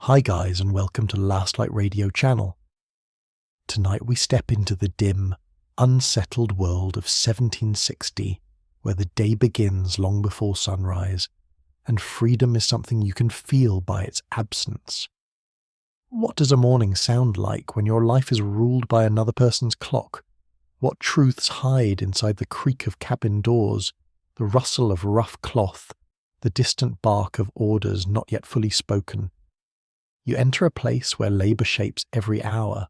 Hi guys, and welcome to Last Light Radio channel. Tonight we step into the dim, unsettled world of 1760, where the day begins long before sunrise, and freedom is something you can feel by its absence. What does a morning sound like when your life is ruled by another person's clock? What truths hide inside the creak of cabin doors, the rustle of rough cloth, the distant bark of orders not yet fully spoken? You enter a place where labour shapes every hour,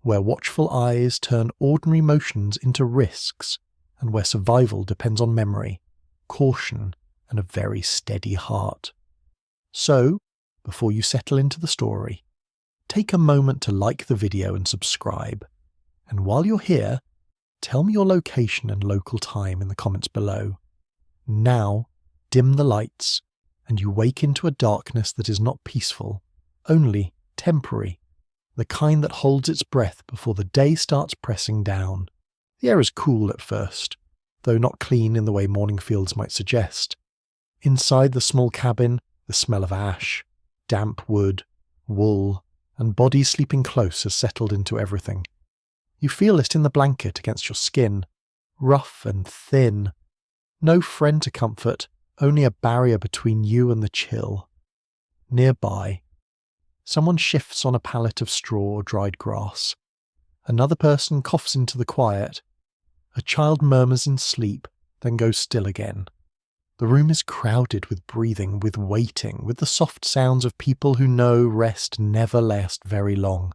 where watchful eyes turn ordinary motions into risks, and where survival depends on memory, caution, and a very steady heart. So, before you settle into the story, take a moment to like the video and subscribe. And while you're here, tell me your location and local time in the comments below. Now, dim the lights, and you wake into a darkness that is not peaceful, only temporary, the kind that holds its breath before the day starts pressing down. The air is cool at first, though not clean in the way morning fields might suggest. Inside the small cabin, the smell of ash, damp wood, wool, and bodies sleeping close has settled into everything. You feel it in the blanket against your skin, rough and thin. No friend to comfort, only a barrier between you and the chill. Nearby, someone shifts on a pallet of straw or dried grass. Another person coughs into the quiet. A child murmurs in sleep, then goes still again. The room is crowded with breathing, with waiting, with the soft sounds of people who know rest never lasts very long.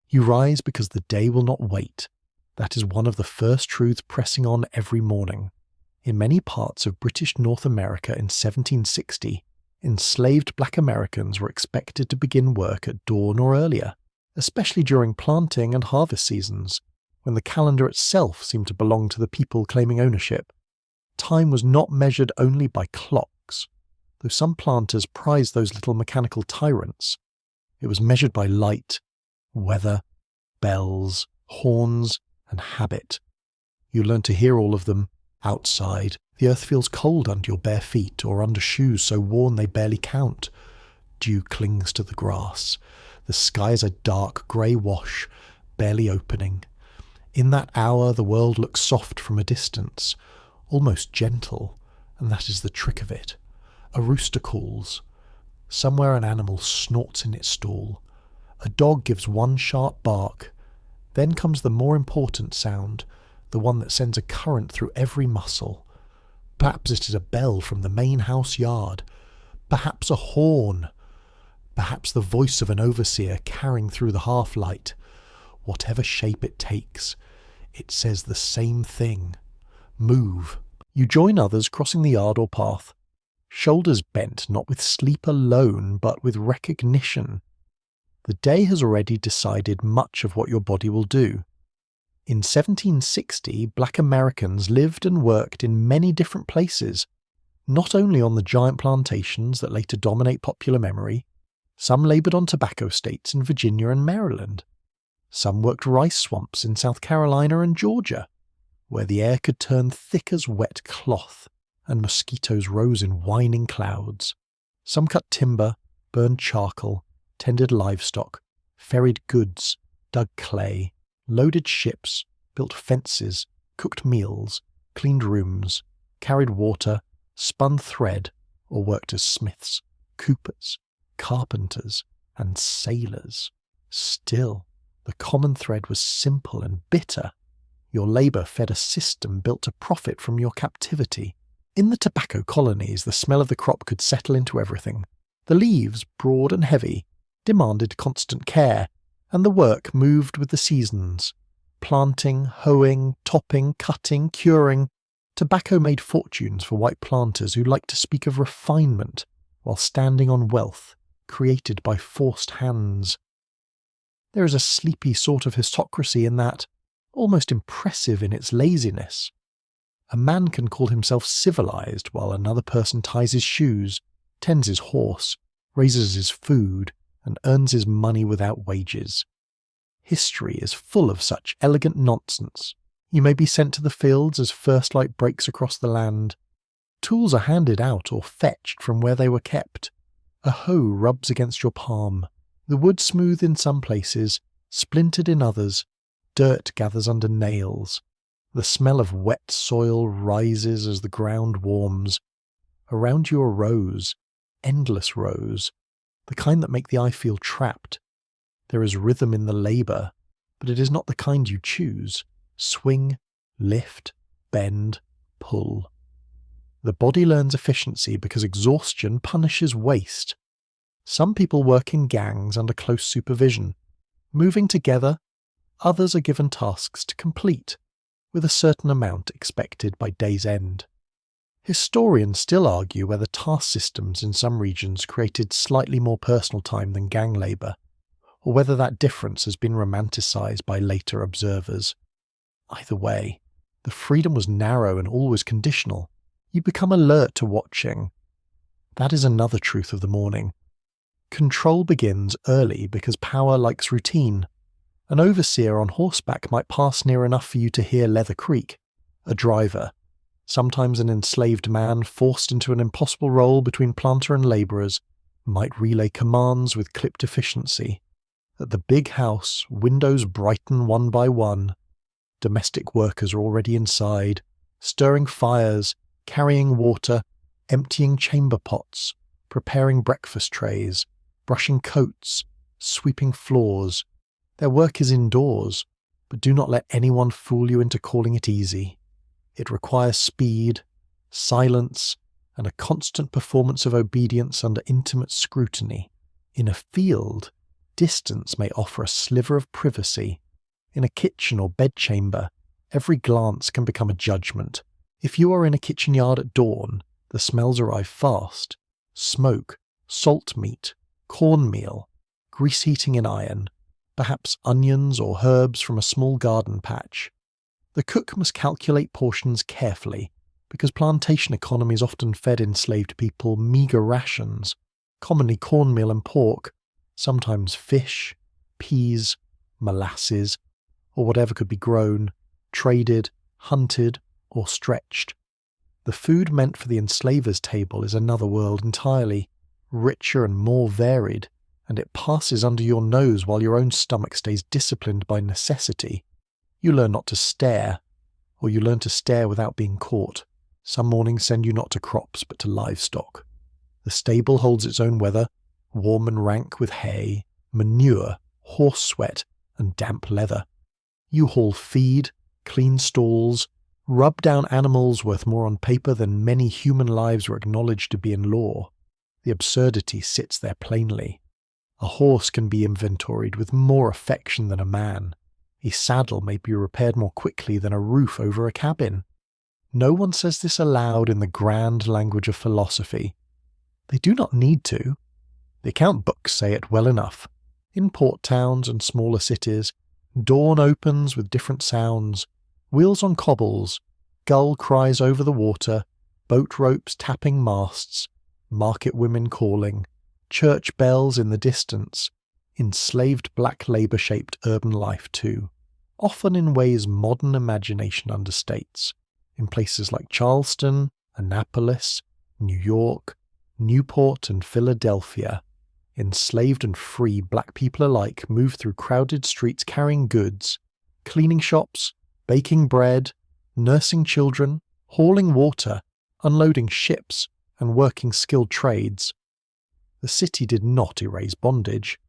You rise because the day will not wait. That is one of the first truths pressing on every morning. In many parts of British North America in 1760, enslaved black Americans were expected to begin work at dawn or earlier, especially during planting and harvest seasons, when the calendar itself seemed to belong to the people claiming ownership. Time was not measured only by clocks, though some planters prized those little mechanical tyrants. It was measured by light, weather, bells, horns, and habit. You learn to hear all of them. Outside, the earth feels cold under your bare feet or under shoes so worn they barely count. Dew clings to the grass. The sky is a dark grey wash, barely opening. In that hour the world looks soft from a distance, almost gentle, and that is the trick of it. A rooster calls. Somewhere an animal snorts in its stall. A dog gives one sharp bark. Then comes the more important sound, the one that sends a current through every muscle. Perhaps it is a bell from the main house yard. Perhaps a horn. Perhaps the voice of an overseer carrying through the half-light. Whatever shape it takes, it says the same thing. Move. You join others crossing the yard or path. Shoulders bent not with sleep alone, but with recognition. The day has already decided much of what your body will do. In 1760, black Americans lived and worked in many different places, not only on the giant plantations that later dominate popular memory. Some laboured on tobacco estates in Virginia and Maryland. Some worked rice swamps in South Carolina and Georgia, where the air could turn thick as wet cloth, and mosquitoes rose in whining clouds. Some cut timber, burned charcoal, tended livestock, ferried goods, dug clay, loaded ships, built fences, cooked meals, cleaned rooms, carried water, spun thread, or worked as smiths, coopers, carpenters, and sailors. Still, the common thread was simple and bitter. Your labour fed a system built to profit from your captivity. In the tobacco colonies, the smell of the crop could settle into everything. The leaves, broad and heavy, demanded constant care, and the work moved with the seasons. Planting, hoeing, topping, cutting, curing. Tobacco made fortunes for white planters who liked to speak of refinement while standing on wealth created by forced hands. There is a sleepy sort of hypocrisy in that, almost impressive in its laziness. A man can call himself civilized while another person ties his shoes, tends his horse, raises his food, and earns his money without wages. History is full of such elegant nonsense. You may be sent to the fields as first light breaks across the land. Tools are handed out or fetched from where they were kept. A hoe rubs against your palm. The wood smooth in some places, splintered in others, dirt gathers under nails. The smell of wet soil rises as the ground warms. Around you are rows, endless rows, the kind that make the eye feel trapped. There is rhythm in the labour, but it is not the kind you choose. Swing, lift, bend, pull. The body learns efficiency because exhaustion punishes waste. Some people work in gangs under close supervision. Moving together, others are given tasks to complete, with a certain amount expected by day's end. Historians still argue whether task systems in some regions created slightly more personal time than gang labour, or whether that difference has been romanticised by later observers. Either way, the freedom was narrow and always conditional. You become alert to watching. That is another truth of the morning. Control begins early because power likes routine. An overseer on horseback might pass near enough for you to hear leather creak. A driver, sometimes an enslaved man forced into an impossible role between planter and labourers, might relay commands with clipped efficiency. At the big house, windows brighten one by one. Domestic workers are already inside, stirring fires, carrying water, emptying chamber pots, preparing breakfast trays, brushing coats, sweeping floors. Their work is indoors, but do not let anyone fool you into calling it easy. It requires speed, silence, and a constant performance of obedience under intimate scrutiny. In a field, distance may offer a sliver of privacy. In a kitchen or bedchamber, every glance can become a judgment. If you are in a kitchen yard at dawn, the smells arrive fast. Smoke, salt meat, cornmeal, grease heating in iron, perhaps onions or herbs from a small garden patch. The cook must calculate portions carefully, because plantation economies often fed enslaved people meagre rations, commonly cornmeal and pork, sometimes fish, peas, molasses, or whatever could be grown, traded, hunted, or stretched. The food meant for the enslaver's table is another world entirely, richer and more varied, and it passes under your nose while your own stomach stays disciplined by necessity. You learn not to stare, or you learn to stare without being caught. Some mornings send you not to crops but to livestock. The stable holds its own weather, warm and rank with hay, manure, horse sweat, and damp leather. You haul feed, clean stalls, rub down animals worth more on paper than many human lives were acknowledged to be in law. The absurdity sits there plainly. A horse can be inventoried with more affection than a man. A saddle may be repaired more quickly than a roof over a cabin. No one says this aloud in the grand language of philosophy. They do not need to. The account books say it well enough. In port towns and smaller cities, dawn opens with different sounds, wheels on cobbles, gull cries over the water, boat ropes tapping masts, market women calling, church bells in the distance, enslaved black labour-shaped urban life too, often in ways modern imagination understates. In places like Charleston, Annapolis, New York, Newport and Philadelphia, enslaved and free black people alike move through crowded streets carrying goods, cleaning shops, baking bread, nursing children, hauling water, unloading ships, and working skilled trades. The city did not erase bondage.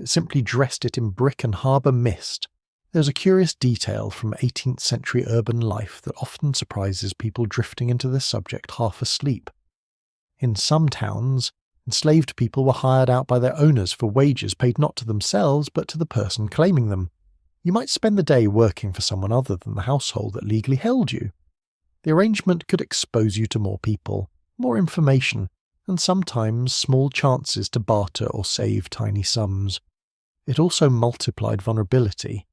It simply dressed it in brick and harbour mist. There's a curious detail from 18th century urban life that often surprises people drifting into the subject half asleep. In some towns, enslaved people were hired out by their owners for wages paid not to themselves but to the person claiming them. You might spend the day working for someone other than the household that legally held you. The arrangement could expose you to more people, more information, and sometimes small chances to barter or save tiny sums. It also multiplied vulnerability.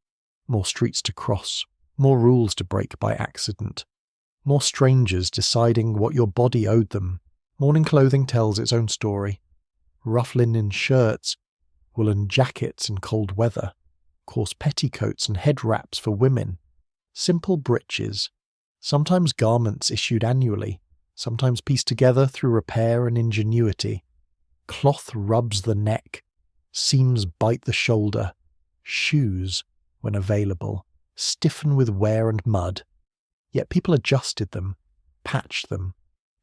More streets to cross, more rules to break by accident, more strangers deciding what your body owed them. Morning clothing tells its own story. Rough linen shirts, woolen jackets in cold weather, coarse petticoats and head wraps for women, simple breeches, sometimes garments issued annually, sometimes pieced together through repair and ingenuity. Cloth rubs the neck, Seams bite the shoulder. Shoes, when available, stiffen with wear and mud. Yet people adjusted them, patched them,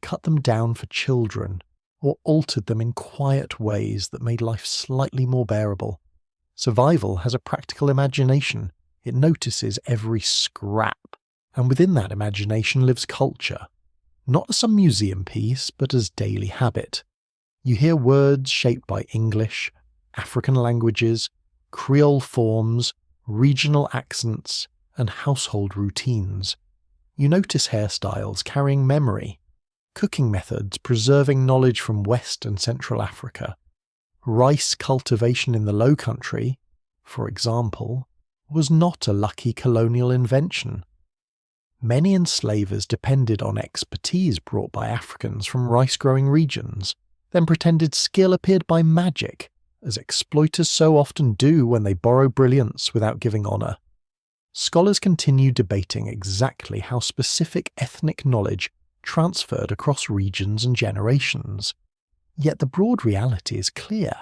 cut them down for children, or altered them in quiet ways that made life slightly more bearable. Survival has a practical imagination. It notices every scrap, and within that imagination lives culture. Not as some museum piece, but as daily habit. You hear words shaped by English, African languages, Creole forms, regional accents, and household routines. You notice hairstyles carrying memory, cooking methods preserving knowledge from West and Central Africa. Rice cultivation in the Low Country, for example, was not a lucky colonial invention. Many enslavers depended on expertise brought by Africans from rice-growing regions, then pretended skill appeared by magic, as exploiters so often do when they borrow brilliance without giving honour. Scholars continue debating exactly how specific ethnic knowledge transferred across regions and generations. Yet the broad reality is clear.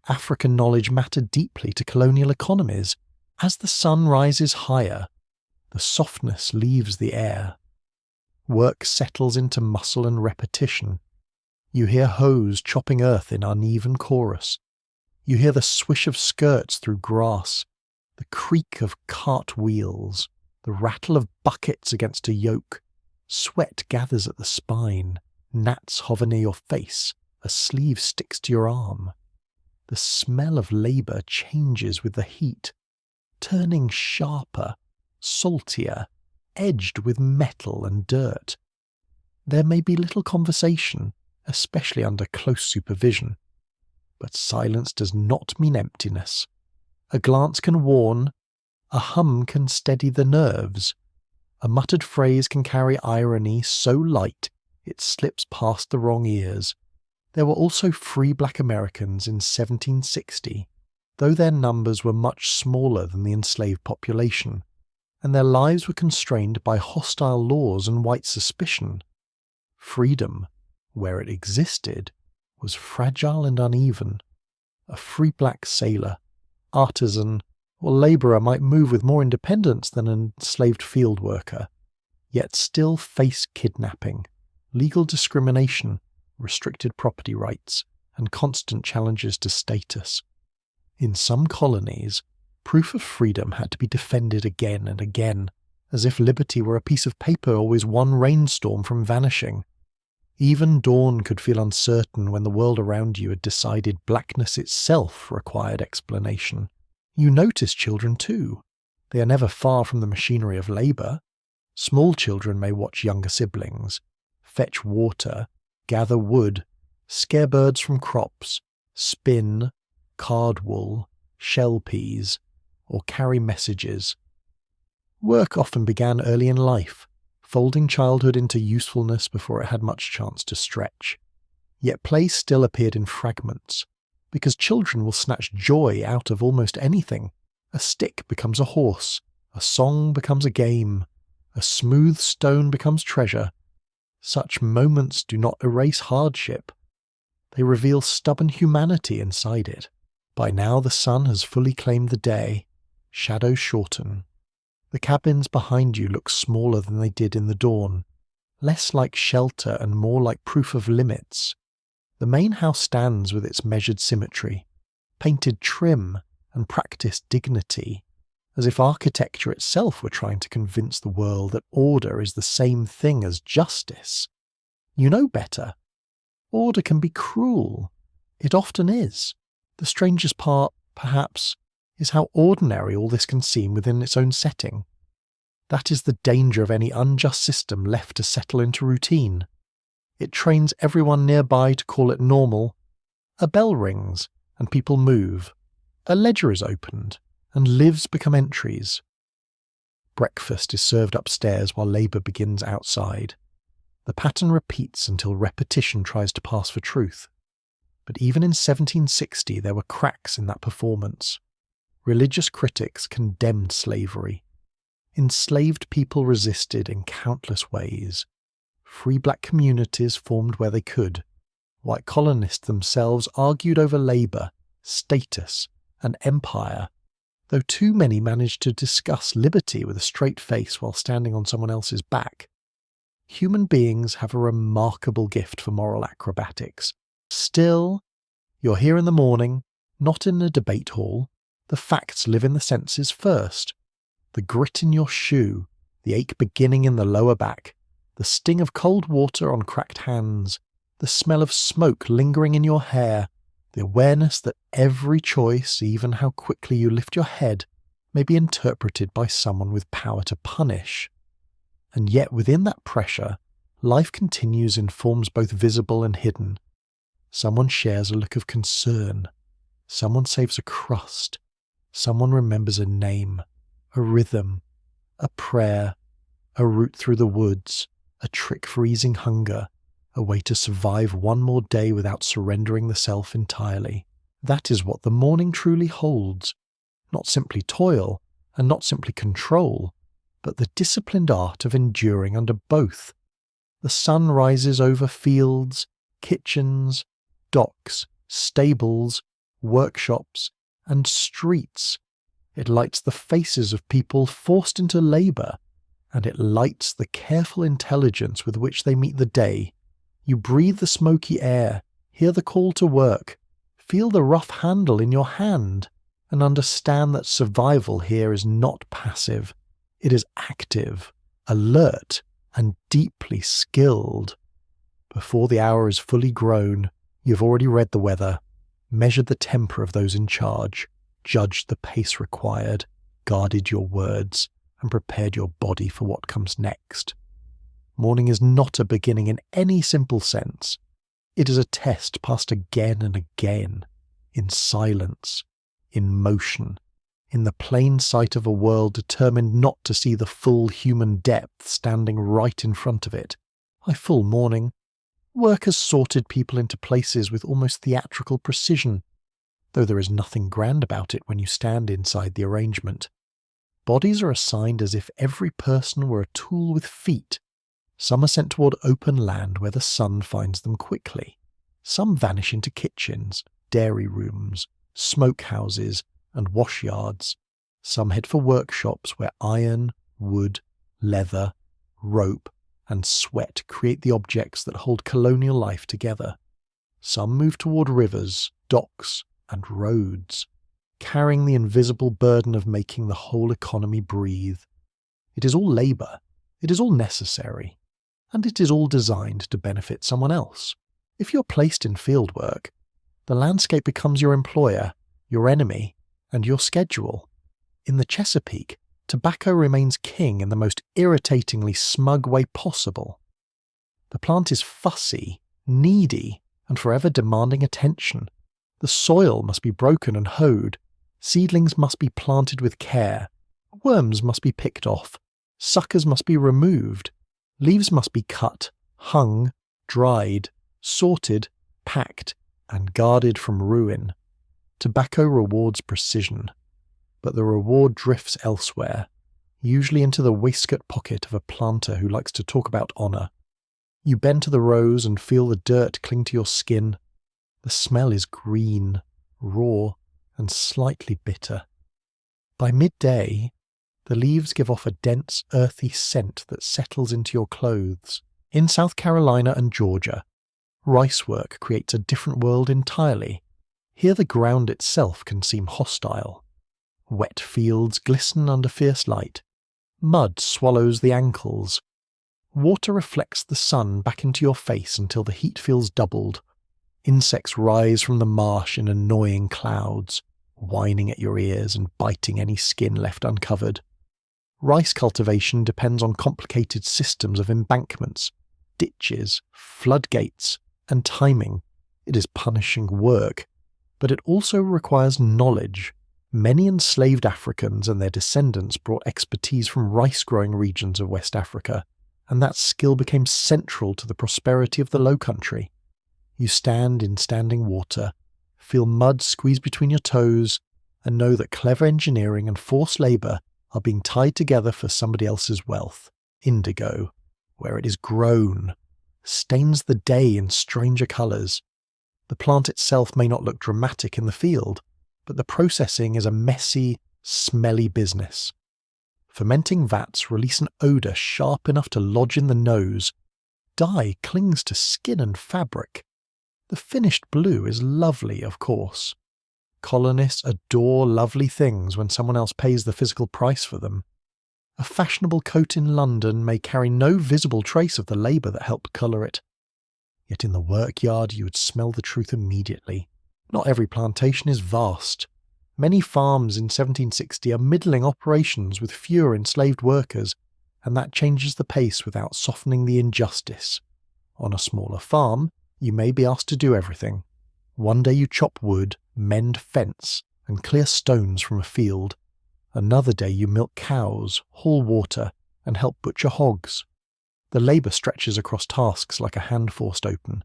African knowledge mattered deeply to colonial economies. As the sun rises higher, the softness leaves the air. Work settles into muscle and repetition. You hear hoes chopping earth in uneven chorus. You hear the swish of skirts through grass, the creak of cart wheels, the rattle of buckets against a yoke. Sweat gathers at the spine, gnats hover near your face, a sleeve sticks to your arm. The smell of labour changes with the heat, turning sharper, saltier, edged with metal and dirt. There may be little conversation, especially under close supervision. But silence does not mean emptiness. A glance can warn, a hum can steady the nerves. A muttered phrase can carry irony so light it slips past the wrong ears. There were also free black Americans in 1760, though their numbers were much smaller than the enslaved population, and their lives were constrained by hostile laws and white suspicion. Freedom, where it existed, was fragile and uneven. A free black sailor, artisan, or labourer might move with more independence than an enslaved field worker, yet still face kidnapping, legal discrimination, restricted property rights, and constant challenges to status. In some colonies, proof of freedom had to be defended again and again, as if liberty were a piece of paper always one rainstorm from vanishing. Even dawn could feel uncertain when the world around you had decided blackness itself required explanation. You notice children too. They are never far from the machinery of labour. Small children may watch younger siblings, fetch water, gather wood, scare birds from crops, spin, card wool, shell peas, or carry messages. Work often began early in life, folding childhood into usefulness before it had much chance to stretch. Yet play still appeared in fragments, because children will snatch joy out of almost anything. A stick becomes a horse, a song becomes a game, a smooth stone becomes treasure. Such moments do not erase hardship. They reveal stubborn humanity inside it. By now the sun has fully claimed the day. Shadows shorten. The cabins behind you look smaller than they did in the dawn, less like shelter and more like proof of limits. The main house stands with its measured symmetry, painted trim and practiced dignity, as if architecture itself were trying to convince the world that order is the same thing as justice. You know better. Order can be cruel. It often is. The strangest part, perhaps, is how ordinary all this can seem within its own setting. That is the danger of any unjust system left to settle into routine. It trains everyone nearby to call it normal. A bell rings, and people move. A ledger is opened, and lives become entries. Breakfast is served upstairs while labour begins outside. The pattern repeats until repetition tries to pass for truth. But even in 1760 there were cracks in that performance. Religious critics condemned slavery. Enslaved people resisted in countless ways. Free black communities formed where they could. White colonists themselves argued over labour, status, and empire, though too many manage to discuss liberty with a straight face while standing on someone else's back. Human beings have a remarkable gift for moral acrobatics. Still, you're here in the morning, not in a debate hall. The facts live in the senses first. The grit in your shoe, the ache beginning in the lower back, the sting of cold water on cracked hands, the smell of smoke lingering in your hair, the awareness that every choice, even how quickly you lift your head, may be interpreted by someone with power to punish. And yet within that pressure, life continues in forms both visible and hidden. Someone shares a look of concern. Someone saves a crust. Someone remembers a name, a rhythm, a prayer, a route through the woods, a trick for easing hunger, a way to survive one more day without surrendering the self entirely. That is what the morning truly holds. Not simply toil, and not simply control, but the disciplined art of enduring under both. The sun rises over fields, kitchens, docks, stables, workshops, and streets. It lights the faces of people forced into labour, and it lights the careful intelligence with which they meet the day. You breathe the smoky air, hear the call to work, feel the rough handle in your hand, and understand that survival here is not passive. It is active, alert, and deeply skilled. Before the hour is fully grown, you've already read the weather, measured the temper of those in charge, judged the pace required, guarded your words, and prepared your body for what comes next. Morning is not a beginning in any simple sense. It is a test passed again and again, in silence, in motion, in the plain sight of a world determined not to see the full human depth standing right in front of it. By full morning, work has sorted people into places with almost theatrical precision, though there is nothing grand about it when you stand inside the arrangement. Bodies are assigned as if every person were a tool with feet. Some are sent toward open land where the sun finds them quickly. Some vanish into kitchens, dairy rooms, smokehouses, and wash yards. Some head for workshops where iron, wood, leather, rope, and sweat create the objects that hold colonial life together. Some move toward rivers, docks, and roads, carrying the invisible burden of making the whole economy breathe. It is all labour. It is all necessary. And it is all designed to benefit someone else. If you're placed in field work, the landscape becomes your employer, your enemy, and your schedule. In the Chesapeake, tobacco remains king in the most irritatingly smug way possible. The plant is fussy, needy, and forever demanding attention. The soil must be broken and hoed. Seedlings must be planted with care. Worms must be picked off. Suckers must be removed. Leaves must be cut, hung, dried, sorted, packed, and guarded from ruin. Tobacco rewards precision, but the reward drifts elsewhere, usually into the waistcoat pocket of a planter who likes to talk about honour. You bend to the rows and feel the dirt cling to your skin. The smell is green, raw, and slightly bitter. By midday, the leaves give off a dense, earthy scent that settles into your clothes. In South Carolina and Georgia, rice work creates a different world entirely. Here the ground itself can seem hostile. Wet fields glisten under fierce light. Mud swallows the ankles. Water reflects the sun back into your face until the heat feels doubled. Insects rise from the marsh in annoying clouds, whining at your ears and biting any skin left uncovered. Rice cultivation depends on complicated systems of embankments, ditches, floodgates, and timing. It is punishing work, but it also requires knowledge. Many enslaved Africans and their descendants brought expertise from rice-growing regions of West Africa, and that skill became central to the prosperity of the Low Country. You stand in standing water, feel mud squeeze between your toes, and know that clever engineering and forced labour are being tied together for somebody else's wealth. Indigo, where it is grown, stains the day in stranger colours. The plant itself may not look dramatic in the field, but the processing is a messy, smelly business. Fermenting vats release an odour sharp enough to lodge in the nose. Dye clings to skin and fabric. The finished blue is lovely, of course. Colonists adore lovely things when someone else pays the physical price for them. A fashionable coat in London may carry no visible trace of the labour that helped colour it. Yet in the workyard you would smell the truth immediately. Not every plantation is vast. Many farms in 1760 are middling operations with fewer enslaved workers, and that changes the pace without softening the injustice. On a smaller farm, you may be asked to do everything. One day you chop wood, mend fence, and clear stones from a field. Another day you milk cows, haul water, and help butcher hogs. The labour stretches across tasks like a hand forced open.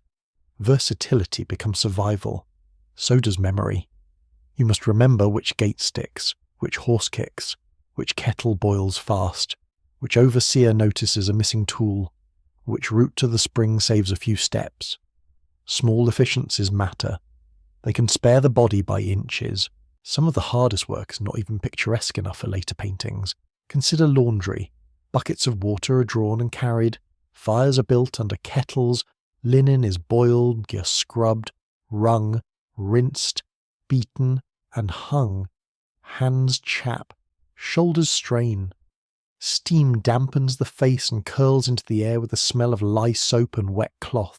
Versatility becomes survival. So does memory. You must remember which gate sticks, which horse kicks, which kettle boils fast, which overseer notices a missing tool, which route to the spring saves a few steps. Small efficiencies matter. They can spare the body by inches. Some of the hardest work is not even picturesque enough for later paintings. Consider laundry. Buckets of water are drawn and carried, fires are built under kettles, linen is boiled, gear scrubbed, wrung, rinsed, beaten, and hung. Hands chap, shoulders strain. Steam dampens the face and curls into the air with the smell of lye soap and wet cloth.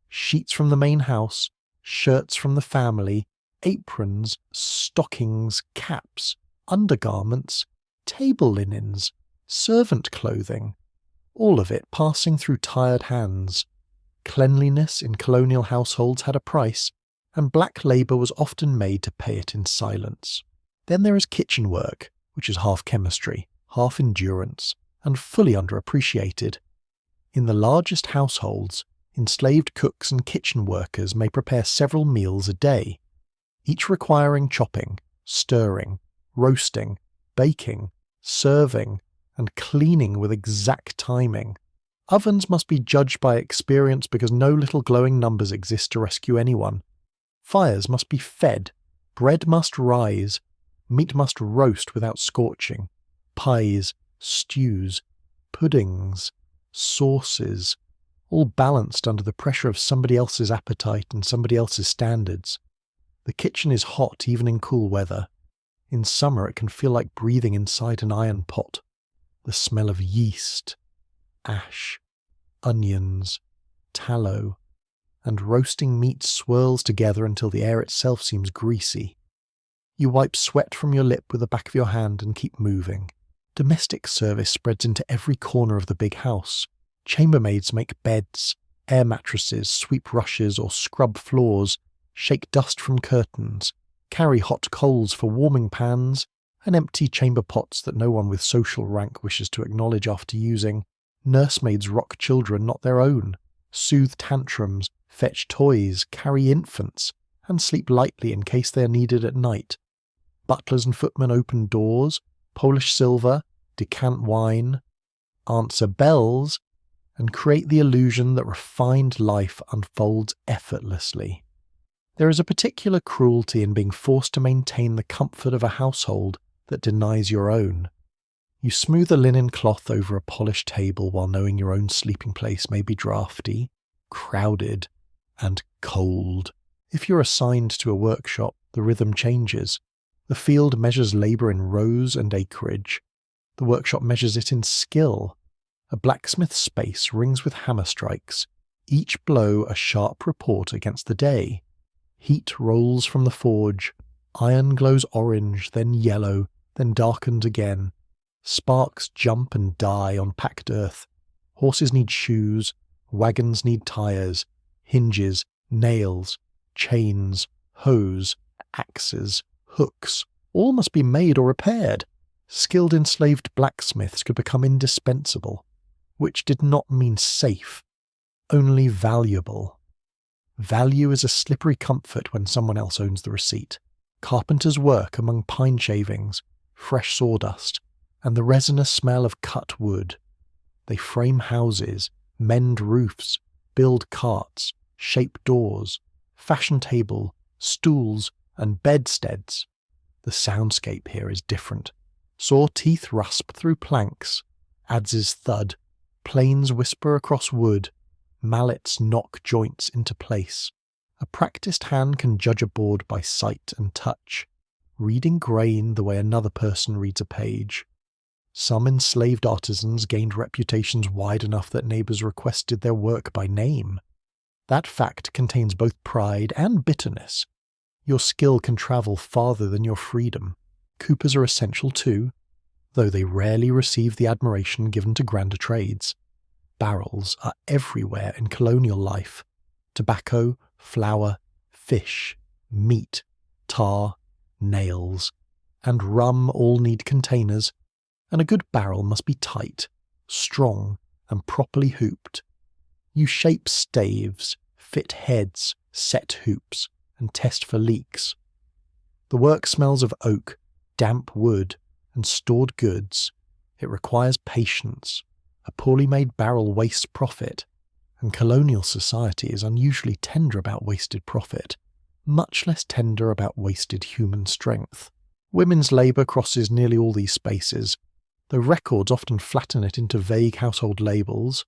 Sheets from the main house, shirts from the family, aprons, stockings, caps, undergarments, table linens, servant clothing, all of it passing through tired hands. Cleanliness in colonial households had a price, and black labour was often made to pay it in silence. Then there is kitchen work, which is half chemistry, half endurance, and fully underappreciated. In the largest households, enslaved cooks and kitchen workers may prepare several meals a day, each requiring chopping, stirring, roasting, baking, serving, and cleaning with exact timing. Ovens must be judged by experience because no little glowing numbers exist to rescue anyone. Fires must be fed, bread must rise, meat must roast without scorching, pies, stews, puddings, sauces, all balanced under the pressure of somebody else's appetite and somebody else's standards. The kitchen is hot even in cool weather. In summer it can feel like breathing inside an iron pot. The smell of yeast, ash, onions, tallow, and roasting meat swirls together until the air itself seems greasy. You wipe sweat from your lip with the back of your hand and keep moving. Domestic service spreads into every corner of the big house. Chambermaids make beds, air mattresses, sweep rushes or scrub floors, shake dust from curtains, carry hot coals for warming pans, and empty chamber pots that no one with social rank wishes to acknowledge after using. Nursemaids rock children not their own, soothe tantrums, fetch toys, carry infants, and sleep lightly in case they are needed at night. Butlers and footmen open doors, polish silver, decant wine, answer bells, and create the illusion that refined life unfolds effortlessly. There is a particular cruelty in being forced to maintain the comfort of a household that denies your own. You smooth a linen cloth over a polished table while knowing your own sleeping place may be draughty, crowded, and cold. If you're assigned to a workshop, the rhythm changes. The field measures labour in rows and acreage. The workshop measures it in skill. A blacksmith's space rings with hammer strikes, each blow a sharp report against the day. Heat rolls from the forge. Iron glows orange, then yellow, then darkened again. Sparks jump and die on packed earth. Horses need shoes, wagons need tyres, hinges, nails, chains, hose, axes, hooks, all must be made or repaired. Skilled enslaved blacksmiths could become indispensable, which did not mean safe, only valuable. Value is a slippery comfort when someone else owns the receipt. Carpenters work among pine shavings, fresh sawdust, and the resinous smell of cut wood. They frame houses, mend roofs, build carts, shape doors, fashion table, stools, and bedsteads. The soundscape here is different. Saw teeth rasp through planks, adzes thud, planes whisper across wood, mallets knock joints into place. A practiced hand can judge a board by sight and touch, reading grain the way another person reads a page. Some enslaved artisans gained reputations wide enough that neighbours requested their work by name. That fact contains both pride and bitterness. Your skill can travel farther than your freedom. Coopers are essential too, though they rarely receive the admiration given to grander trades. Barrels are everywhere in colonial life. Tobacco, flour, fish, meat, tar, nails, and rum all need containers, and a good barrel must be tight, strong, and properly hooped. You shape staves, fit heads, set hoops, and test for leaks. The work smells of oak, damp wood, and stored goods. It requires patience. A poorly made barrel wastes profit, and colonial society is unusually tender about wasted profit, much less tender about wasted human strength. Women's labour crosses nearly all these spaces, though records often flatten it into vague household labels.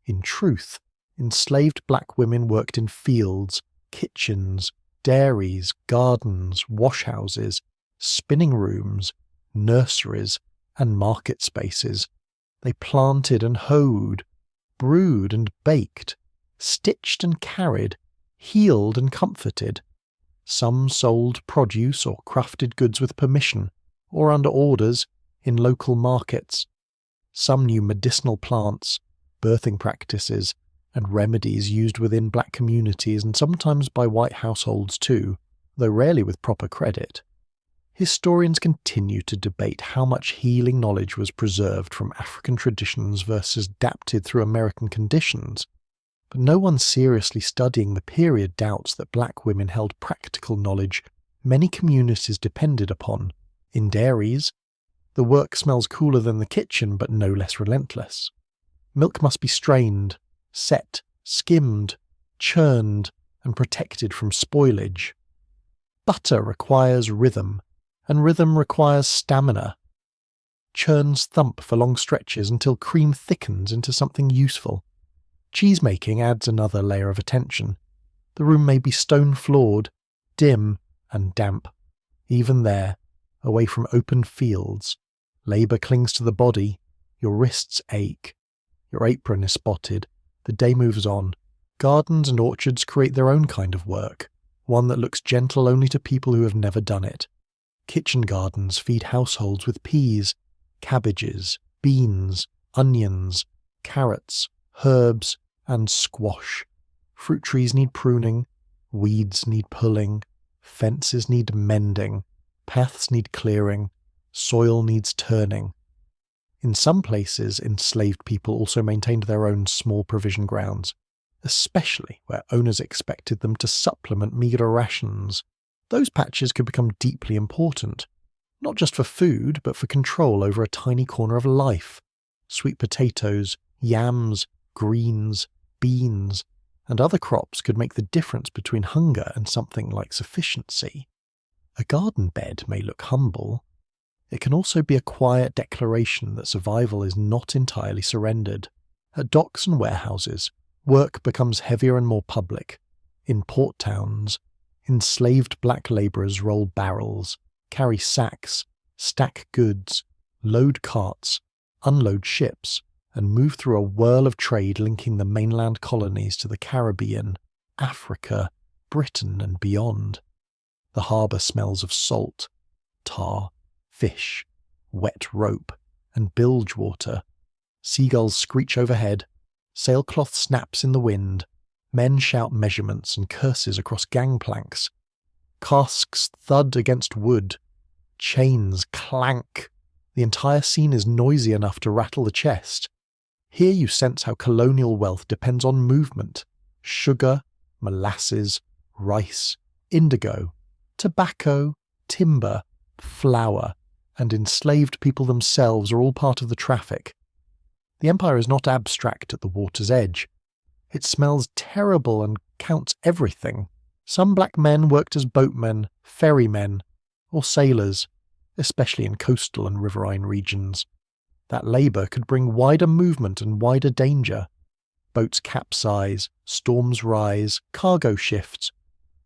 In truth, enslaved black women worked in fields, kitchens, dairies, gardens, washhouses, spinning rooms, nurseries, and market spaces. They planted and hoed, brewed and baked, stitched and carried, healed and comforted. Some sold produce or crafted goods with permission, or under orders, in local markets. Some knew medicinal plants, birthing practices, and remedies used within black communities and sometimes by white households too, though rarely with proper credit. Historians continue to debate how much healing knowledge was preserved from African traditions versus adapted through American conditions, but no one seriously studying the period doubts that black women held practical knowledge many communities depended upon. In dairies, the work smells cooler than the kitchen but no less relentless. Milk must be strained, set, skimmed, churned, and protected from spoilage. Butter requires rhythm, and rhythm requires stamina. Churns thump for long stretches until cream thickens into something useful. Cheese-making adds another layer of attention. The room may be stone-floored, dim, and damp. Even there, away from open fields, labour clings to the body, your wrists ache, your apron is spotted, the day moves on. Gardens and orchards create their own kind of work, one that looks gentle only to people who have never done it. Kitchen gardens feed households with peas, cabbages, beans, onions, carrots, herbs, and squash. Fruit trees need pruning, weeds need pulling, fences need mending, paths need clearing, soil needs turning. In some places, enslaved people also maintained their own small provision grounds, especially where owners expected them to supplement meagre rations. Those patches could become deeply important, not just for food, but for control over a tiny corner of life. Sweet potatoes, yams, greens, beans, and other crops could make the difference between hunger and something like sufficiency. A garden bed may look humble. It can also be a quiet declaration that survival is not entirely surrendered. At docks and warehouses, work becomes heavier and more public. In port towns, enslaved black labourers roll barrels, carry sacks, stack goods, load carts, unload ships, and move through a whirl of trade linking the mainland colonies to the Caribbean, Africa, Britain, and beyond. The harbour smells of salt, tar, fish, wet rope, and bilge water. Seagulls screech overhead, sailcloth snaps in the wind, men shout measurements and curses across gangplanks. Casks thud against wood, chains clank. The entire scene is noisy enough to rattle the chest. Here you sense how colonial wealth depends on movement. Sugar, molasses, rice, indigo, tobacco, timber, flour, and enslaved people themselves are all part of the traffic. The empire is not abstract at the water's edge. It smells terrible and counts everything. Some black men worked as boatmen, ferrymen, or sailors, especially in coastal and riverine regions. That labour could bring wider movement and wider danger. Boats capsize, storms rise, cargo shifts.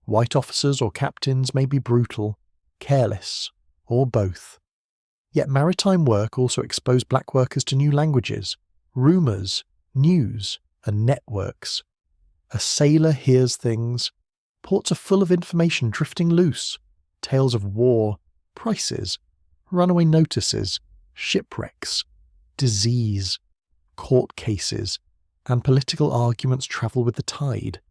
White officers or captains may be brutal, careless, or both. Yet maritime work also exposed black workers to new languages, rumours, news, and networks. A sailor hears things. Ports are full of information drifting loose, tales of war, prices, runaway notices, shipwrecks, disease, court cases, and political arguments travel with the tide.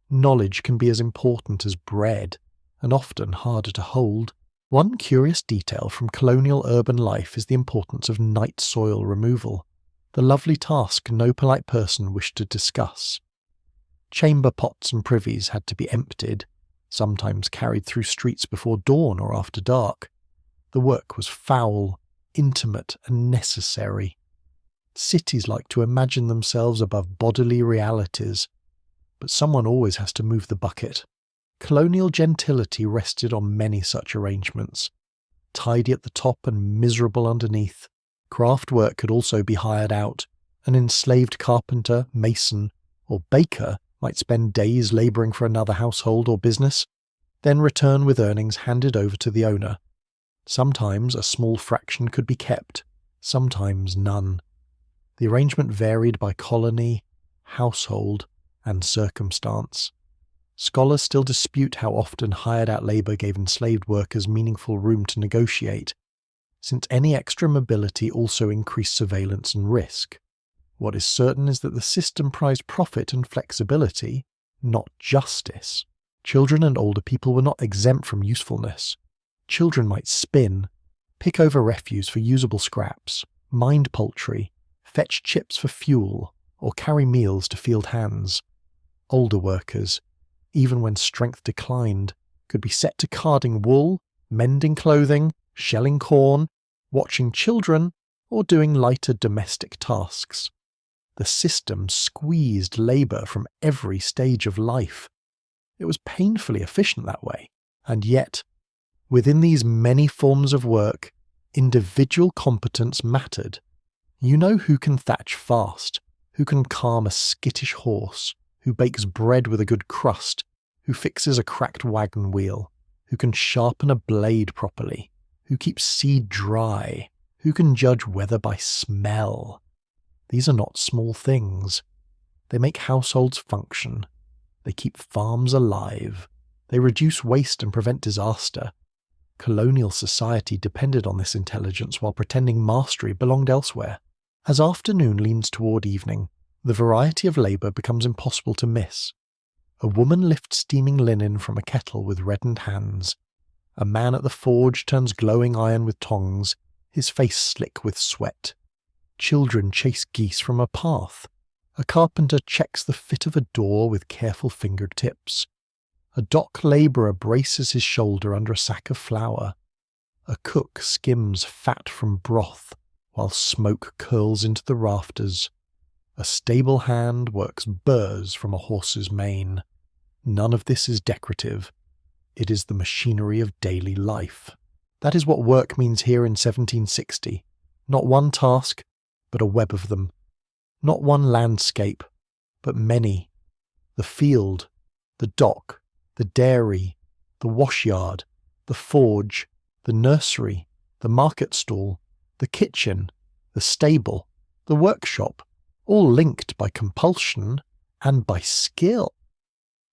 Knowledge can be as important as bread, and often harder to hold. One curious detail from colonial urban life is the importance of night soil removal, the lovely task no polite person wished to discuss. Chamber pots and privies had to be emptied, sometimes carried through streets before dawn or after dark. The work was foul, intimate, and necessary. Cities like to imagine themselves above bodily realities, but someone always has to move the bucket. Colonial gentility rested on many such arrangements. Tidy at the top and miserable underneath, craft work could also be hired out. An enslaved carpenter, mason, or baker might spend days labouring for another household or business, then return with earnings handed over to the owner. Sometimes a small fraction could be kept, sometimes none. The arrangement varied by colony, household, and circumstance. Scholars still dispute how often hired-out labour gave enslaved workers meaningful room to negotiate, since any extra mobility also increased surveillance and risk. What is certain is that the system prized profit and flexibility, not justice. Children and older people were not exempt from usefulness. Children might spin, pick over refuse for usable scraps, mind poultry, fetch chips for fuel, or carry meals to field hands. Older workers, even when strength declined, could be set to carding wool, mending clothing, shelling corn, watching children, or doing lighter domestic tasks. The system squeezed labour from every stage of life. It was painfully efficient that way, and yet, within these many forms of work, individual competence mattered. You know who can thatch fast, who can calm a skittish horse, who bakes bread with a good crust, who fixes a cracked wagon wheel, who can sharpen a blade properly, who keeps seed dry, who can judge weather by smell. These are not small things. They make households function. They keep farms alive. They reduce waste and prevent disaster. Colonial society depended on this intelligence while pretending mastery belonged elsewhere. As afternoon leans toward evening, the variety of labour becomes impossible to miss. A woman lifts steaming linen from a kettle with reddened hands. A man at the forge turns glowing iron with tongs, his face slick with sweat. Children chase geese from a path. A carpenter checks the fit of a door with careful fingertips. A dock labourer braces his shoulder under a sack of flour. A cook skims fat from broth, while smoke curls into the rafters. A stable hand works burrs from a horse's mane. None of this is decorative. It is the machinery of daily life. That is what work means here in 1760. Not one task, but a web of them. Not one landscape, but many. The field, the dock, the dairy, the washyard, the forge, the nursery, the market stall, the kitchen, the stable, the workshop, all linked by compulsion and by skill.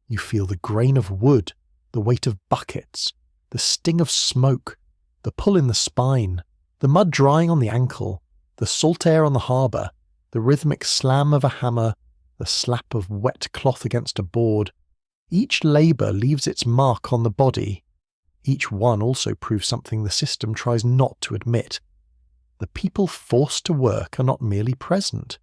You feel the grain of wood, the weight of buckets, the sting of smoke, the pull in the spine, the mud drying on the ankle, the salt air on the harbour, the rhythmic slam of a hammer, the slap of wet cloth against a board. Each labour leaves its mark on the body. Each one also proves something the system tries not to admit. The people forced to work are not merely present.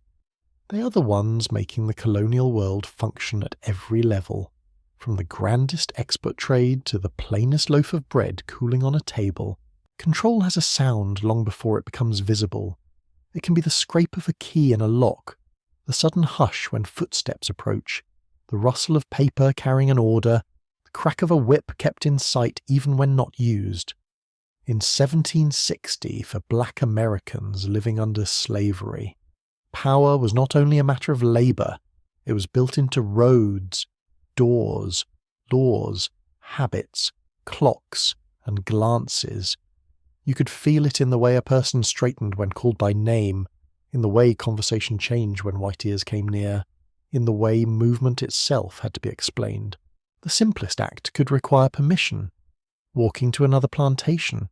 They are the ones making the colonial world function at every level, from the grandest export trade to the plainest loaf of bread cooling on a table. Control has a sound long before it becomes visible. It can be the scrape of a key in a lock, the sudden hush when footsteps approach, the rustle of paper carrying an order, the crack of a whip kept in sight even when not used. In 1760, for black Americans living under slavery, power was not only a matter of labour, it was built into roads, doors, laws, habits, clocks, and glances. You could feel it in the way a person straightened when called by name, in the way conversation changed when white ears came near, in the way movement itself had to be explained. The simplest act could require permission. Walking to another plantation,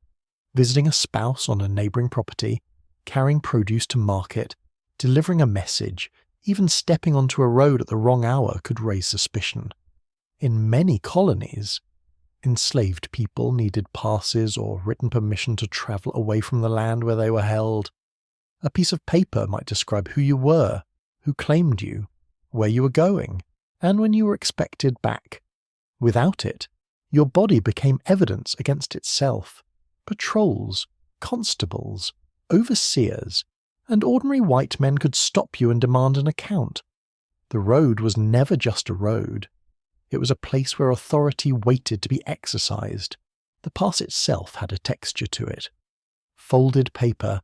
visiting a spouse on a neighbouring property, carrying produce to market, delivering a message, even stepping onto a road at the wrong hour could raise suspicion. In many colonies, enslaved people needed passes or written permission to travel away from the land where they were held. A piece of paper might describe who you were, who claimed you, where you were going, and when you were expected back. Without it, your body became evidence against itself. Patrols, constables, overseers, and ordinary white men could stop you and demand an account. The road was never just a road. It was a place where authority waited to be exercised. The pass itself had a texture to it. Folded paper,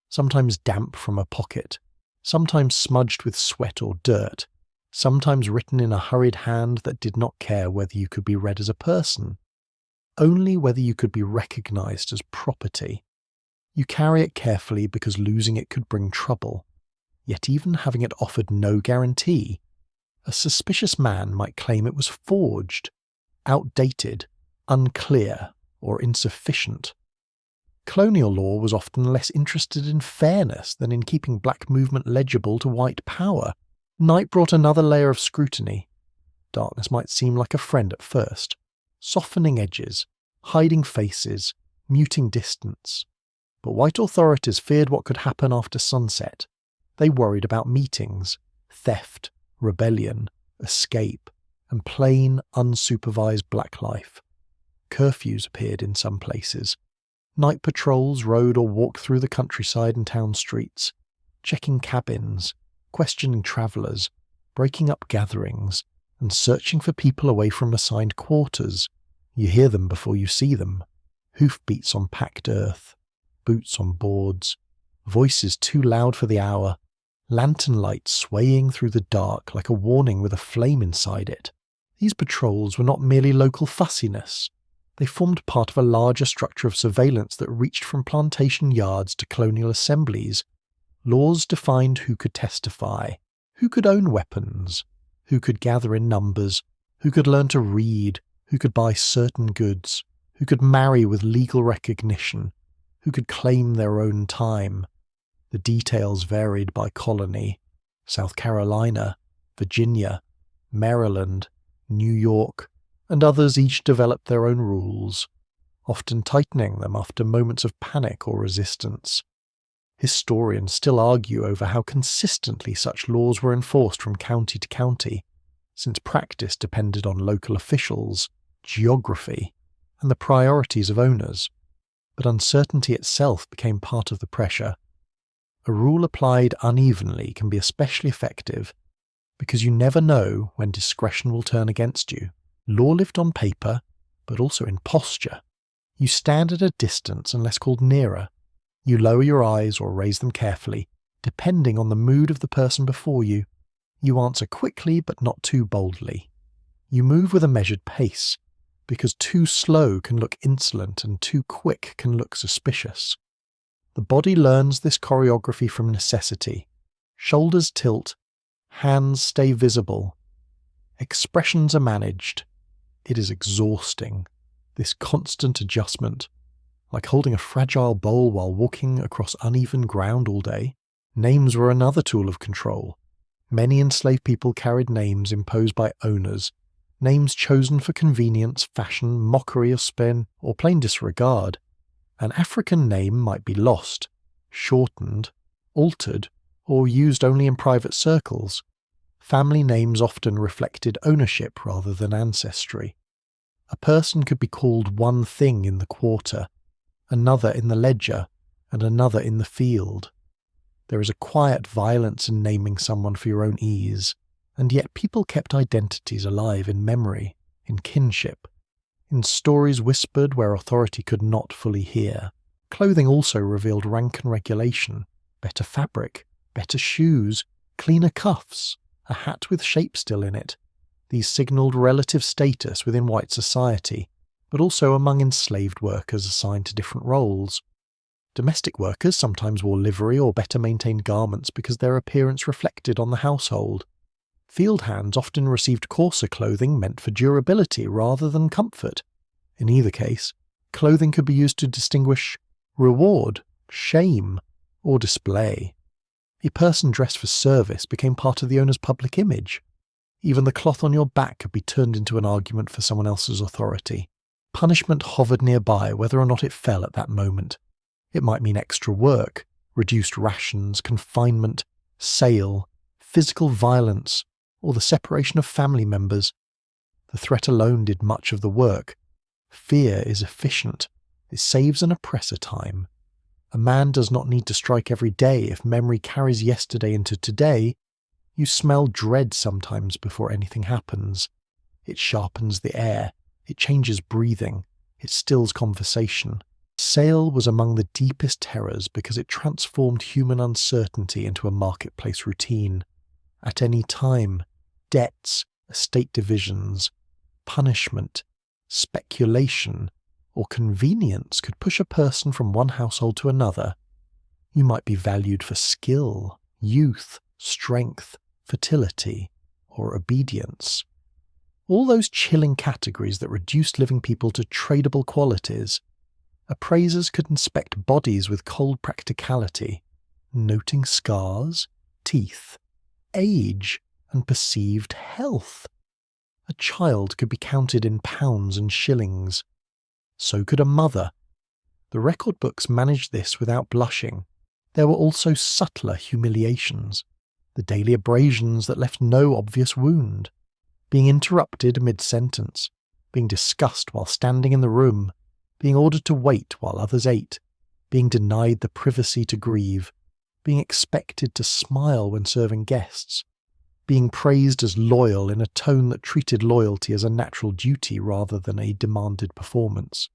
sometimes damp from a pocket, sometimes smudged with sweat or dirt, sometimes written in a hurried hand that did not care whether you could be read as a person, only whether you could be recognized as property. You carry it carefully because losing it could bring trouble, yet even having it offered no guarantee, a suspicious man might claim it was forged, outdated, unclear, or insufficient. Colonial law was often less interested in fairness than in keeping black movement legible to white power. Night brought another layer of scrutiny. Darkness might seem like a friend at first, softening edges, hiding faces, muting distance. But white authorities feared what could happen after sunset. They worried about meetings, theft, rebellion, escape, and plain, unsupervised black life. Curfews appeared in some places. Night patrols rode or walked through the countryside and town streets, checking cabins, questioning travellers, breaking up gatherings, and searching for people away from assigned quarters. You hear them before you see them. Hoofbeats on packed earth, boots on boards, voices too loud for the hour, lantern lights swaying through the dark like a warning with a flame inside it. These patrols were not merely local fussiness. They formed part of a larger structure of surveillance that reached from plantation yards to colonial assemblies. Laws defined who could testify, who could own weapons, who could gather in numbers, who could learn to read, who could buy certain goods, who could marry with legal recognition, who could claim their own time. The details varied by colony: South Carolina, Virginia, Maryland, New York, and others each developed their own rules, often tightening them after moments of panic or resistance. Historians still argue over how consistently such laws were enforced from county to county, since practice depended on local officials, geography, and the priorities of owners. But uncertainty itself became part of the pressure. A rule applied unevenly can be especially effective because you never know when discretion will turn against you. Law lived on paper, but also in posture. You stand at a distance unless called nearer. You lower your eyes or raise them carefully, depending on the mood of the person before you. You answer quickly but not too boldly. You move with a measured pace, because too slow can look insolent and too quick can look suspicious. The body learns this choreography from necessity. Shoulders tilt, hands stay visible. Expressions are managed. It is exhausting, this constant adjustment, like holding a fragile bowl while walking across uneven ground all day. Names were another tool of control. Many enslaved people carried names imposed by owners, names chosen for convenience, fashion, mockery of spin, or plain disregard. An African name might be lost, shortened, altered, or used only in private circles. Family names often reflected ownership rather than ancestry. A person could be called one thing in the quarter, another in the ledger, and another in the field. There is a quiet violence in naming someone for your own ease, and yet people kept identities alive in memory, in Kinship, in stories whispered where authority could not fully hear. Clothing also revealed rank and regulation, better fabric, better shoes, cleaner cuffs, a hat with shape still in it. These signalled relative status within white society, but also among enslaved workers assigned to different roles. Domestic workers sometimes wore livery or better maintained garments because their appearance reflected on the household. Field hands often received coarser clothing meant for durability rather than comfort. In either case, clothing could be used to distinguish reward, shame, or display. A person dressed for service became part of the owner's public image. Even the cloth on your back could be turned into an argument for someone else's authority. Punishment hovered nearby whether or not it fell at that moment. It might mean extra work, reduced rations, confinement, sale, physical violence, or the separation of family members. The threat alone did much of the work. Fear is efficient. It saves an oppressor time. A man does not need to strike every day if memory carries yesterday into today. You smell dread sometimes before anything happens. It sharpens the air. It changes breathing. It stills conversation. Sale was among the deepest terrors because it transformed human uncertainty into a marketplace routine. At any time, debts, estate divisions, punishment, speculation, or convenience could push a person from one household to another. You might be valued for skill, youth, strength, fertility, or obedience. All those chilling categories that reduced living people to tradable qualities. Appraisers could inspect bodies with cold practicality, noting scars, teeth, age, and perceived health. A child could be counted in pounds and shillings. So could a mother. The record books managed this without blushing. There were also subtler humiliations, the daily abrasions that left no obvious wound, being interrupted mid-sentence, being discussed while standing in the room, being ordered to wait while others ate, being denied the privacy to grieve, being expected to smile when serving guests, being praised as loyal in a tone that treated loyalty as a natural duty rather than a demanded performance.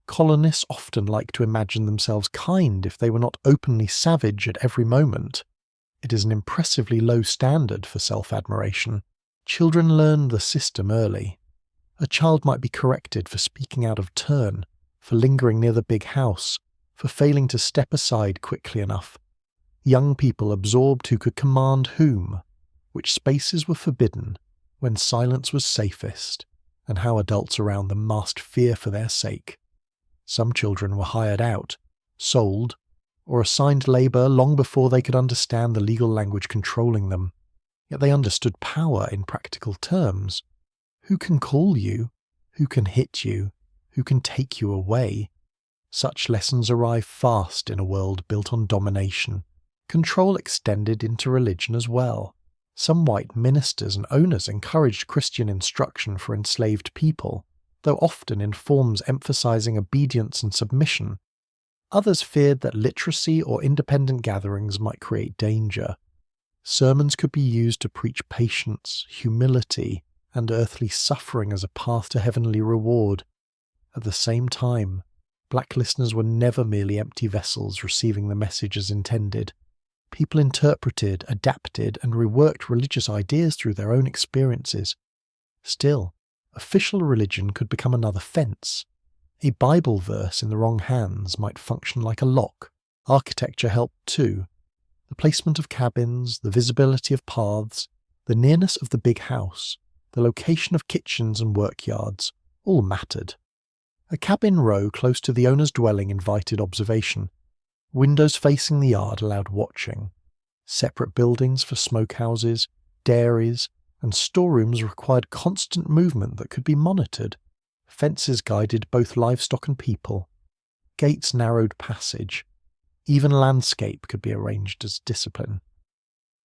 Colonists often liked to imagine themselves kind if they were not openly savage at every moment. It is an impressively low standard for self-admiration. Children learn the system early. A child might be corrected for speaking out of turn, for lingering near the big house, for failing to step aside quickly enough. Young people absorbed who could command whom, which spaces were forbidden, when silence was safest, and how adults around them masked fear for their sake. Some children were hired out, sold, or assigned labour long before they could understand the legal language controlling them. Yet they understood power in practical terms. Who can call you? Who can hit you? Who can take you away? Such lessons arrive fast in a world built on domination. Control extended into religion as well. Some white ministers and owners encouraged Christian instruction for enslaved people, though often in forms emphasizing obedience and submission. Others feared that literacy or independent gatherings might create danger. Sermons could be used to preach patience, humility, and earthly suffering as a path to heavenly reward. At the same time, black listeners were never merely empty vessels receiving the message as intended. People interpreted, adapted, and reworked religious ideas through their own experiences. Still, official religion could become another fence. A Bible verse in the wrong hands might function like a lock. Architecture helped too. The placement of cabins, the visibility of paths, the nearness of the big house, the location of kitchens and workyards, all mattered. A cabin row close to the owner's dwelling invited observation. Windows facing the yard allowed watching. Separate buildings for smokehouses, dairies, and storerooms required constant movement that could be monitored. Fences guided both livestock and people. Gates narrowed passage. Even landscape could be arranged as discipline.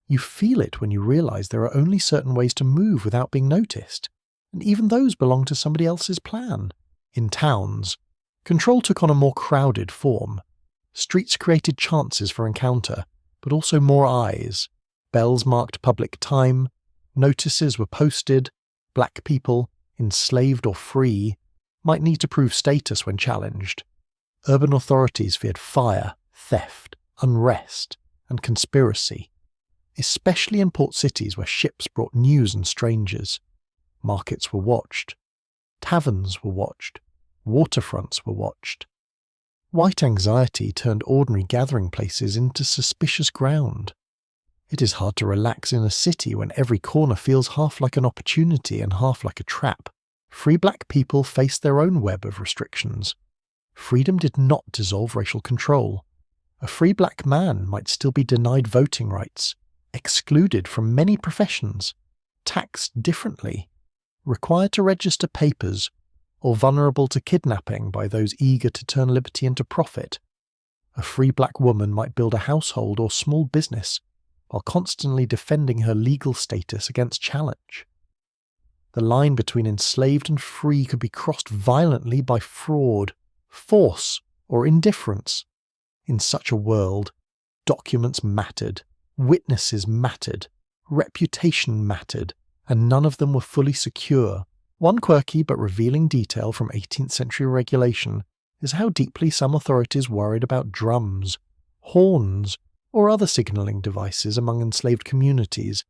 You feel it when you realize there are only certain ways to move without being noticed, and even those belong to somebody else's plan. In towns, control took on a more crowded form. Streets created chances for encounter, but also more eyes. Bells marked public time, notices were posted, black people, enslaved or free, might need to prove status when challenged. Urban authorities feared fire, theft, unrest, and conspiracy, especially in port cities where ships brought news and strangers. Markets were watched. Taverns were watched. Waterfronts were watched. White anxiety turned ordinary gathering places into suspicious ground. It is hard to relax in a city when every corner feels half like an opportunity and half like a trap. Free black people faced their own web of restrictions. Freedom did not dissolve racial control. A free black man might still be denied voting rights, excluded from many professions, taxed differently, required to register papers, or vulnerable to kidnapping by those eager to turn liberty into profit. A free black woman might build a household or small business while constantly defending her legal status against challenge. The line between enslaved and free could be crossed violently by fraud, force, or indifference. In such a world, documents mattered, witnesses mattered, reputation mattered, and none of them were fully secure. One quirky but revealing detail from 18th century regulation is how deeply some authorities worried about drums, horns, or other signalling devices among enslaved communities.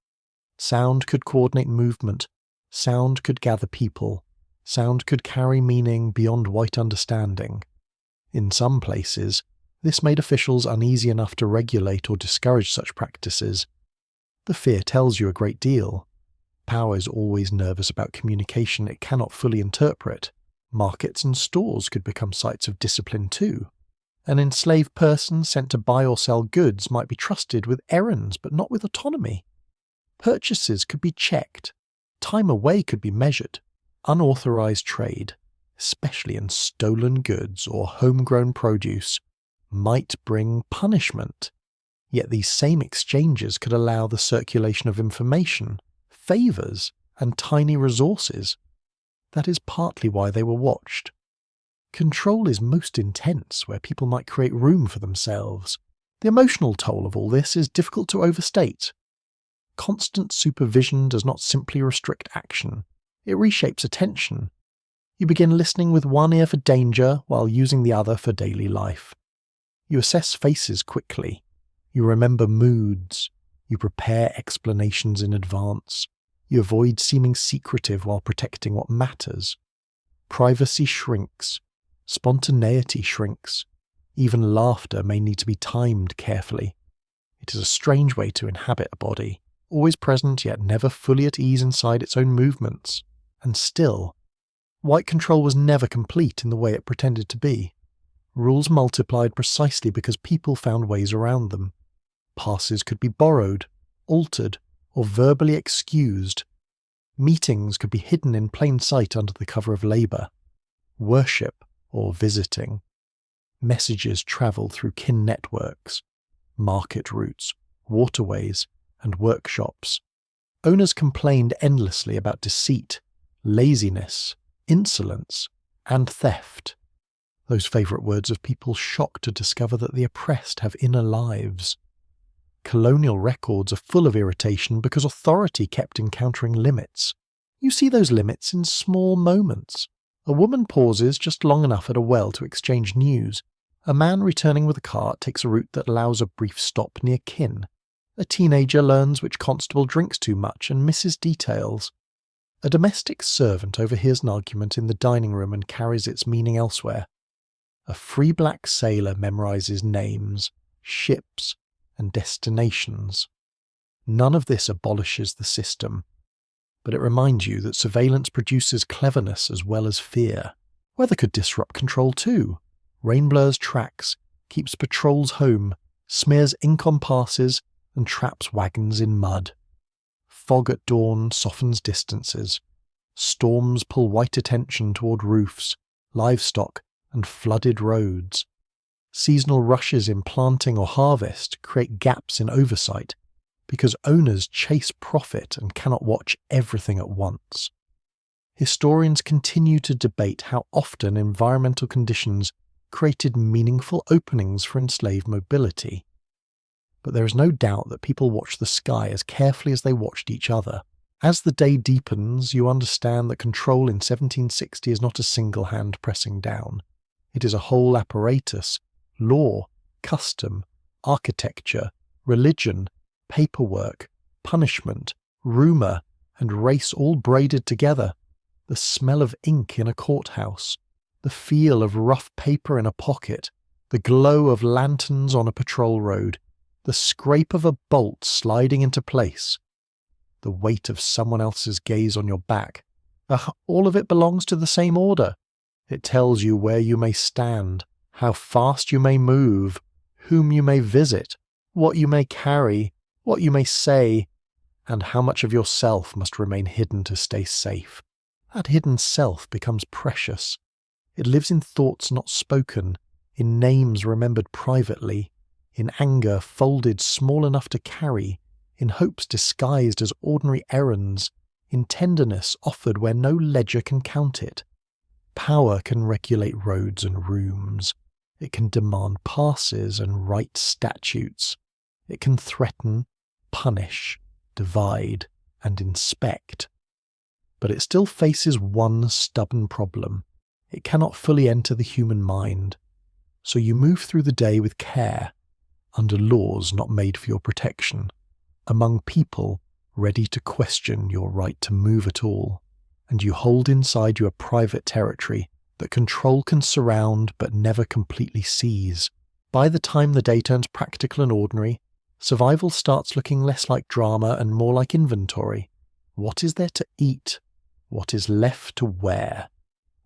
Sound could coordinate movement, sound could gather people, sound could carry meaning beyond white understanding. In some places, this made officials uneasy enough to regulate or discourage such practices. The fear tells you a great deal. Power is always nervous about communication it cannot fully interpret. Markets and stores could become sites of discipline too. An enslaved person sent to buy or sell goods might be trusted with errands but not with autonomy. Purchases could be checked. Time away could be measured. Unauthorized trade, especially in stolen goods or homegrown produce, might bring punishment. Yet these same exchanges could allow the circulation of information, favours, and tiny resources. That is partly why they were watched. Control is most intense where people might create room for themselves. The emotional toll of all this is difficult to overstate. Constant supervision does not simply restrict action, it reshapes attention. You begin listening with one ear for danger while using the other for daily life. You assess faces quickly. You remember moods. You prepare explanations in advance. You avoid seeming secretive while protecting what matters. Privacy shrinks. Spontaneity shrinks. Even laughter may need to be timed carefully. It is a strange way to inhabit a body, always present yet never fully at ease inside its own movements. And still, white control was never complete in the way it pretended to be. Rules multiplied precisely because people found ways around them. Passes could be borrowed, altered, or verbally excused. Meetings could be hidden in plain sight under the cover of labour. Worship or visiting. Messages travelled through kin networks, market routes, waterways, and workshops. Owners complained endlessly about deceit, laziness, insolence, and theft. Those favourite words of people shocked to discover that the oppressed have inner lives. Colonial records are full of irritation because authority kept encountering limits. You see those limits in small moments. A woman pauses just long enough at a well to exchange news. A man returning with a cart takes a route that allows a brief stop near kin. A teenager learns which constable drinks too much and misses details. A domestic servant overhears an argument in the dining room and carries its meaning elsewhere. A free black sailor memorizes names, ships, and destinations. None of this abolishes the system, but it reminds you that surveillance produces cleverness as well as fear. Weather could disrupt control too. Rain blurs tracks, keeps patrols home, smears ink on passes, and traps wagons in mud. Fog at dawn softens distances. Storms pull white attention toward roofs, livestock, and flooded roads. Seasonal rushes in planting or harvest create gaps in oversight because owners chase profit and cannot watch everything at once. Historians continue to debate how often environmental conditions created meaningful openings for enslaved mobility. But there is no doubt that people watched the sky as carefully as they watched each other. As the day deepens, you understand that control in 1760 is not a single hand pressing down. It is a whole apparatus: law, custom, architecture, religion, paperwork, punishment, rumour, and race all braided together. The smell of ink in a courthouse, the feel of rough paper in a pocket, the glow of lanterns on a patrol road, the scrape of a bolt sliding into place, the weight of someone else's gaze on your back. All of it belongs to the same order. It tells you where you may stand, how fast you may move, whom you may visit, what you may carry, what you may say, and how much of yourself must remain hidden to stay safe. That hidden self becomes precious. It lives in thoughts not spoken, in names remembered privately, in anger folded small enough to carry, in hopes disguised as ordinary errands, in tenderness offered where no ledger can count it. Power can regulate roads and rooms. It can demand passes and write statutes. It can threaten, punish, divide, and inspect. But it still faces one stubborn problem. It cannot fully enter the human mind. So you move through the day with care, under laws not made for your protection, among people ready to question your right to move at all, and you hold inside you a private territory that control can surround but never completely seize. By the time the day turns practical and ordinary, survival starts looking less like drama and more like inventory. What is there to eat? What is left to wear?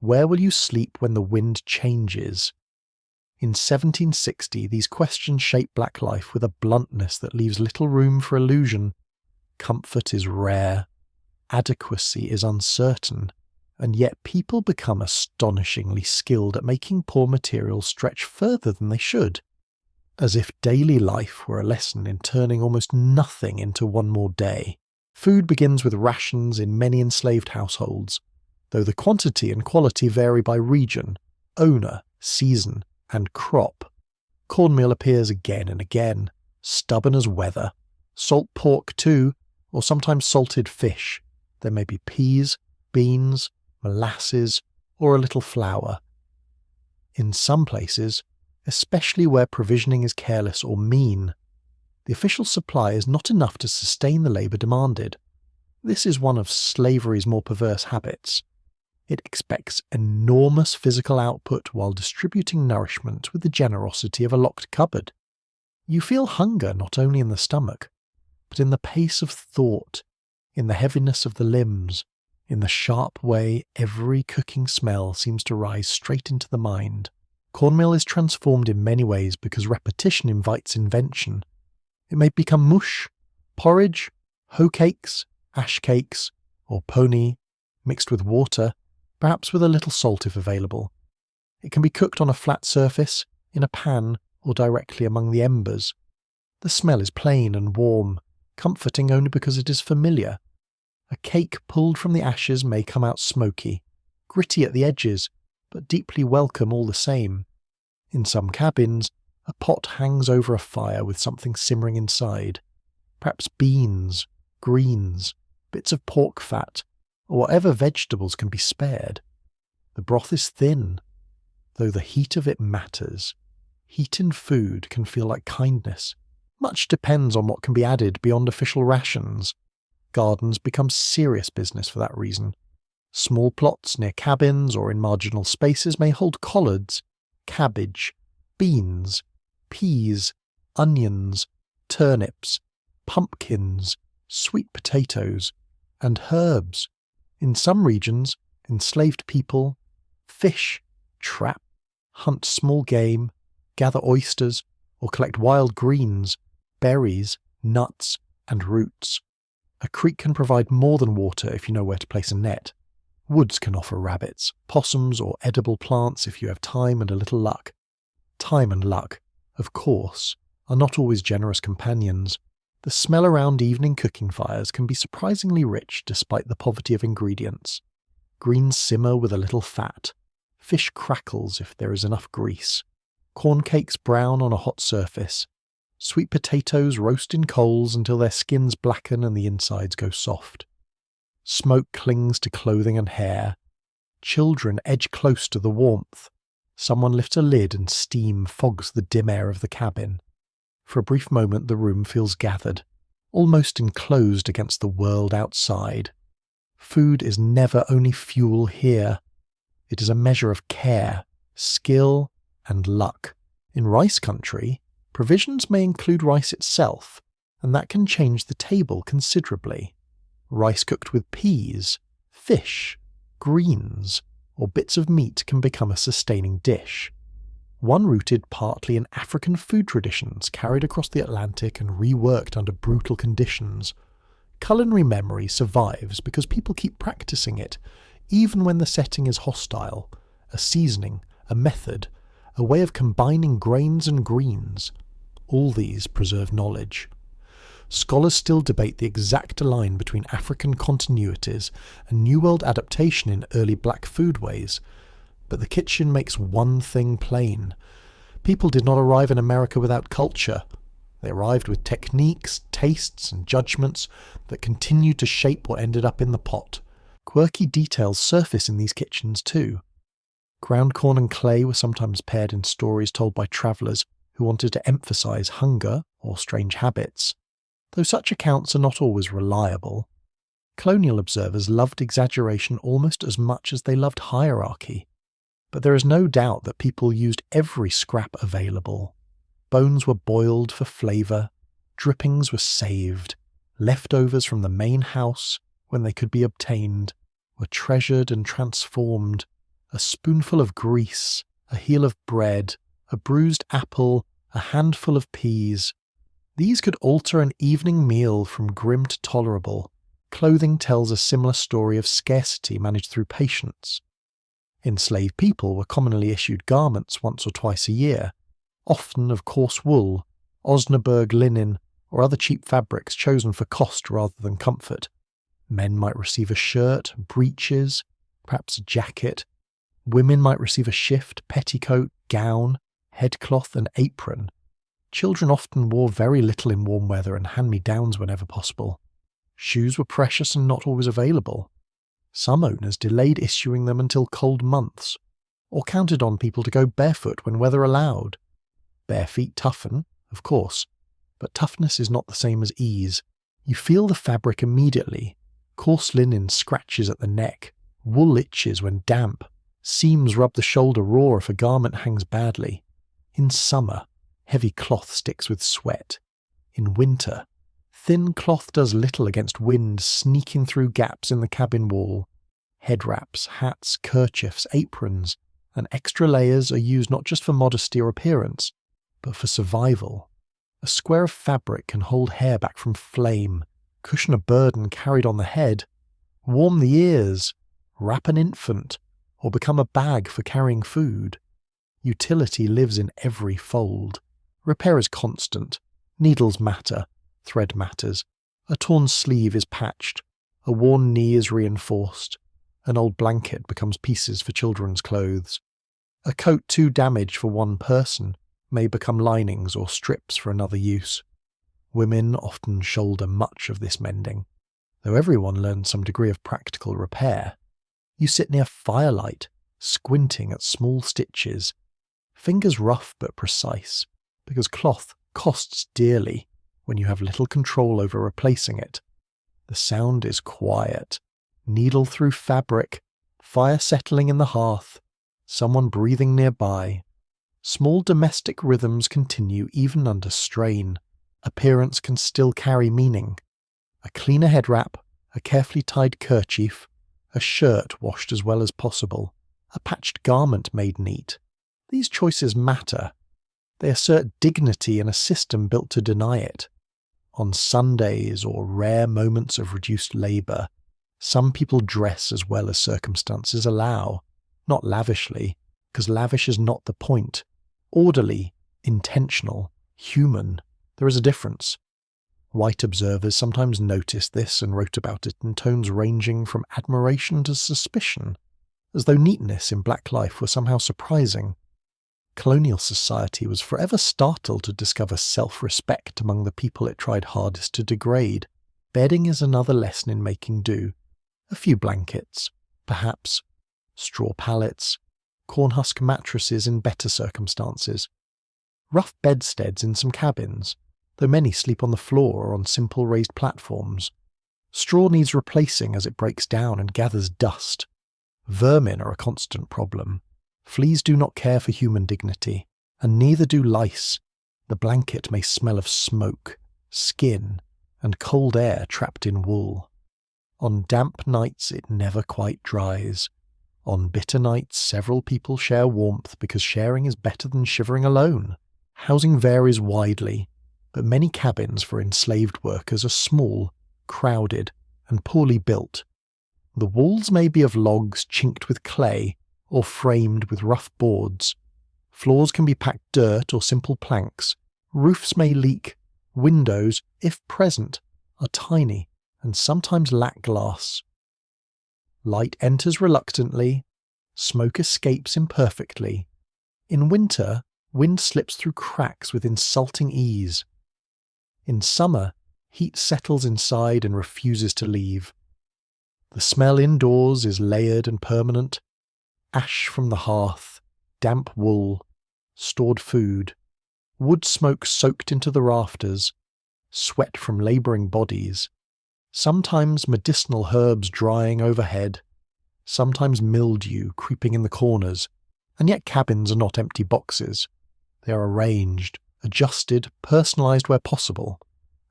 Where will you sleep when the wind changes? In 1760, these questions shape black life with a bluntness that leaves little room for illusion. Comfort is rare, adequacy is uncertain, and yet people become astonishingly skilled at making poor materials stretch further than they should. As if daily life were a lesson in turning almost nothing into one more day. Food begins with rations in many enslaved households, though the quantity and quality vary by region, owner, season, and crop. Cornmeal appears again and again, stubborn as weather. Salt pork too, or sometimes salted fish. There may be peas, beans, molasses, or a little flour. In some places, especially where provisioning is careless or mean, the official supply is not enough to sustain the labour demanded. This is one of slavery's more perverse habits. It expects enormous physical output while distributing nourishment with the generosity of a locked cupboard. You feel hunger not only in the stomach, but in the pace of thought, in the heaviness of the limbs, in the sharp way every cooking smell seems to rise straight into the mind. Cornmeal is transformed in many ways because repetition invites invention. It may become mush, porridge, hoe cakes, ash cakes, or pony, mixed with water, perhaps with a little salt if available. It can be cooked on a flat surface, in a pan, or directly among the embers. The smell is plain and warm, comforting only because it is familiar. A cake pulled from the ashes may come out smoky, gritty at the edges, but deeply welcome all the same. In some cabins, a pot hangs over a fire with something simmering inside. Perhaps beans, greens, bits of pork fat, or whatever vegetables can be spared. The broth is thin, though the heat of it matters. Heat in food can feel like kindness. Much depends on what can be added beyond official rations. Gardens become serious business for that reason. Small plots near cabins or in marginal spaces may hold collards, cabbage, beans, peas, onions, turnips, pumpkins, sweet potatoes, and herbs. In some regions, enslaved people fish, trap, hunt small game, gather oysters, or collect wild greens, berries, nuts, and roots. A creek can provide more than water if you know where to place a net. Woods can offer rabbits, possums, or edible plants if you have time and a little luck. Time and luck, of course, are not always generous companions. The smell around evening cooking fires can be surprisingly rich despite the poverty of ingredients. Greens simmer with a little fat. Fish crackles if there is enough grease. Corn cakes brown on a hot surface. Sweet potatoes roast in coals until their skins blacken and the insides go soft. Smoke clings to clothing and hair. Children edge close to the warmth. Someone lifts a lid and steam fogs the dim air of the cabin. For a brief moment the room feels gathered, almost enclosed against the world outside. Food is never only fuel here. It is a measure of care, skill, and luck. In rice country, provisions may include rice itself, and that can change the table considerably. Rice cooked with peas, fish, greens, or bits of meat can become a sustaining dish. One rooted partly in African food traditions carried across the Atlantic and reworked under brutal conditions. Culinary memory survives because people keep practicing it, even when the setting is hostile. A seasoning, a method, a way of combining grains and greens. All these preserve knowledge. Scholars still debate the exact line between African continuities and New World adaptation in early black foodways, but the kitchen makes one thing plain. People did not arrive in America without culture. They arrived with techniques, tastes, and judgments that continued to shape what ended up in the pot. Quirky details surface in these kitchens too. Ground corn and clay were sometimes paired in stories told by travellers who wanted to emphasise hunger or strange habits. Though such accounts are not always reliable, colonial observers loved exaggeration almost as much as they loved hierarchy. But there is no doubt that people used every scrap available. Bones were boiled for flavour, drippings were saved, leftovers from the main house, when they could be obtained, were treasured and transformed. A spoonful of grease, a heel of bread, a bruised apple, a handful of peas. These could alter an evening meal from grim to tolerable. Clothing tells a similar story of scarcity managed through patience. Enslaved people were commonly issued garments once or twice a year, often of coarse wool, Osnaburg linen, or other cheap fabrics chosen for cost rather than comfort. Men might receive a shirt, breeches, perhaps a jacket. Women might receive a shift, petticoat, gown, headcloth, and apron. Children often wore very little in warm weather and hand-me-downs whenever possible. Shoes were precious and not always available. Some owners delayed issuing them until cold months, or counted on people to go barefoot when weather allowed. Bare feet toughen, of course, but toughness is not the same as ease. You feel the fabric immediately. Coarse linen scratches at the neck, wool itches when damp, seams rub the shoulder raw if a garment hangs badly. In summer, heavy cloth sticks with sweat. In winter, thin cloth does little against wind sneaking through gaps in the cabin wall. Head wraps, hats, kerchiefs, aprons, and extra layers are used not just for modesty or appearance, but for survival. A square of fabric can hold hair back from flame, cushion a burden carried on the head, warm the ears, wrap an infant, or become a bag for carrying food. Utility lives in every fold. Repair is constant. Needles matter. Thread matters. A torn sleeve is patched. A worn knee is reinforced. An old blanket becomes pieces for children's clothes. A coat too damaged for one person may become linings or strips for another use. Women often shoulder much of this mending, though everyone learns some degree of practical repair. You sit near firelight, squinting at small stitches, fingers rough but precise, because cloth costs dearly when you have little control over replacing it. The sound is quiet, needle through fabric, fire settling in the hearth, someone breathing nearby. Small domestic rhythms continue even under strain. Appearance can still carry meaning. A cleaner head wrap, a carefully tied kerchief, a shirt washed as well as possible, a patched garment made neat. These choices matter. They assert dignity in a system built to deny it. On Sundays or rare moments of reduced labour, some people dress as well as circumstances allow, not lavishly, because lavish is not the point. Orderly, intentional, human. There is a difference. White observers sometimes noticed this and wrote about it in tones ranging from admiration to suspicion, as though neatness in black life were somehow surprising. Colonial society was forever startled to discover self-respect among the people it tried hardest to degrade. Bedding is another lesson in making do. a few blankets, perhaps straw pallets, corn husk mattresses in better circumstances, rough bedsteads in some cabins, though many sleep on the floor or on simple raised platforms. Straw needs replacing as it breaks down and gathers dust. Vermin are a constant problem. Fleas do not care for human dignity, and neither do lice. The blanket may smell of smoke, skin, and cold air trapped in wool. On damp nights it never quite dries. On bitter nights several people share warmth because sharing is better than shivering alone. Housing varies widely, but many cabins for enslaved workers are small, crowded, and poorly built. The walls may be of logs chinked with clay or framed with rough boards. Floors can be packed dirt or simple planks. Roofs may leak. Windows, if present, are tiny and sometimes lack glass. Light enters reluctantly. Smoke escapes imperfectly. In winter, wind slips through cracks with insulting ease. In summer, heat settles inside and refuses to leave. The smell indoors is layered and permanent. Ash from the hearth, damp wool, stored food, wood smoke soaked into the rafters, sweat from labouring bodies, sometimes medicinal herbs drying overhead, sometimes mildew creeping in the corners, and yet cabins are not empty boxes. They are arranged, adjusted, personalised where possible.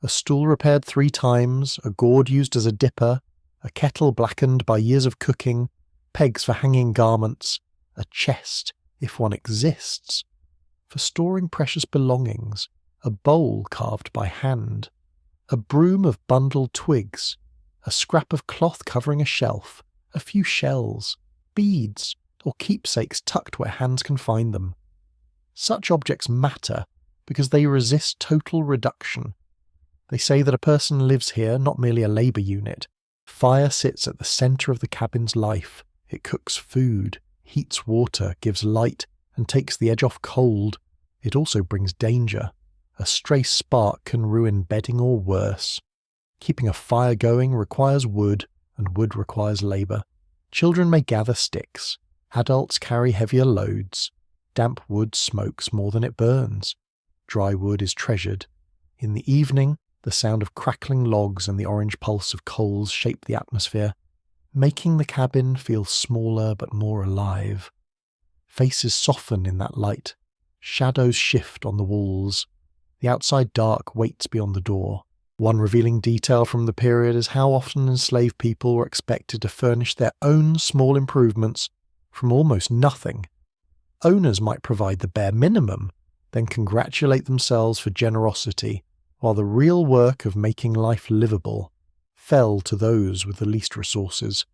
A stool repaired 3 times, a gourd used as a dipper, a kettle blackened by years of cooking, pegs for hanging garments, a chest, if one exists, for storing precious belongings, a bowl carved by hand, a broom of bundled twigs, a scrap of cloth covering a shelf, a few shells, beads, or keepsakes tucked where hands can find them. Such objects matter because they resist total reduction. They say that a person lives here, not merely a labour unit. Fire sits at the centre of the cabin's life. It cooks food, heats water, gives light, and takes the edge off cold. It also brings danger. A stray spark can ruin bedding or worse. Keeping a fire going requires wood, and wood requires labour. Children may gather sticks. Adults carry heavier loads. Damp wood smokes more than it burns. Dry wood is treasured. In the evening, the sound of crackling logs and the orange pulse of coals shape the atmosphere, making the cabin feel smaller but more alive. Faces soften in that light. Shadows shift on the walls. The outside dark waits beyond the door. One revealing detail from the period is how often enslaved people were expected to furnish their own small improvements from almost nothing. Owners might provide the bare minimum, then congratulate themselves for generosity, while the real work of making life livable fell to those with the least resources.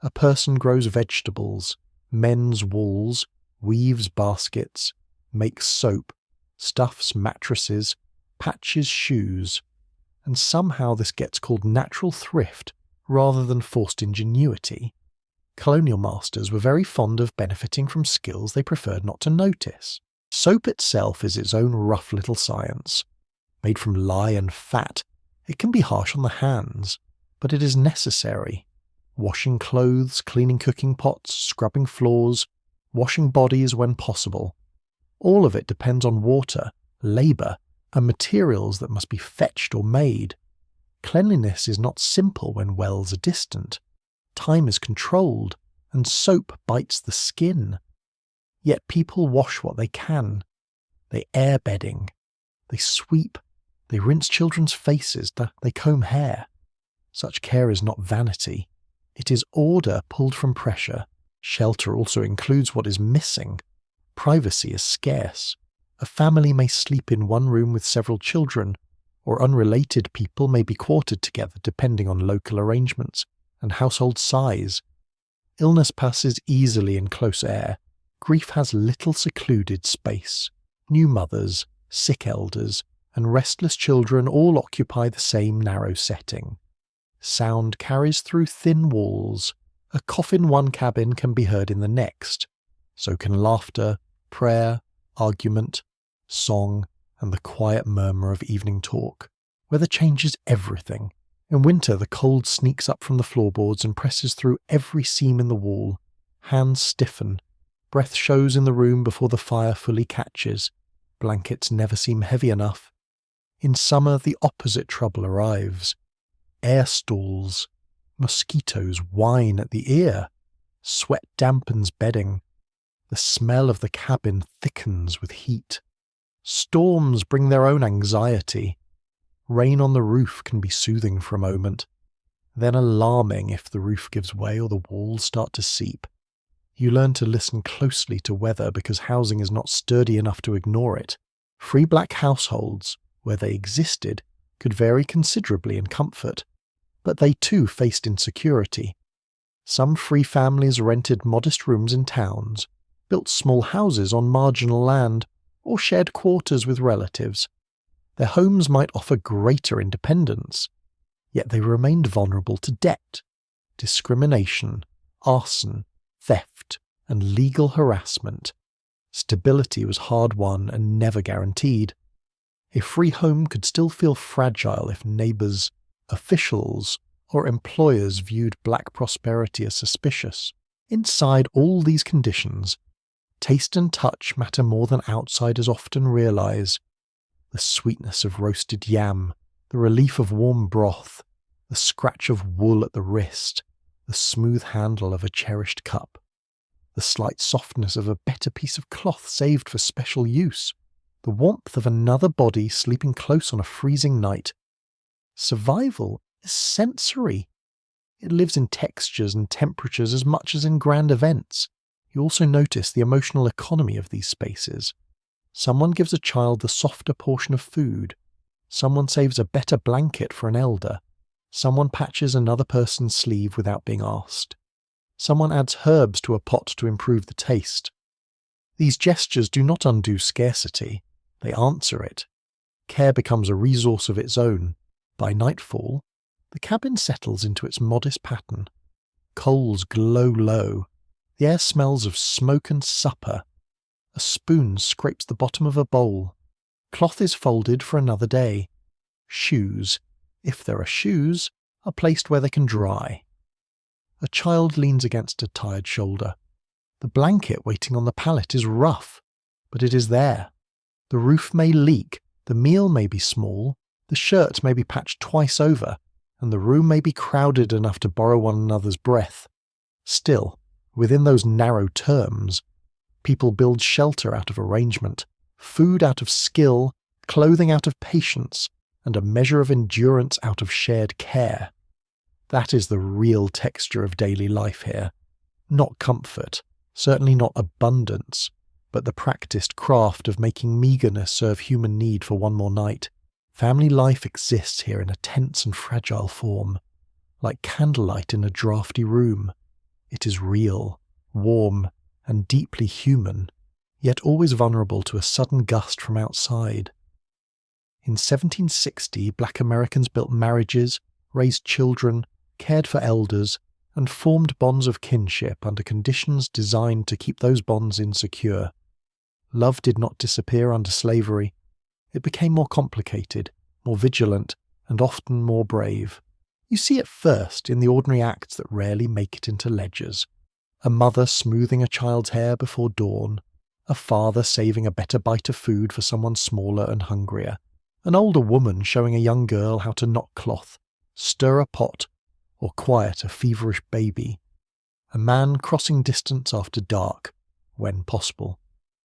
A person grows vegetables, mends wools, weaves baskets, makes soap, stuffs mattresses, patches shoes, and somehow this gets called natural thrift rather than forced ingenuity. Colonial masters were very fond of benefiting from skills they preferred not to notice. Soap itself is its own rough little science. Made from lye and fat, it can be harsh on the hands, but it is necessary. Washing clothes, cleaning cooking pots, scrubbing floors, washing bodies when possible. All of it depends on water, labour, and materials that must be fetched or made. Cleanliness is not simple when wells are distant. Time is controlled, and soap bites the skin. Yet people wash what they can. They air bedding. They sweep. They rinse children's faces. They comb hair. Such care is not vanity. It is order pulled from pressure. Shelter also includes what is missing. Privacy is scarce. A family may sleep in one room with several children, or unrelated people may be quartered together depending on local arrangements and household size. Illness passes easily in close air. Grief has little secluded space. New mothers, sick elders, and restless children all occupy the same narrow setting. Sound carries through thin walls. A cough in one cabin can be heard in the next. So can laughter, prayer, argument, song, and the quiet murmur of evening talk. Weather changes everything. In winter, the cold sneaks up from the floorboards and presses through every seam in the wall. Hands stiffen. Breath shows in the room before the fire fully catches. Blankets never seem heavy enough. In summer, the opposite trouble arrives. Air stalls. Mosquitoes whine at the ear. Sweat dampens bedding. The smell of the cabin thickens with heat. Storms bring their own anxiety. Rain on the roof can be soothing for a moment, then alarming if the roof gives way or the walls start to seep. You learn to listen closely to weather because housing is not sturdy enough to ignore it. Free black households, where they existed, could vary considerably in comfort, but they too faced insecurity. Some free families rented modest rooms in towns, built small houses on marginal land, or shared quarters with relatives. Their homes might offer greater independence, yet they remained vulnerable to debt, discrimination, arson, theft, and legal harassment. Stability was hard-won and never guaranteed. A free home could still feel fragile if neighbours, officials, or employers viewed black prosperity as suspicious. Inside all these conditions, taste and touch matter more than outsiders often realise. The sweetness of roasted yam, the relief of warm broth, the scratch of wool at the wrist, the smooth handle of a cherished cup, the slight softness of a better piece of cloth saved for special use, the warmth of another body sleeping close on a freezing night. Survival is sensory. It lives in textures and temperatures as much as in grand events. You also notice the emotional economy of these spaces. Someone gives a child the softer portion of food. Someone saves a better blanket for an elder. Someone patches another person's sleeve without being asked. Someone adds herbs to a pot to improve the taste. These gestures do not undo scarcity. They answer it. Care becomes a resource of its own. By nightfall, the cabin settles into its modest pattern. Coals glow low. The air smells of smoke and supper. A spoon scrapes the bottom of a bowl. Cloth is folded for another day. Shoes, if there are shoes, are placed where they can dry. A child leans against a tired shoulder. The blanket waiting on the pallet is rough, but it is there. The roof may leak, the meal may be small, the shirt may be patched twice over, and the room may be crowded enough to borrow one another's breath. Still, within those narrow terms, people build shelter out of arrangement, food out of skill, clothing out of patience, and a measure of endurance out of shared care. That is the real texture of daily life here. Not comfort, certainly not abundance, but the practiced craft of making meagreness serve human need for one more night. Family life exists here in a tense and fragile form, like candlelight in a draughty room. It is real, warm, and deeply human, yet always vulnerable to a sudden gust from outside. In 1760, black Americans built marriages, raised children, cared for elders, and formed bonds of kinship under conditions designed to keep those bonds insecure. Love did not disappear under slavery. It became more complicated, more vigilant, and often more brave. You see it first in the ordinary acts that rarely make it into ledgers. A mother smoothing a child's hair before dawn, a father saving a better bite of food for someone smaller and hungrier, an older woman showing a young girl how to knot cloth, stir a pot, or quiet a feverish baby, a man crossing distance after dark, when possible,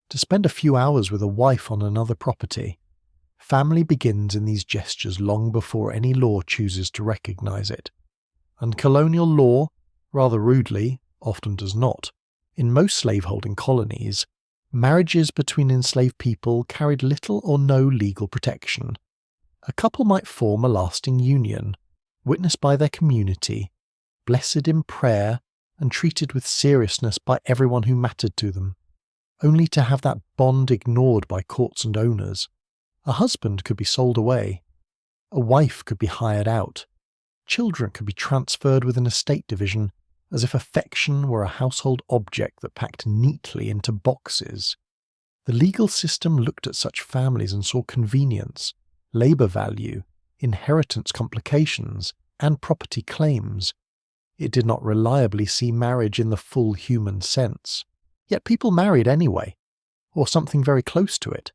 to spend a few hours with a wife on another property. Family begins in these gestures long before any law chooses to recognize it. And colonial law, rather rudely, often does not. In most slaveholding colonies, marriages between enslaved people carried little or no legal protection. A couple might form a lasting union, witnessed by their community, blessed in prayer and treated with seriousness by everyone who mattered to them, only to have that bond ignored by courts and owners. A husband could be sold away. A wife could be hired out. Children could be transferred with an estate division, as if affection were a household object that packed neatly into boxes. The legal system looked at such families and saw convenience, labour value, inheritance complications, and property claims. It did not reliably see marriage in the full human sense. Yet people married anyway, or something very close to it.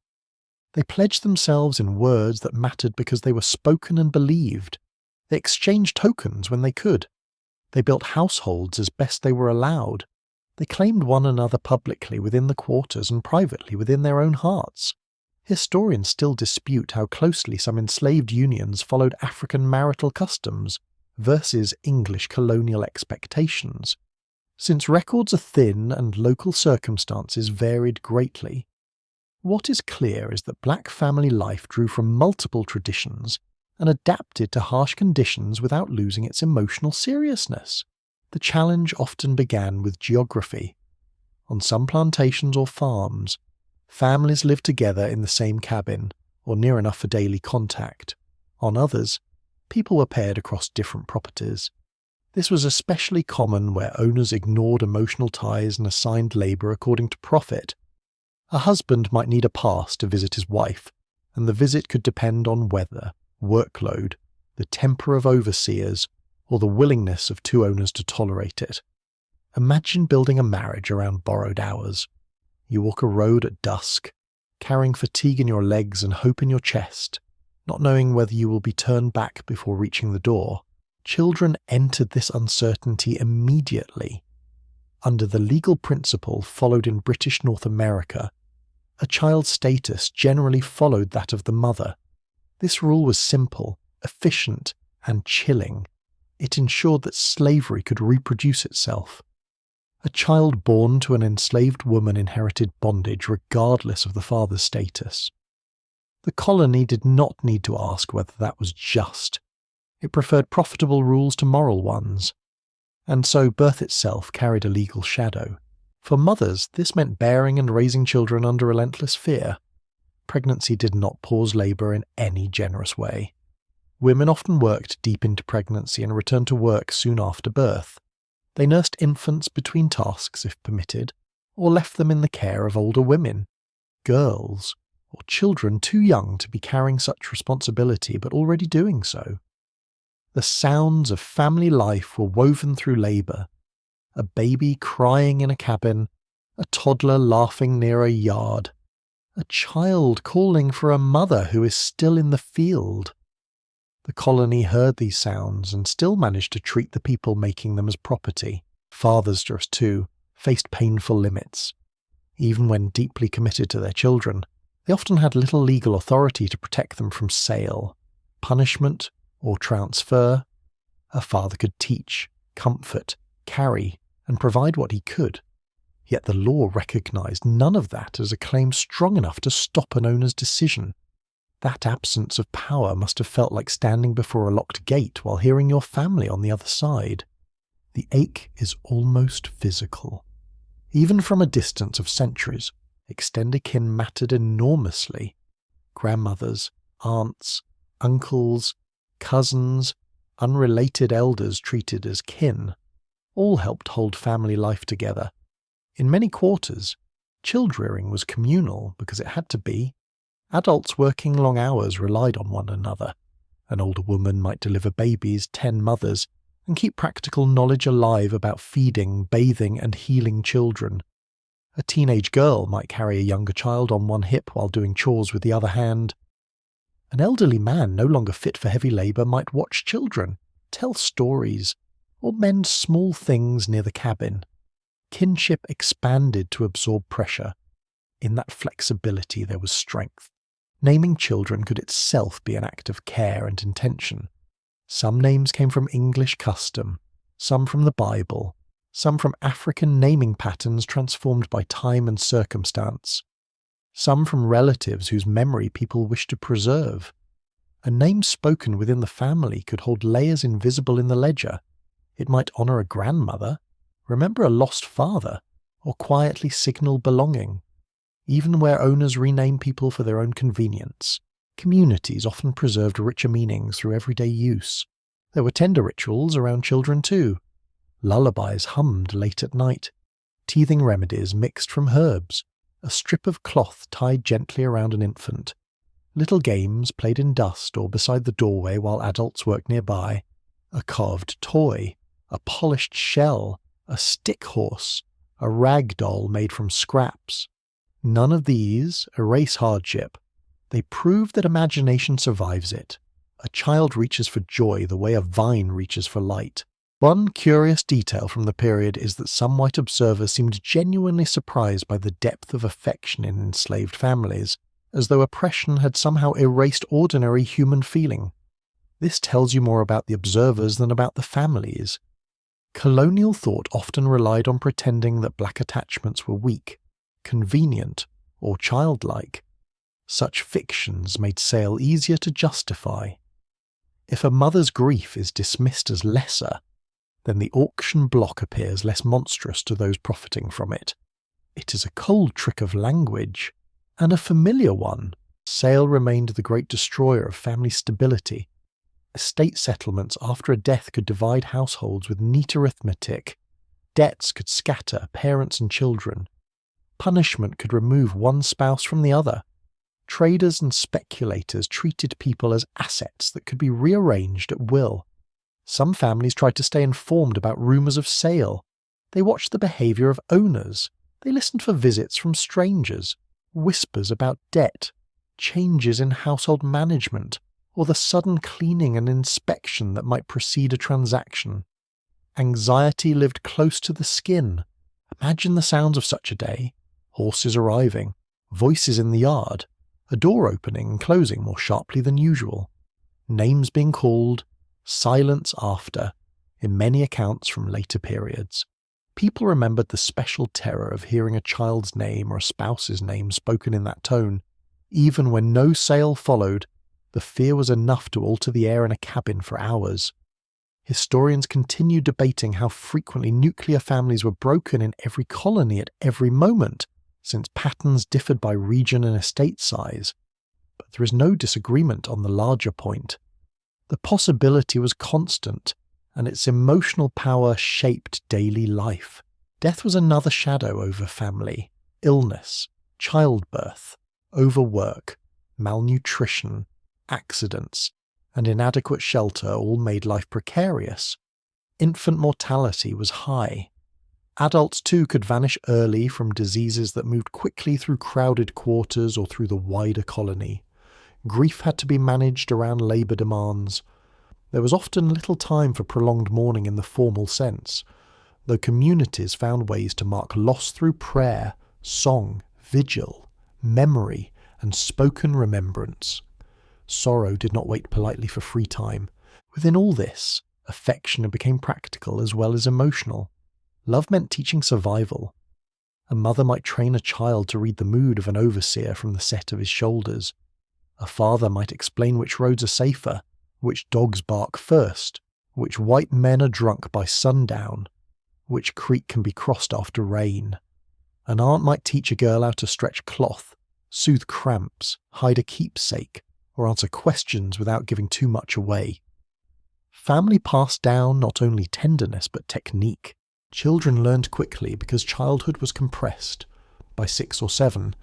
They pledged themselves in words that mattered because they were spoken and believed. They exchanged tokens when they could. They built households as best they were allowed. They claimed one another publicly within the quarters and privately within their own hearts. Historians still dispute how closely some enslaved unions followed African marital customs versus English colonial expectations. Since records are thin and local circumstances varied greatly, what is clear is that black family life drew from multiple traditions and adapted to harsh conditions without losing its emotional seriousness. The challenge often began with geography. On some plantations or farms, families lived together in the same cabin, or near enough for daily contact. On others, people were paired across different properties. This was especially common where owners ignored emotional ties and assigned labour according to profit. A husband might need a pass to visit his wife, and the visit could depend on weather, workload, the temper of overseers, or the willingness of two owners to tolerate it. Imagine building a marriage around borrowed hours. You walk a road at dusk, carrying fatigue in your legs and hope in your chest, not knowing whether you will be turned back before reaching the door. Children entered this uncertainty immediately. Under the legal principle followed in British North America, a child's status generally followed that of the mother. This rule was simple, efficient, and chilling. It ensured that slavery could reproduce itself. A child born to an enslaved woman inherited bondage regardless of the father's status. The colony did not need to ask whether that was just. It preferred profitable rules to moral ones. And so birth itself carried a legal shadow. For mothers, this meant bearing and raising children under relentless fear. Pregnancy did not pause labour in any generous way. Women often worked deep into pregnancy and returned to work soon after birth. They nursed infants between tasks, if permitted, or left them in the care of older women, girls, or children too young to be carrying such responsibility but already doing so. The sounds of family life were woven through labour. A baby crying in a cabin, a toddler laughing near a yard, a child calling for a mother who is still in the field. The colony heard these sounds and still managed to treat the people making them as property. Fathers, too, faced painful limits. Even when deeply committed to their children, they often had little legal authority to protect them from sale, punishment, or transfer. A father could teach, comfort, carry, and provide what he could. Yet the law recognised none of that as a claim strong enough to stop an owner's decision. That absence of power must have felt like standing before a locked gate while hearing your family on the other side. The ache is almost physical. Even from a distance of centuries, extended kin mattered enormously. Grandmothers, aunts, uncles, cousins, unrelated elders treated as kin, all helped hold family life together. In many quarters, child-rearing was communal because it had to be. Adults working long hours relied on one another. An older woman might deliver babies 10 mothers and keep practical knowledge alive about feeding, bathing, and healing children. A teenage girl might carry a younger child on one hip while doing chores with the other hand. An elderly man no longer fit for heavy labour might watch children, tell stories, or mend small things near the cabin. Kinship expanded to absorb pressure. In that flexibility there was strength. Naming children could itself be an act of care and intention. Some names came from English custom, some from the Bible, some from African naming patterns transformed by time and circumstance, some from relatives whose memory people wished to preserve. A name spoken within the family could hold layers invisible in the ledger. It might honour a grandmother, remember a lost father, or quietly signal belonging. Even where owners rename people for their own convenience, communities often preserved richer meanings through everyday use. There were tender rituals around children too. Lullabies hummed late at night, teething remedies mixed from herbs, a strip of cloth tied gently around an infant, little games played in dust or beside the doorway while adults worked nearby, a carved toy, a polished shell, a stick horse, a rag doll made from scraps. None of these erase hardship. They prove that imagination survives it. A child reaches for joy the way a vine reaches for light. One curious detail from the period is that some white observers seemed genuinely surprised by the depth of affection in enslaved families, as though oppression had somehow erased ordinary human feeling. This tells you more about the observers than about the families. Colonial thought often relied on pretending that black attachments were weak, convenient, or childlike. Such fictions made sale easier to justify. If a mother's grief is dismissed as lesser, then the auction block appears less monstrous to those profiting from it. It is a cold trick of language, and a familiar one. Sale remained the great destroyer of family stability. Estate settlements after a death could divide households with neat arithmetic. Debts could scatter parents and children. Punishment could remove one spouse from the other. Traders and speculators treated people as assets that could be rearranged at will. Some families tried to stay informed about rumours of sale. They watched the behaviour of owners. They listened for visits from strangers, whispers about debt, changes in household management, or the sudden cleaning and inspection that might precede a transaction. Anxiety lived close to the skin. Imagine the sounds of such a day: horses arriving, voices in the yard, a door opening and closing more sharply than usual, names being called, silence after, in many accounts from later periods. People remembered the special terror of hearing a child's name or a spouse's name spoken in that tone. Even when no sale followed, the fear was enough to alter the air in a cabin for hours. Historians continue debating how frequently nuclear families were broken in every colony at every moment, since patterns differed by region and estate size. But there is no disagreement on the larger point. The possibility was constant, and its emotional power shaped daily life. Death was another shadow over family. Illness, childbirth, overwork, malnutrition, accidents, and inadequate shelter all made life precarious. Infant mortality was high. Adults too could vanish early from diseases that moved quickly through crowded quarters or through the wider colony. Grief had to be managed around labour demands. There was often little time for prolonged mourning in the formal sense, though communities found ways to mark loss through prayer, song, vigil, memory, and spoken remembrance. Sorrow did not wait politely for free time. Within all this, affection became practical as well as emotional. Love meant teaching survival. A mother might train a child to read the mood of an overseer from the set of his shoulders. A father might explain which roads are safer, which dogs bark first, which white men are drunk by sundown, which creek can be crossed after rain. An aunt might teach a girl how to stretch cloth, soothe cramps, hide a keepsake, or answer questions without giving too much away. Family passed down not only tenderness but technique. Children learned quickly because childhood was compressed. By 6 or 7,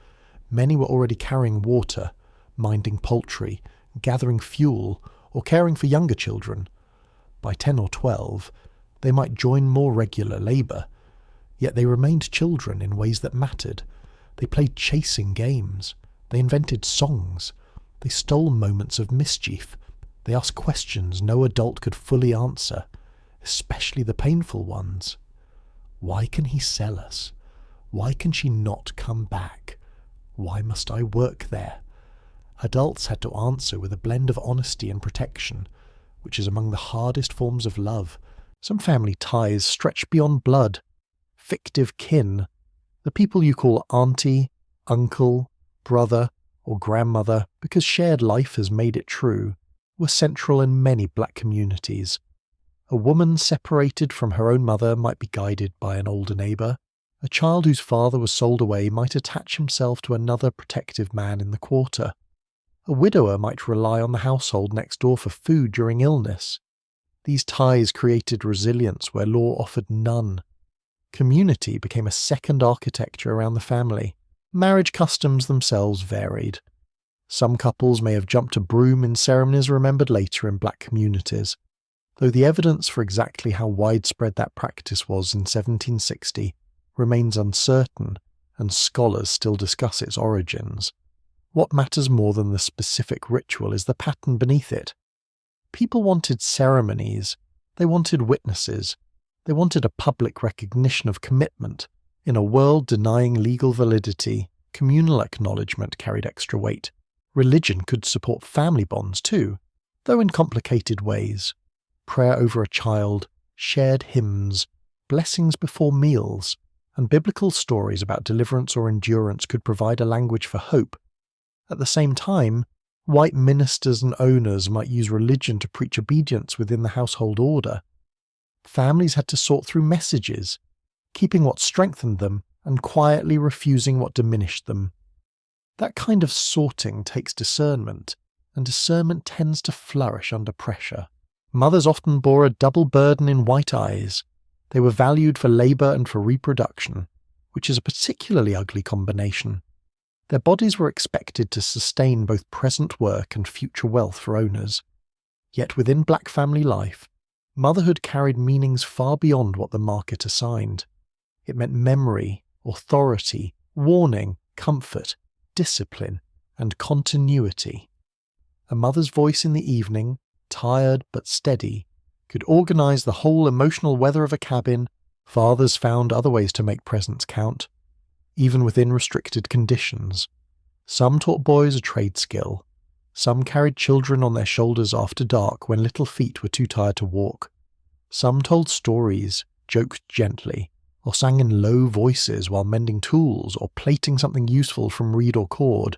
many were already carrying water, minding poultry, gathering fuel, or caring for younger children. By 10 or 12, they might join more regular labour, yet they remained children in ways that mattered. They played chasing games. They invented songs. They stole moments of mischief. They asked questions no adult could fully answer, especially the painful ones. Why can he sell us? Why can she not come back? Why must I work there? Adults had to answer with a blend of honesty and protection, which is among the hardest forms of love. Some family ties stretch beyond blood. Fictive kin, the people you call auntie, uncle, brother, or grandmother because shared life has made it true, were central in many black communities. A woman separated from her own mother might be guided by an older neighbour. A child whose father was sold away might attach himself to another protective man in the quarter. A widower might rely on the household next door for food during illness. These ties created resilience where law offered none. Community became a second architecture around the family. Marriage customs themselves varied. Some couples may have jumped a broom in ceremonies remembered later in black communities. though the evidence for exactly how widespread that practice was in 1760 remains uncertain and scholars still discuss its origins. What matters more than the specific ritual is the pattern beneath it. People wanted ceremonies, they wanted witnesses, they wanted a public recognition of commitment. In a world denying legal validity, communal acknowledgement carried extra weight. Religion could support family bonds too, though in complicated ways. Prayer over a child, shared hymns, blessings before meals, and biblical stories about deliverance or endurance could provide a language for hope. At the same time, white ministers and owners might use religion to preach obedience within the household order. Families had to sort through messages, keeping what strengthened them and quietly refusing what diminished them. That kind of sorting takes discernment, and discernment tends to flourish under pressure. Mothers often bore a double burden in white eyes. They were valued for labour and for reproduction, which is a particularly ugly combination. Their bodies were expected to sustain both present work and future wealth for owners. Yet within black family life, motherhood carried meanings far beyond what the market assigned. It meant memory, authority, warning, comfort, discipline, and continuity. A mother's voice in the evening, tired but steady, could organise the whole emotional weather of a cabin. Fathers found other ways to make presence count, even within restricted conditions. Some taught boys a trade skill. Some carried children on their shoulders after dark when little feet were too tired to walk. Some told stories, joked gently, or sang in low voices while mending tools or plaiting something useful from reed or cord.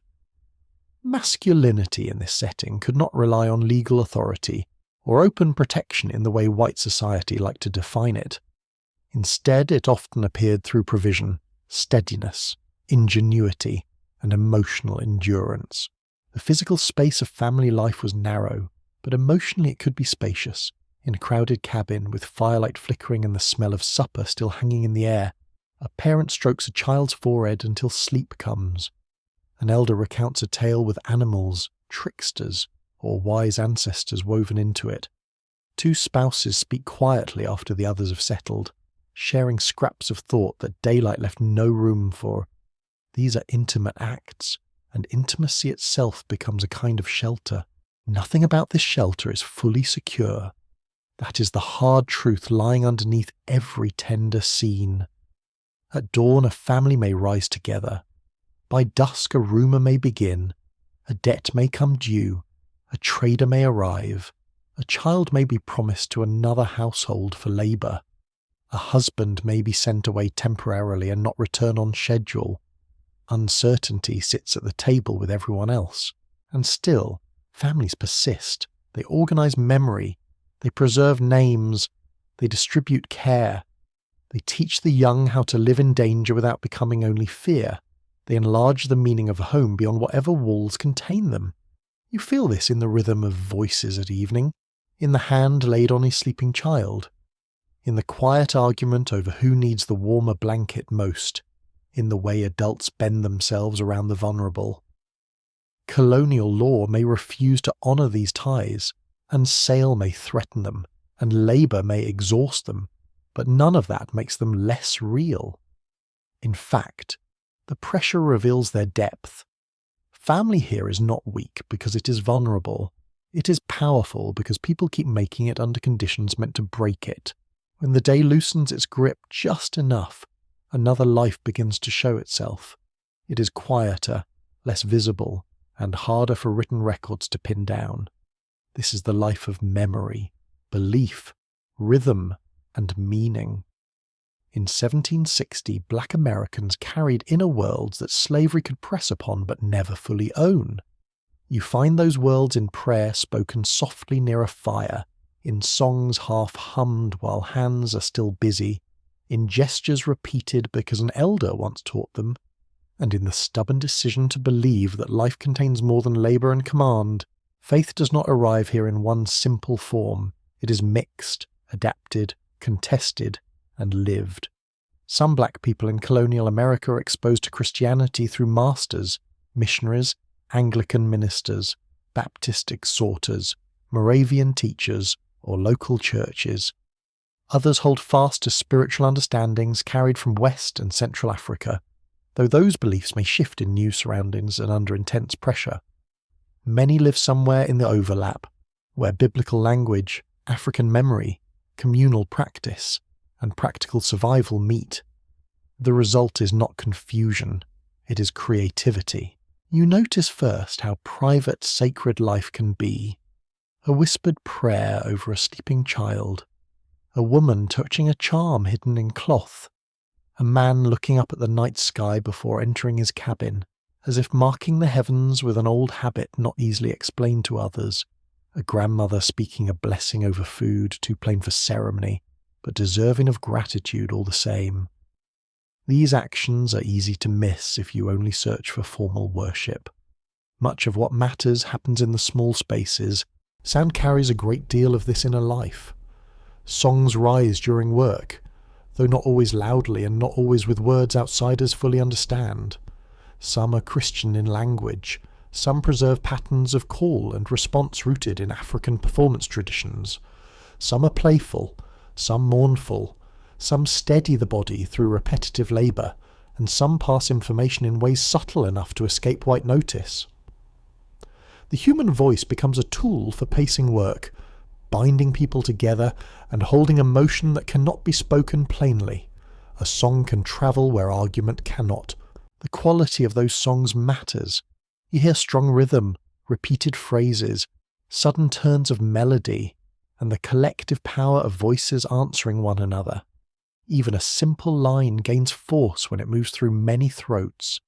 Masculinity in this setting could not rely on legal authority or open protection in the way white society liked to define it. Instead, it often appeared through provision, steadiness, ingenuity, and emotional endurance. The physical space of family life was narrow, but emotionally it could be spacious. In a crowded cabin, with firelight flickering and the smell of supper still hanging in the air, a parent strokes a child's forehead until sleep comes. An elder recounts a tale with animals, tricksters, or wise ancestors woven into it. Two spouses speak quietly after the others have settled, sharing scraps of thought that daylight left no room for. These are intimate acts, and intimacy itself becomes a kind of shelter. Nothing about this shelter is fully secure. That is the hard truth lying underneath every tender scene. At dawn, a family may rise together. By dusk, a rumour may begin. A debt may come due. A trader may arrive. A child may be promised to another household for labour. A husband may be sent away temporarily and not return on schedule. Uncertainty sits at the table with everyone else. And still, families persist. They organise memory. They preserve names. They distribute care. They teach the young how to live in danger without becoming only fear. They enlarge the meaning of a home beyond whatever walls contain them. You feel this in the rhythm of voices at evening, in the hand laid on his sleeping child, in the quiet argument over who needs the warmer blanket most, in the way adults bend themselves around the vulnerable. Colonial law may refuse to honour these ties, and sale may threaten them, and labour may exhaust them, but none of that makes them less real. In fact, the pressure reveals their depth. Family here is not weak because it is vulnerable. It is powerful because people keep making it under conditions meant to break it. When the day loosens its grip just enough, another life begins to show itself. It is quieter, less visible, and harder for written records to pin down. This is the life of memory, belief, rhythm, and meaning. In 1760, black Americans carried inner worlds that slavery could press upon but never fully own. You find those worlds in prayer spoken softly near a fire, in songs half hummed while hands are still busy, in gestures repeated because an elder once taught them, and in the stubborn decision to believe that life contains more than labour and command. Faith does not arrive here in one simple form. It is mixed, adapted, contested, and lived. Some black people in colonial America are exposed to Christianity through masters, missionaries, Anglican ministers, Baptist exhorters, Moravian teachers, or local churches. Others hold fast to spiritual understandings carried from West and Central Africa, though those beliefs may shift in new surroundings and under intense pressure. Many live somewhere in the overlap, where biblical language, African memory, communal practice, and practical survival meet. The result is not confusion, it is creativity. You notice first how private sacred life can be. A whispered prayer over a sleeping child, a woman touching a charm hidden in cloth, a man looking up at the night sky before entering his cabin, as if marking the heavens with an old habit not easily explained to others, a grandmother speaking a blessing over food too plain for ceremony, but deserving of gratitude all the same. These actions are easy to miss if you only search for formal worship. Much of what matters happens in the small spaces. Sound carries a great deal of this inner life. Songs rise during work, though not always loudly and not always with words outsiders fully understand. Some are Christian in language, some preserve patterns of call and response rooted in African performance traditions. Some are playful, some mournful, some steady the body through repetitive labour, and some pass information in ways subtle enough to escape white notice. The human voice becomes a tool for pacing work, binding people together and holding emotion that cannot be spoken plainly. A song can travel where argument cannot. The quality of those songs matters. You hear strong rhythm, repeated phrases, sudden turns of melody, and the collective power of voices answering one another. Even a simple line gains force when it moves through many throats.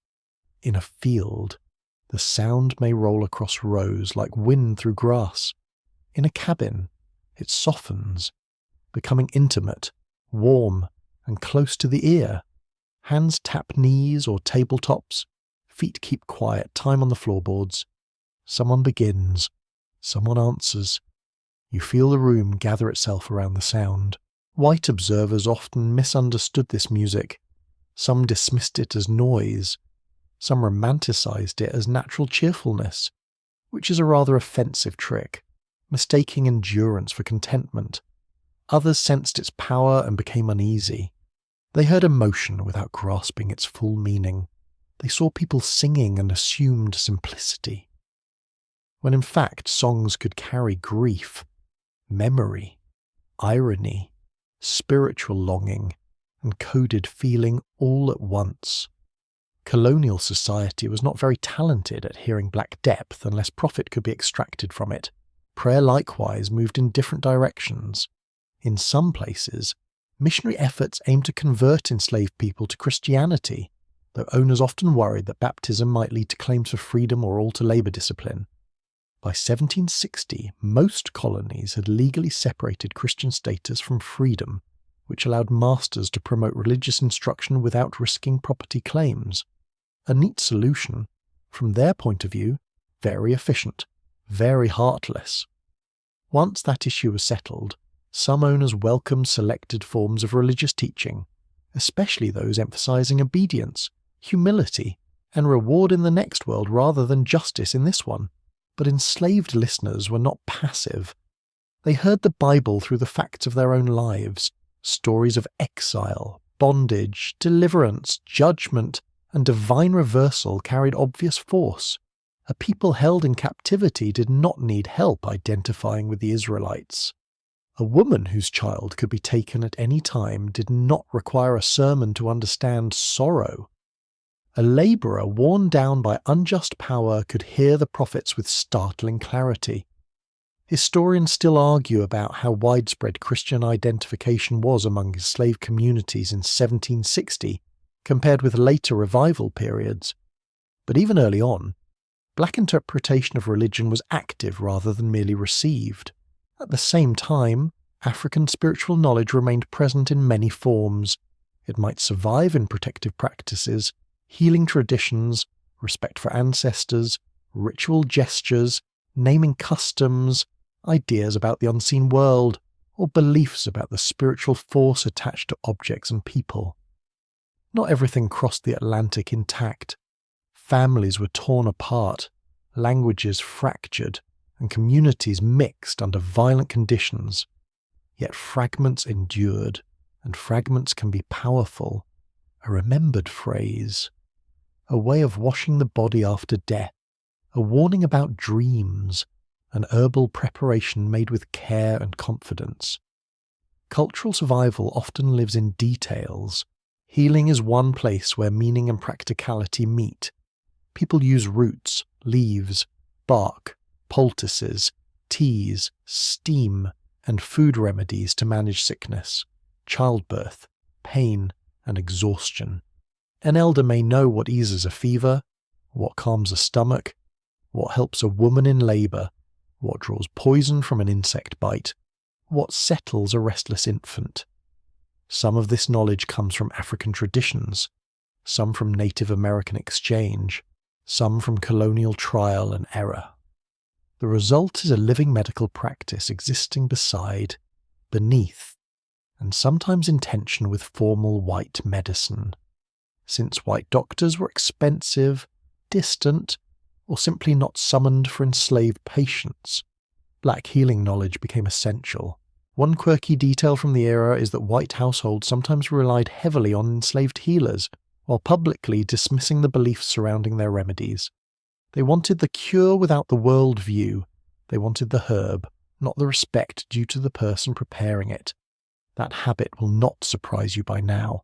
In a field, the sound may roll across rows like wind through grass. In a cabin, it softens, becoming intimate, warm, and close to the ear. Hands tap knees or tabletops, feet keep quiet, time on the floorboards. Someone begins, someone answers. You feel the room gather itself around the sound. White observers often misunderstood this music. Some dismissed it as noise. Some romanticized it as natural cheerfulness, which is a rather offensive trick, mistaking endurance for contentment. Others sensed its power and became uneasy. They heard emotion without grasping its full meaning. They saw people singing and assumed simplicity, when in fact songs could carry grief, memory, irony, spiritual longing, and coded feeling all at once. Colonial society was not very talented at hearing black depth unless profit could be extracted from it. Prayer likewise moved in different directions. In some places, missionary efforts aimed to convert enslaved people to Christianity, though owners often worried that baptism might lead to claims for freedom or alter labour discipline. By 1760, most colonies had legally separated Christian status from freedom, which allowed masters to promote religious instruction without risking property claims. A neat solution, from their point of view, very efficient, very heartless. Once that issue was settled, some owners welcomed selected forms of religious teaching, especially those emphasizing obedience, humility, and reward in the next world rather than justice in this one. But enslaved listeners were not passive. They heard the Bible through the facts of their own lives, stories of exile, bondage, deliverance, judgment, and divine reversal carried obvious force. A people held in captivity did not need help identifying with the Israelites. A woman whose child could be taken at any time did not require a sermon to understand sorrow. A labourer worn down by unjust power could hear the prophets with startling clarity. Historians still argue about how widespread Christian identification was among slave communities in 1760 compared with later revival periods. But even early on, black interpretation of religion was active rather than merely received. At the same time, African spiritual knowledge remained present in many forms. It might survive in protective practices, healing traditions, respect for ancestors, ritual gestures, naming customs, ideas about the unseen world, or beliefs about the spiritual force attached to objects and people. Not everything crossed the Atlantic intact. Families were torn apart, languages fractured, and communities mixed under violent conditions. Yet fragments endured, and fragments can be powerful. A remembered phrase, a way of washing the body after death, a warning about dreams, an herbal preparation made with care and confidence. Cultural survival often lives in details. Healing is one place where meaning and practicality meet. People use roots, leaves, bark, poultices, teas, steam, and food remedies to manage sickness, childbirth, pain, and exhaustion. An elder may know what eases a fever, what calms a stomach, what helps a woman in labour, what draws poison from an insect bite, what settles a restless infant. Some of this knowledge comes from African traditions, some from Native American exchange, some from colonial trial and error. The result is a living medical practice existing beside, beneath, and sometimes in tension with formal white medicine. Since white doctors were expensive, distant, or simply not summoned for enslaved patients, black healing knowledge became essential. One quirky detail from the era is that white households sometimes relied heavily on enslaved healers, while publicly dismissing the beliefs surrounding their remedies. They wanted the cure without the world view. They wanted the herb, not the respect due to the person preparing it. That habit will not surprise you by now.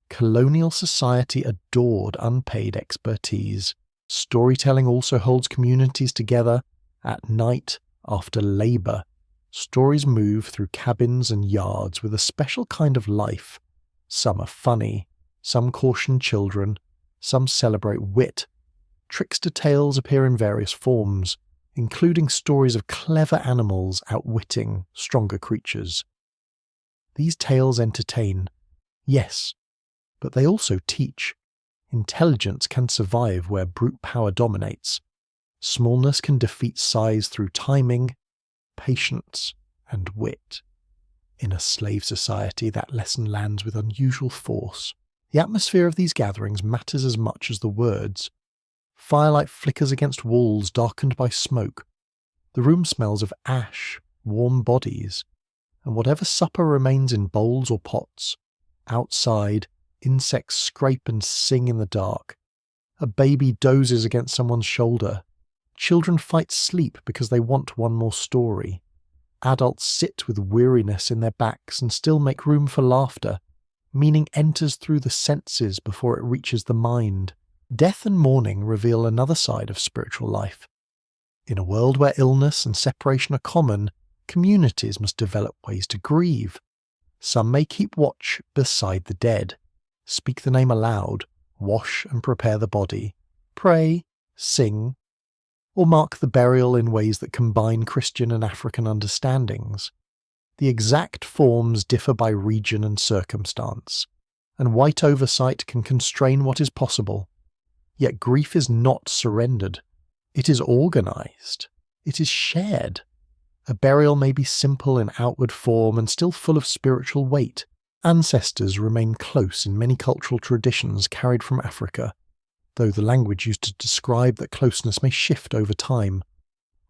Colonial society adored unpaid expertise. Storytelling also holds communities together. At night, after labour, stories move through cabins and yards with a special kind of life. Some are funny, some caution children, some celebrate wit. Trickster tales appear in various forms, including stories of clever animals outwitting stronger creatures. These tales entertain, yes, but they also teach. Intelligence can survive where brute power dominates. Smallness can defeat size through timing, patience, and wit. In a slave society, that lesson lands with unusual force. The atmosphere of these gatherings matters as much as the words. Firelight flickers against walls darkened by smoke. The room smells of ash, warm bodies, and whatever supper remains in bowls or pots. Outside, insects scrape and sing in the dark. A baby dozes against someone's shoulder. Children fight sleep because they want one more story. Adults sit with weariness in their backs and still make room for laughter. Meaning enters through the senses before it reaches the mind. Death and mourning reveal another side of spiritual life. In a world where illness and separation are common, communities must develop ways to grieve. Some may keep watch beside the dead, speak the name aloud, wash and prepare the body, pray, sing, or mark the burial in ways that combine Christian and African understandings. The exact forms differ by region and circumstance, and white oversight can constrain what is possible. Yet grief is not surrendered. It is organised. It is shared. A burial may be simple in outward form and still full of spiritual weight. Ancestors remain close in many cultural traditions carried from Africa, though the language used to describe that closeness may shift over time.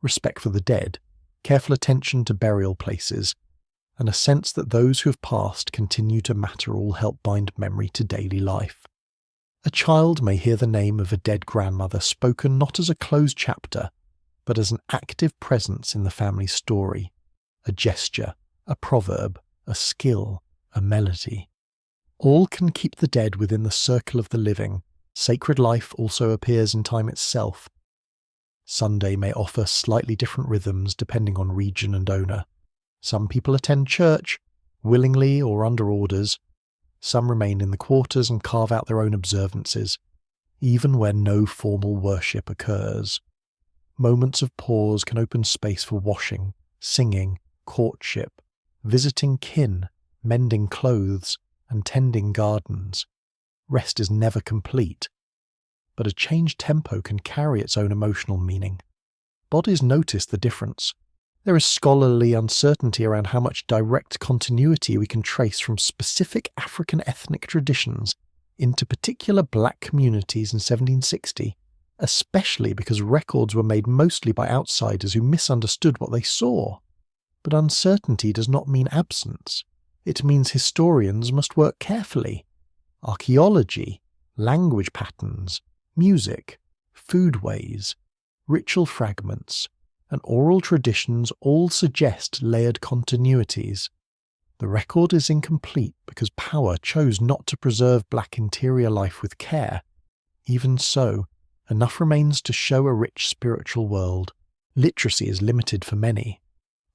Respect for the dead, careful attention to burial places, and a sense that those who have passed continue to matter all help bind memory to daily life. A child may hear the name of a dead grandmother spoken not as a closed chapter, but as an active presence in the family story, a gesture, a proverb, a skill, a melody. All can keep the dead within the circle of the living. Sacred life also appears in time itself. Sunday may offer slightly different rhythms depending on region and owner. Some people attend church, willingly or under orders. Some remain in the quarters and carve out their own observances, even where no formal worship occurs. Moments of pause can open space for washing, singing, courtship, visiting kin, mending clothes, and tending gardens. Rest is never complete, but a changed tempo can carry its own emotional meaning. Bodies notice the difference. There is scholarly uncertainty around how much direct continuity we can trace from specific African ethnic traditions into particular black communities in 1760 especially because records were made mostly by outsiders who misunderstood what they saw. But uncertainty does not mean absence. It means historians must work carefully. Archaeology, language patterns, music, foodways, ritual fragments, and oral traditions all suggest layered continuities. The record is incomplete because power chose not to preserve black interior life with care. Even so, enough remains to show a rich spiritual world. Literacy is limited for many,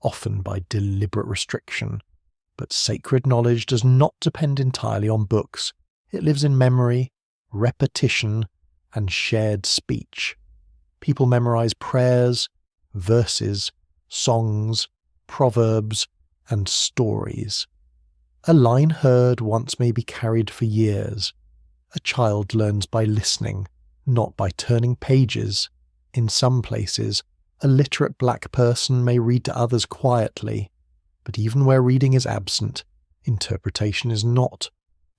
often by deliberate restriction, but sacred knowledge does not depend entirely on books. It lives in memory, repetition, and shared speech. People memorize prayers, verses, songs, proverbs, and stories. A line heard once may be carried for years. A child learns by listening, not by turning pages. In some places, a literate black person may read to others quietly, but even where reading is absent, interpretation is not.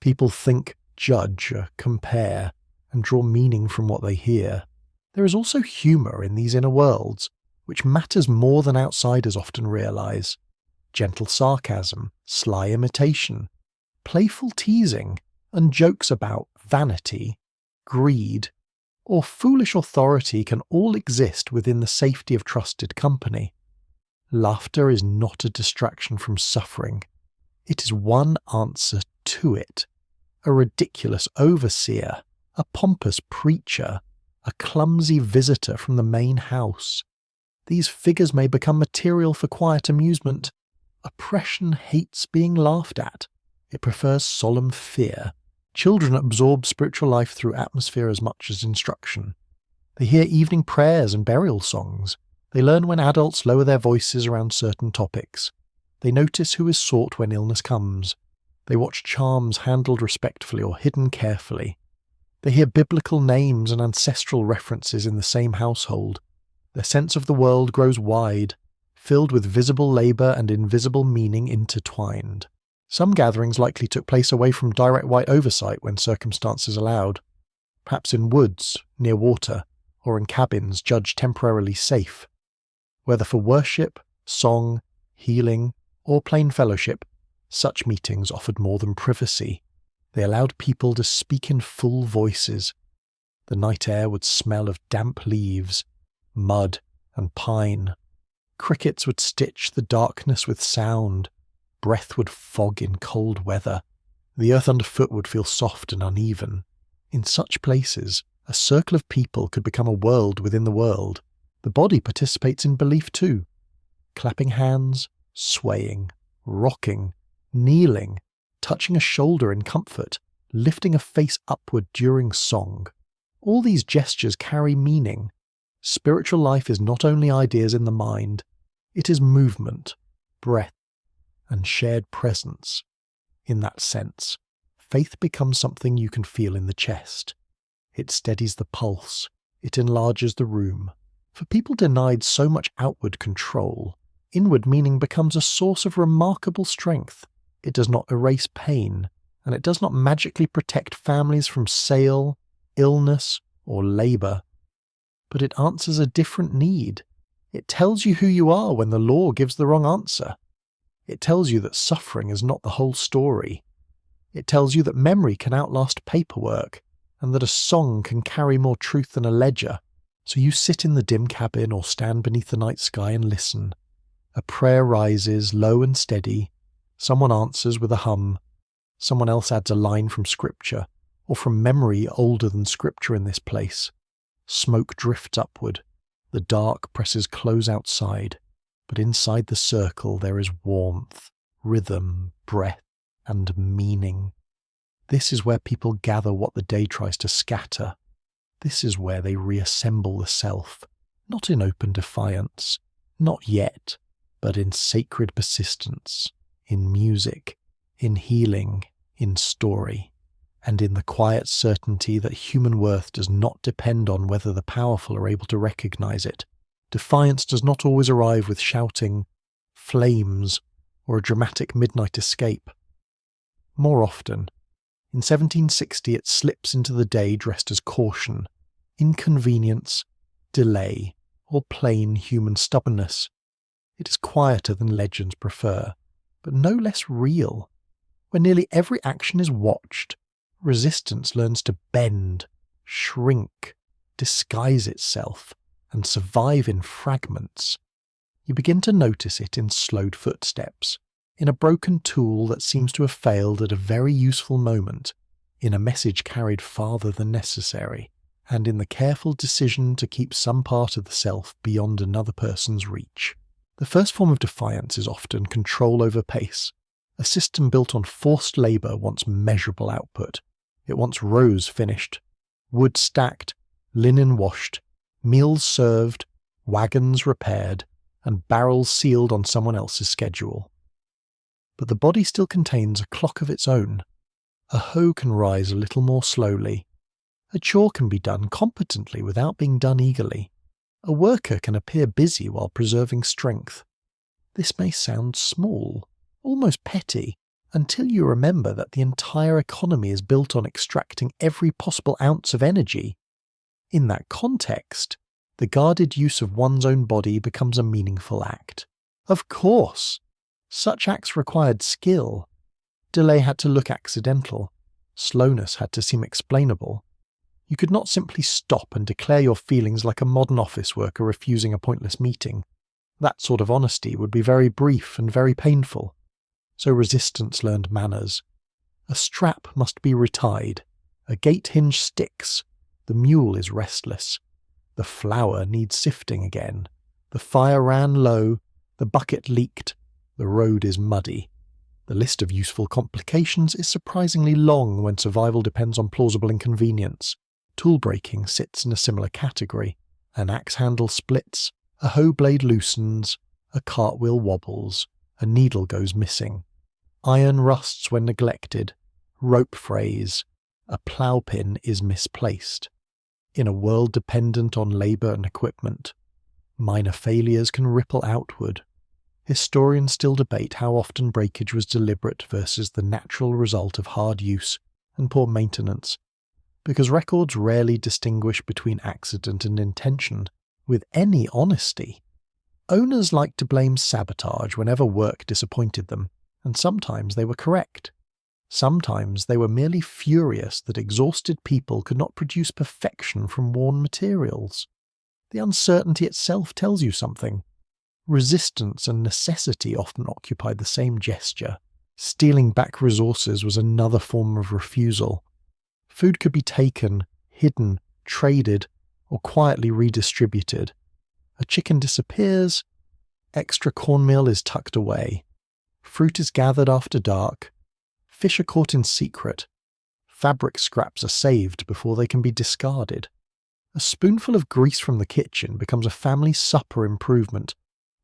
People think, judge, compare, and draw meaning from what they hear. There is also humour in these inner worlds, which matters more than outsiders often realise. Gentle sarcasm, sly imitation, playful teasing, and jokes about vanity, greed, or foolish authority can all exist within the safety of trusted company. Laughter is not a distraction from suffering. It is one answer to it. A ridiculous overseer, a pompous preacher, a clumsy visitor from the main house. These figures may become material for quiet amusement. Oppression hates being laughed at. It prefers solemn fear. Children absorb spiritual life through atmosphere as much as instruction. They hear evening prayers and burial songs. They learn when adults lower their voices around certain topics. They notice who is sought when illness comes. They watch charms handled respectfully or hidden carefully. They hear biblical names and ancestral references in the same household. Their sense of the world grows wide, filled with visible labour and invisible meaning intertwined. Some gatherings likely took place away from direct white oversight when circumstances allowed, perhaps in woods, near water, or in cabins judged temporarily safe. Whether for worship, song, healing, or plain fellowship, such meetings offered more than privacy. They allowed people to speak in full voices. The night air would smell of damp leaves, mud, and pine. Crickets would stitch the darkness with sound. Breath would fog in cold weather. The earth underfoot would feel soft and uneven. In such places, a circle of people could become a world within the world. The body participates in belief too. Clapping hands, swaying, rocking, kneeling, touching a shoulder in comfort, lifting a face upward during song. All these gestures carry meaning. Spiritual life is not only ideas in the mind, it is movement, breath, and shared presence. In that sense, faith becomes something you can feel in the chest. It steadies the pulse, it enlarges the room. For people denied so much outward control, inward meaning becomes a source of remarkable strength. It does not erase pain, and it does not magically protect families from sale, illness, or labour. But it answers a different need. It tells you who you are when the law gives the wrong answer. It tells you that suffering is not the whole story. It tells you that memory can outlast paperwork, and that a song can carry more truth than a ledger. So you sit in the dim cabin or stand beneath the night sky and listen. A prayer rises, low and steady. Someone answers with a hum. Someone else adds a line from scripture, or from memory older than scripture in this place. Smoke drifts upward. The dark presses close outside. But inside the circle there is warmth, rhythm, breath, and meaning. This is where people gather what the day tries to scatter. This is where they reassemble the self, not in open defiance, not yet, but in sacred persistence, in music, in healing, in story, and in the quiet certainty that human worth does not depend on whether the powerful are able to recognize it. Defiance does not always arrive with shouting, flames, or a dramatic midnight escape. More often, in 1760 it slips into the day dressed as caution, inconvenience, delay, or plain human stubbornness. It is quieter than legends prefer, but no less real. Where nearly every action is watched, resistance learns to bend, shrink, disguise itself, and survive in fragments. You begin to notice it in slowed footsteps, in a broken tool that seems to have failed at a very useful moment, in a message carried farther than necessary, and in the careful decision to keep some part of the self beyond another person's reach. The first form of defiance is often control over pace. A system built on forced labour wants measurable output. It wants rows finished, wood stacked, linen washed, meals served, wagons repaired, and barrels sealed on someone else's schedule. But the body still contains a clock of its own. A hoe can rise a little more slowly. A chore can be done competently without being done eagerly. A worker can appear busy while preserving strength. This may sound small, almost petty, until you remember that the entire economy is built on extracting every possible ounce of energy. In that context, the guarded use of one's own body becomes a meaningful act. Of course, such acts required skill. Delay had to look accidental. Slowness had to seem explainable. You could not simply stop and declare your feelings like a modern office worker refusing a pointless meeting. That sort of honesty would be very brief and very painful. So resistance learned manners. A strap must be retied. A gate hinge sticks. The mule is restless. The flour needs sifting again. The fire ran low. The bucket leaked. The road is muddy. The list of useful complications is surprisingly long when survival depends on plausible inconvenience. Tool breaking sits in a similar category. An axe handle splits, a hoe blade loosens, a cartwheel wobbles, a needle goes missing. Iron rusts when neglected, rope frays, a plough pin is misplaced. In a world dependent on labour and equipment, minor failures can ripple outward. Historians still debate how often breakage was deliberate versus the natural result of hard use and poor maintenance, because records rarely distinguish between accident and intention with any honesty. Owners like to blame sabotage whenever work disappointed them, and sometimes they were correct. Sometimes they were merely furious that exhausted people could not produce perfection from worn materials. The uncertainty itself tells you something. Resistance and necessity often occupied the same gesture. Stealing back resources was another form of refusal. Food could be taken, hidden, traded, or quietly redistributed. A chicken disappears, extra cornmeal is tucked away. Fruit is gathered after dark. Fish are caught in secret. Fabric scraps are saved before they can be discarded. A spoonful of grease from the kitchen becomes a family supper improvement.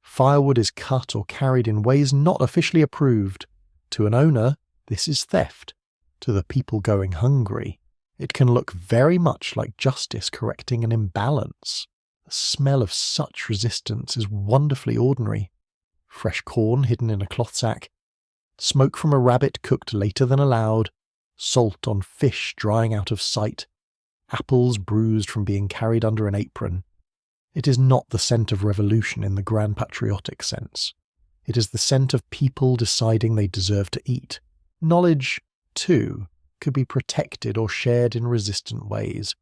Firewood is cut or carried in ways not officially approved. To an owner, this is theft. To the people going hungry, it can look very much like justice correcting an imbalance. The smell of such resistance is wonderfully ordinary. Fresh corn hidden in a cloth sack, smoke from a rabbit cooked later than allowed, salt on fish drying out of sight, apples bruised from being carried under an apron. It is not the scent of revolution in the grand patriotic sense. It is the scent of people deciding they deserve to eat. Knowledge, too, could be protected or shared in resistant ways.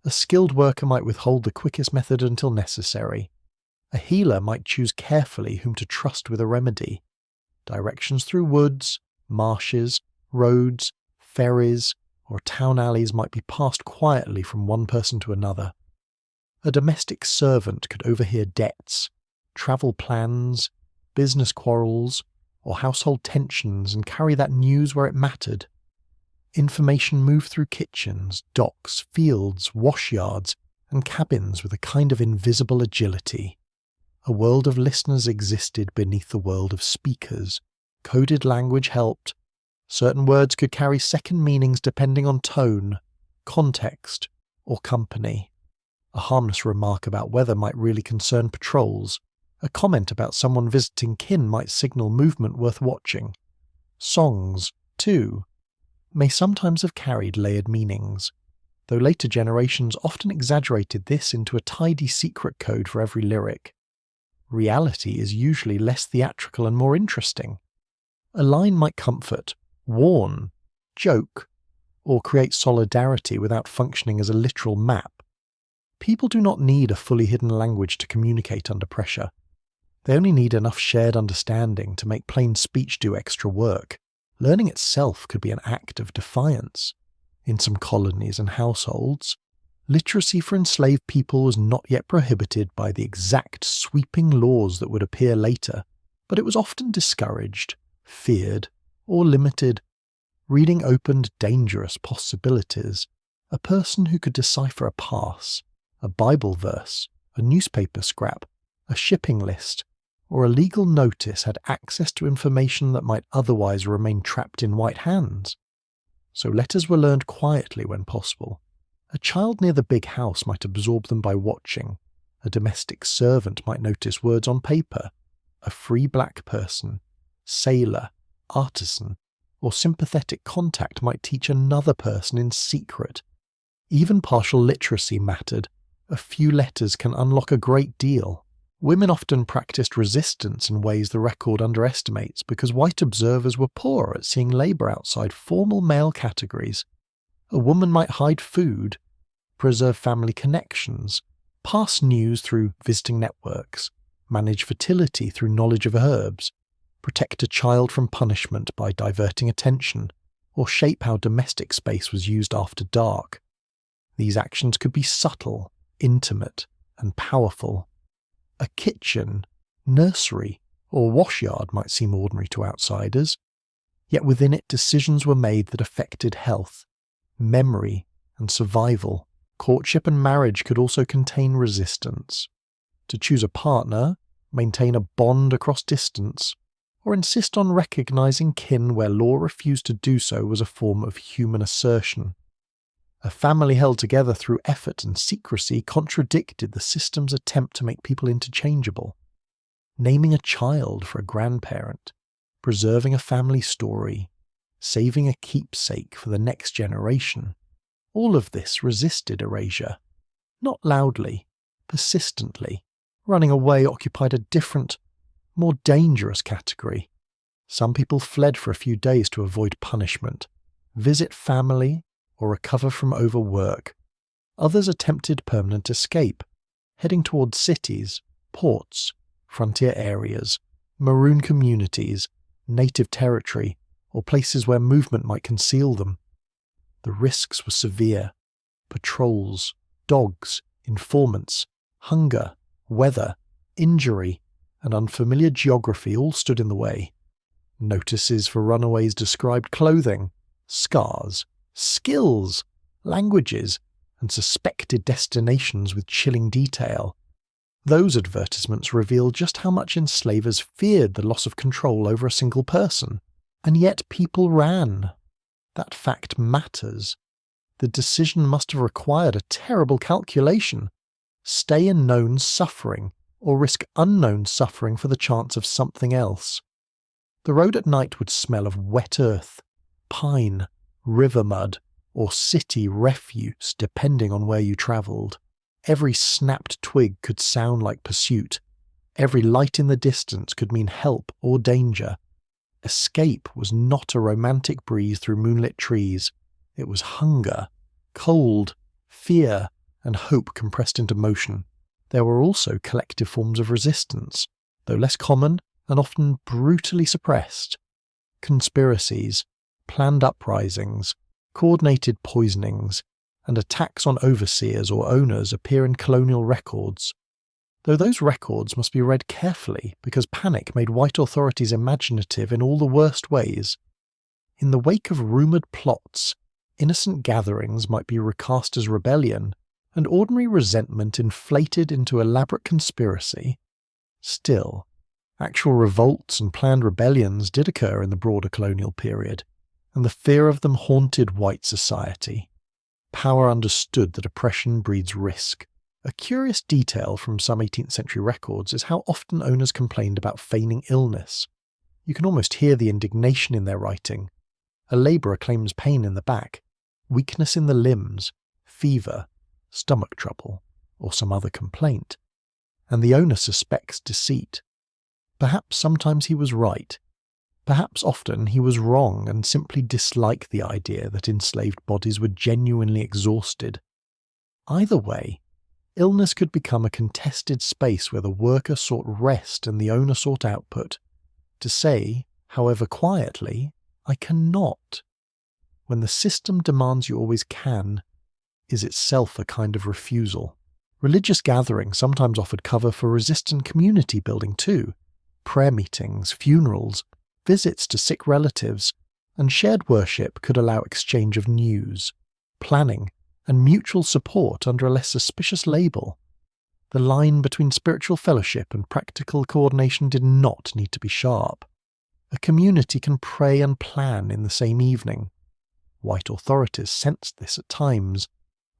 A skilled worker might withhold the quickest method until necessary. A healer might choose carefully whom to trust with a remedy. Directions through woods, marshes, roads, ferries, or town alleys might be passed quietly from one person to another. A domestic servant could overhear debts, travel plans, business quarrels, or household tensions and carry that news where it mattered. Information moved through kitchens, docks, fields, wash yards, and cabins with a kind of invisible agility. A world of listeners existed beneath the world of speakers. Coded language helped. Certain words could carry second meanings depending on tone, context, or company. A harmless remark about weather might really concern patrols. A comment about someone visiting kin might signal movement worth watching. Songs, too, may sometimes have carried layered meanings. though later generations often exaggerated this into a tidy secret code for every lyric. Reality is usually less theatrical and more interesting. A line might comfort, warn, joke, or create solidarity without functioning as a literal map. People do not need a fully hidden language to communicate under pressure. They only need enough shared understanding to make plain speech do extra work. Learning itself could be an act of defiance. In some colonies and households, literacy for enslaved people was not yet prohibited by the exact sweeping laws that would appear later, but it was often discouraged, feared, or limited. Reading opened dangerous possibilities. A person who could decipher a pass, a Bible verse, a newspaper scrap, a shipping list, or a legal notice had access to information that might otherwise remain trapped in white hands. So letters were learned quietly when possible. A child near the big house might absorb them by watching. A domestic servant might notice words on paper. A free black person, sailor, artisan, or sympathetic contact might teach another person in secret. Even partial literacy mattered. A few letters can unlock a great deal. Women often practiced resistance in ways the record underestimates because white observers were poor at seeing labour outside formal male categories. A woman might hide food, preserve family connections, pass news through visiting networks, manage fertility through knowledge of herbs, protect a child from punishment by diverting attention, or shape how domestic space was used after dark. These actions could be subtle, intimate, and powerful. A kitchen, nursery, or washyard might seem ordinary to outsiders, yet within it decisions were made that affected health, memory, and survival. Courtship and marriage could also contain resistance. To choose a partner, maintain a bond across distance, or insist on recognizing kin where law refused to do so was a form of human assertion. A family held together through effort and secrecy contradicted the system's attempt to make people interchangeable. Naming a child for a grandparent, preserving a family story, saving a keepsake for the next generation, all of this resisted erasure. Not loudly, persistently. Running away occupied a different, more dangerous category. Some people fled for a few days to avoid punishment, visit family, or recover from overwork. Others attempted permanent escape, heading towards cities, ports, frontier areas, maroon communities, native territory, or places where movement might conceal them. The risks were severe. Patrols, dogs, informants, hunger, weather, injury, and unfamiliar geography all stood in the way. Notices for runaways described clothing, scars, skills, languages, and suspected destinations with chilling detail. Those advertisements revealed just how much enslavers feared the loss of control over a single person, and yet people ran. That fact matters. The decision must have required a terrible calculation. Stay in known suffering, or risk unknown suffering for the chance of something else. The road at night would smell of wet earth, pine, river mud, or city refuse depending on where you travelled. Every snapped twig could sound like pursuit. Every light in the distance could mean help or danger. Escape was not a romantic breeze through moonlit trees. It was hunger, cold, fear, and hope compressed into motion. There were also collective forms of resistance, though less common and often brutally suppressed. Conspiracies, planned uprisings, coordinated poisonings, and attacks on overseers or owners appear in colonial records, though those records must be read carefully because panic made white authorities imaginative in all the worst ways. In the wake of rumoured plots, innocent gatherings might be recast as rebellion, and ordinary resentment inflated into elaborate conspiracy. Still, actual revolts and planned rebellions did occur in the broader colonial period, and the fear of them haunted white society. Power understood that oppression breeds risk. A curious detail from some 18th century records is how often owners complained about feigning illness. You can almost hear the indignation in their writing. A labourer claims pain in the back, weakness in the limbs, fever, stomach trouble, or some other complaint, and the owner suspects deceit. Perhaps sometimes he was right. Perhaps often he was wrong and simply disliked the idea that enslaved bodies were genuinely exhausted. Either way, illness could become a contested space where the worker sought rest and the owner sought output. To say, however quietly, "I cannot," when the system demands you always can, is itself a kind of refusal. Religious gatherings sometimes offered cover for resistant community building too. Prayer meetings, funerals, visits to sick relatives, and shared worship could allow exchange of news, planning, and mutual support under a less suspicious label. The line between spiritual fellowship and practical coordination did not need to be sharp. A community can pray and plan in the same evening. White authorities sensed this at times,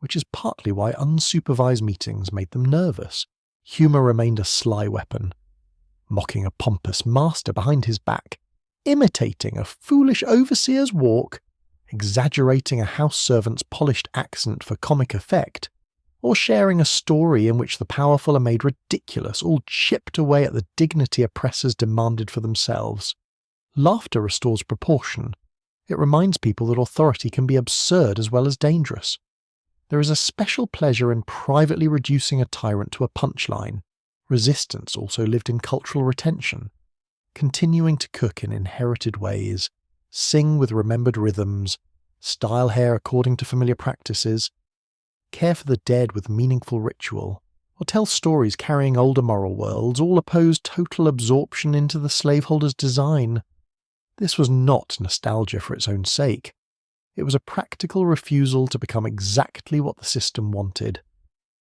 which is partly why unsupervised meetings made them nervous. Humour remained a sly weapon. Mocking a pompous master behind his back, imitating a foolish overseer's walk, exaggerating a house servant's polished accent for comic effect, or sharing a story in which the powerful are made ridiculous, all chipped away at the dignity oppressors demanded for themselves. Laughter restores proportion. It reminds people that authority can be absurd as well as dangerous. There is a special pleasure in privately reducing a tyrant to a punchline. Resistance also lived in cultural retention, continuing to cook in inherited ways, sing with remembered rhythms, style hair according to familiar practices, care for the dead with meaningful ritual, or tell stories carrying older moral worlds, all opposed total absorption into the slaveholder's design. This was not nostalgia for its own sake. It was a practical refusal to become exactly what the system wanted,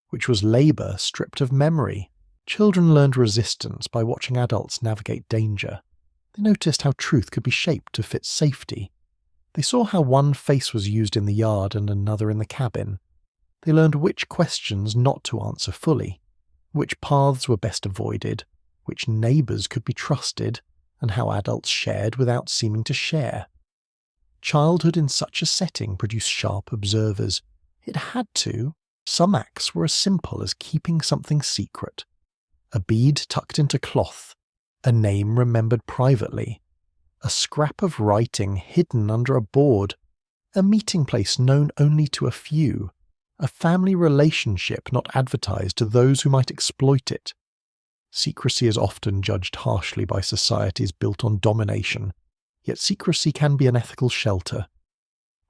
which was labour stripped of memory. Children learned resistance by watching adults navigate danger. They noticed how truth could be shaped to fit safety. They saw how one face was used in the yard and another in the cabin. They learned which questions not to answer fully, which paths were best avoided, which neighbours could be trusted, and how adults shared without seeming to share. Childhood in such a setting produced sharp observers. It had to. Some acts were as simple as keeping something secret. A bead tucked into cloth, a name remembered privately, a scrap of writing hidden under a board, a meeting place known only to a few, a family relationship not advertised to those who might exploit it. Secrecy is often judged harshly by societies built on domination, yet secrecy can be an ethical shelter.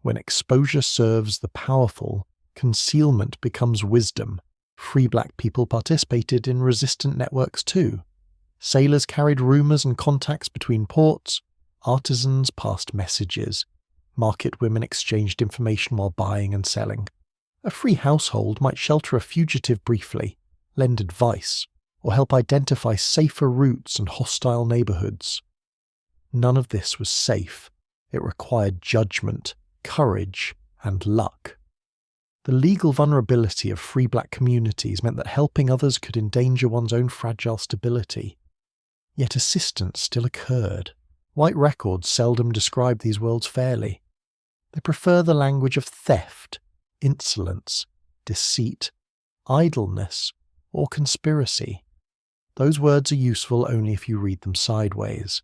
When exposure serves the powerful, concealment becomes wisdom. Free black people participated in resistant networks too. Sailors carried rumours and contacts between ports, artisans passed messages, market women exchanged information while buying and selling. A free household might shelter a fugitive briefly, lend advice, or help identify safer routes and hostile neighbourhoods. None of this was safe. It required judgment, courage, and luck. The legal vulnerability of free black communities meant that helping others could endanger one's own fragile stability. Yet assistance still occurred. White records seldom describe these worlds fairly. They prefer the language of theft, insolence, deceit, idleness, or conspiracy. Those words are useful only if you read them sideways.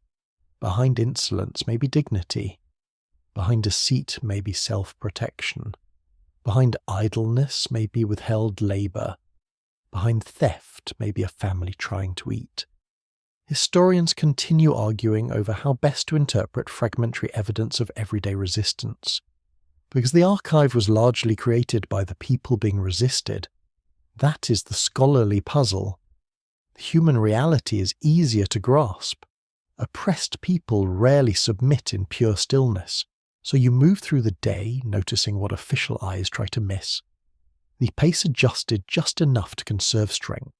Behind insolence may be dignity. Behind deceit may be self-protection. Behind idleness may be withheld labour. Behind theft may be a family trying to eat. Historians continue arguing over how best to interpret fragmentary evidence of everyday resistance. Because the archive was largely created by the people being resisted, that is the scholarly puzzle. Human reality is easier to grasp. Oppressed people rarely submit in pure stillness, so you move through the day noticing what official eyes try to miss. The pace adjusted just enough to conserve strength.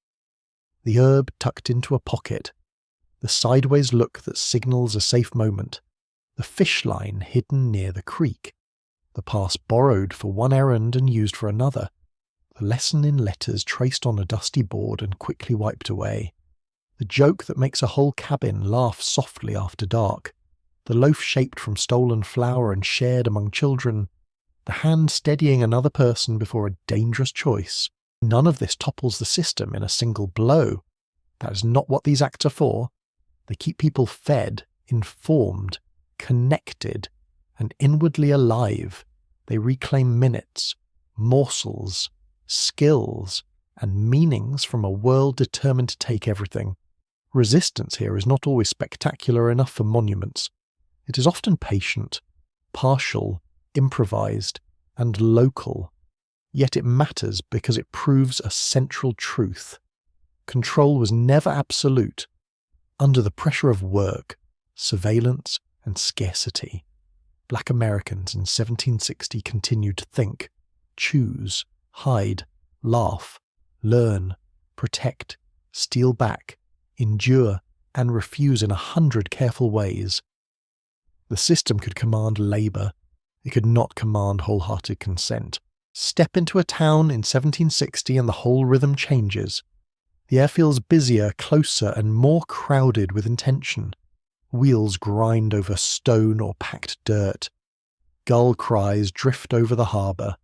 The herb tucked into a pocket, the sideways look that signals a safe moment, the fish line hidden near the creek, the pass borrowed for one errand and used for another, the lesson in letters traced on a dusty board and quickly wiped away, the joke that makes a whole cabin laugh softly after dark, the loaf shaped from stolen flour and shared among children, the hand steadying another person before a dangerous choice. None of this topples the system in a single blow. That is not what these acts are for. They keep people fed, informed, connected, and inwardly alive. They reclaim minutes, morsels, skills, and meanings from a world determined to take everything. Resistance here is not always spectacular enough for monuments. It is often patient, partial, improvised, and local. Yet it matters because it proves a central truth. Control was never absolute. Under the pressure of work, surveillance, and scarcity, Black Americans in 1760 continued to think, choose, hide, laugh, learn, protect, steal back, endure, and refuse in 100 careful ways. The system could command labour. It could not command wholehearted consent. Step into a town in 1760 and the whole rhythm changes. The air feels busier, closer, and more crowded with intention. Wheels grind over stone or packed dirt. Gull cries drift over the harbour.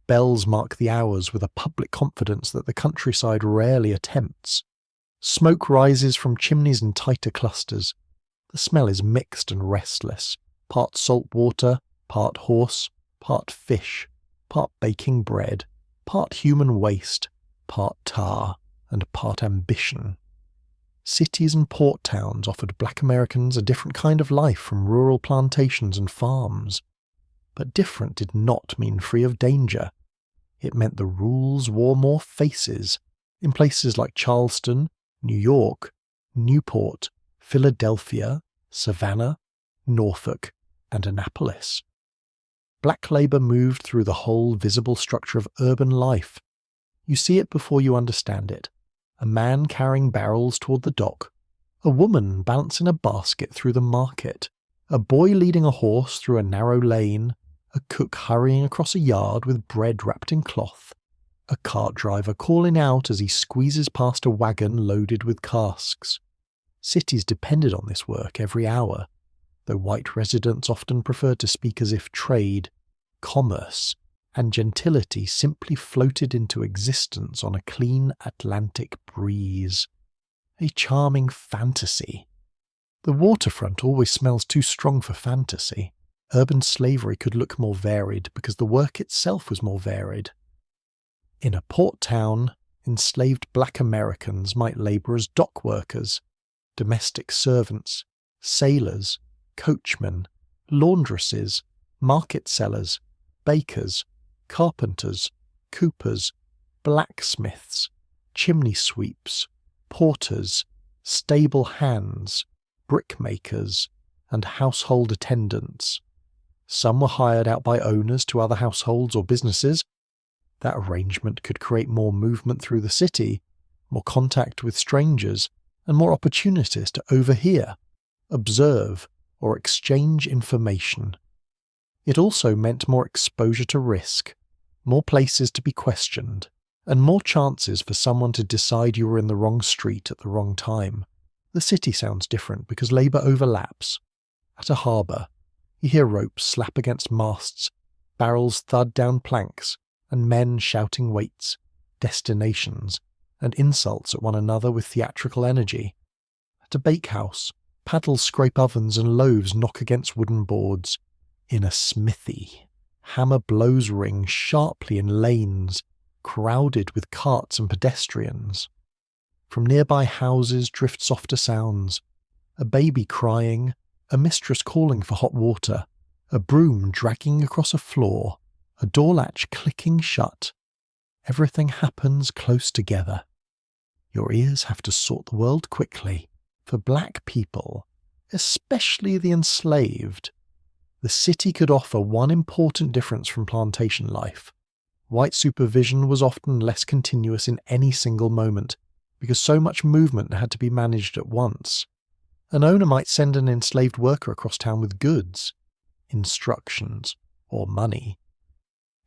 Bells mark the hours with a public confidence that the countryside rarely attempts. Smoke rises from chimneys in tighter clusters. The smell is mixed and restless, part salt water, part horse, part fish, part baking bread, part human waste, part tar, and part ambition. Cities and port towns offered Black Americans a different kind of life from rural plantations and farms. But different did not mean free of danger. It meant the rules wore more faces. In places like Charleston, New York, Newport, Philadelphia, Savannah, Norfolk, and Annapolis. Black labour moved through the whole visible structure of urban life. You see it before you understand it. A man carrying barrels toward the dock, a woman balancing a basket through the market, a boy leading a horse through a narrow lane, a cook hurrying across a yard with bread wrapped in cloth, a cart driver calling out as he squeezes past a wagon loaded with casks. Cities depended on this work every hour, though white residents often preferred to speak as if trade, commerce, and gentility simply floated into existence on a clean Atlantic breeze. A charming fantasy. The waterfront always smells too strong for fantasy. Urban slavery could look more varied because the work itself was more varied. In a port town, enslaved Black Americans might labour as dock workers, domestic servants, sailors, coachmen, laundresses, market sellers, bakers, carpenters, coopers, blacksmiths, chimney sweeps, porters, stable hands, brickmakers, and household attendants. Some were hired out by owners to other households or businesses. That arrangement could create more movement through the city, more contact with strangers, and more opportunities to overhear, observe, or exchange information. It also meant more exposure to risk, more places to be questioned, and more chances for someone to decide you were in the wrong street at the wrong time. The city sounds different because labour overlaps. At a harbour, you hear ropes slap against masts, barrels thud down planks, and men shouting weights, destinations, and insults at one another with theatrical energy. At a bakehouse, paddles scrape ovens and loaves knock against wooden boards. In a smithy, hammer blows ring sharply in lanes, crowded with carts and pedestrians. From nearby houses drift softer sounds, a baby crying, a mistress calling for hot water, a broom dragging across a floor, a door latch clicking shut. Everything happens close together. Your ears have to sort the world quickly. For Black people, especially the enslaved, the city could offer one important difference from plantation life. White supervision was often less continuous in any single moment, because so much movement had to be managed at once. An owner might send an enslaved worker across town with goods, instructions, or money.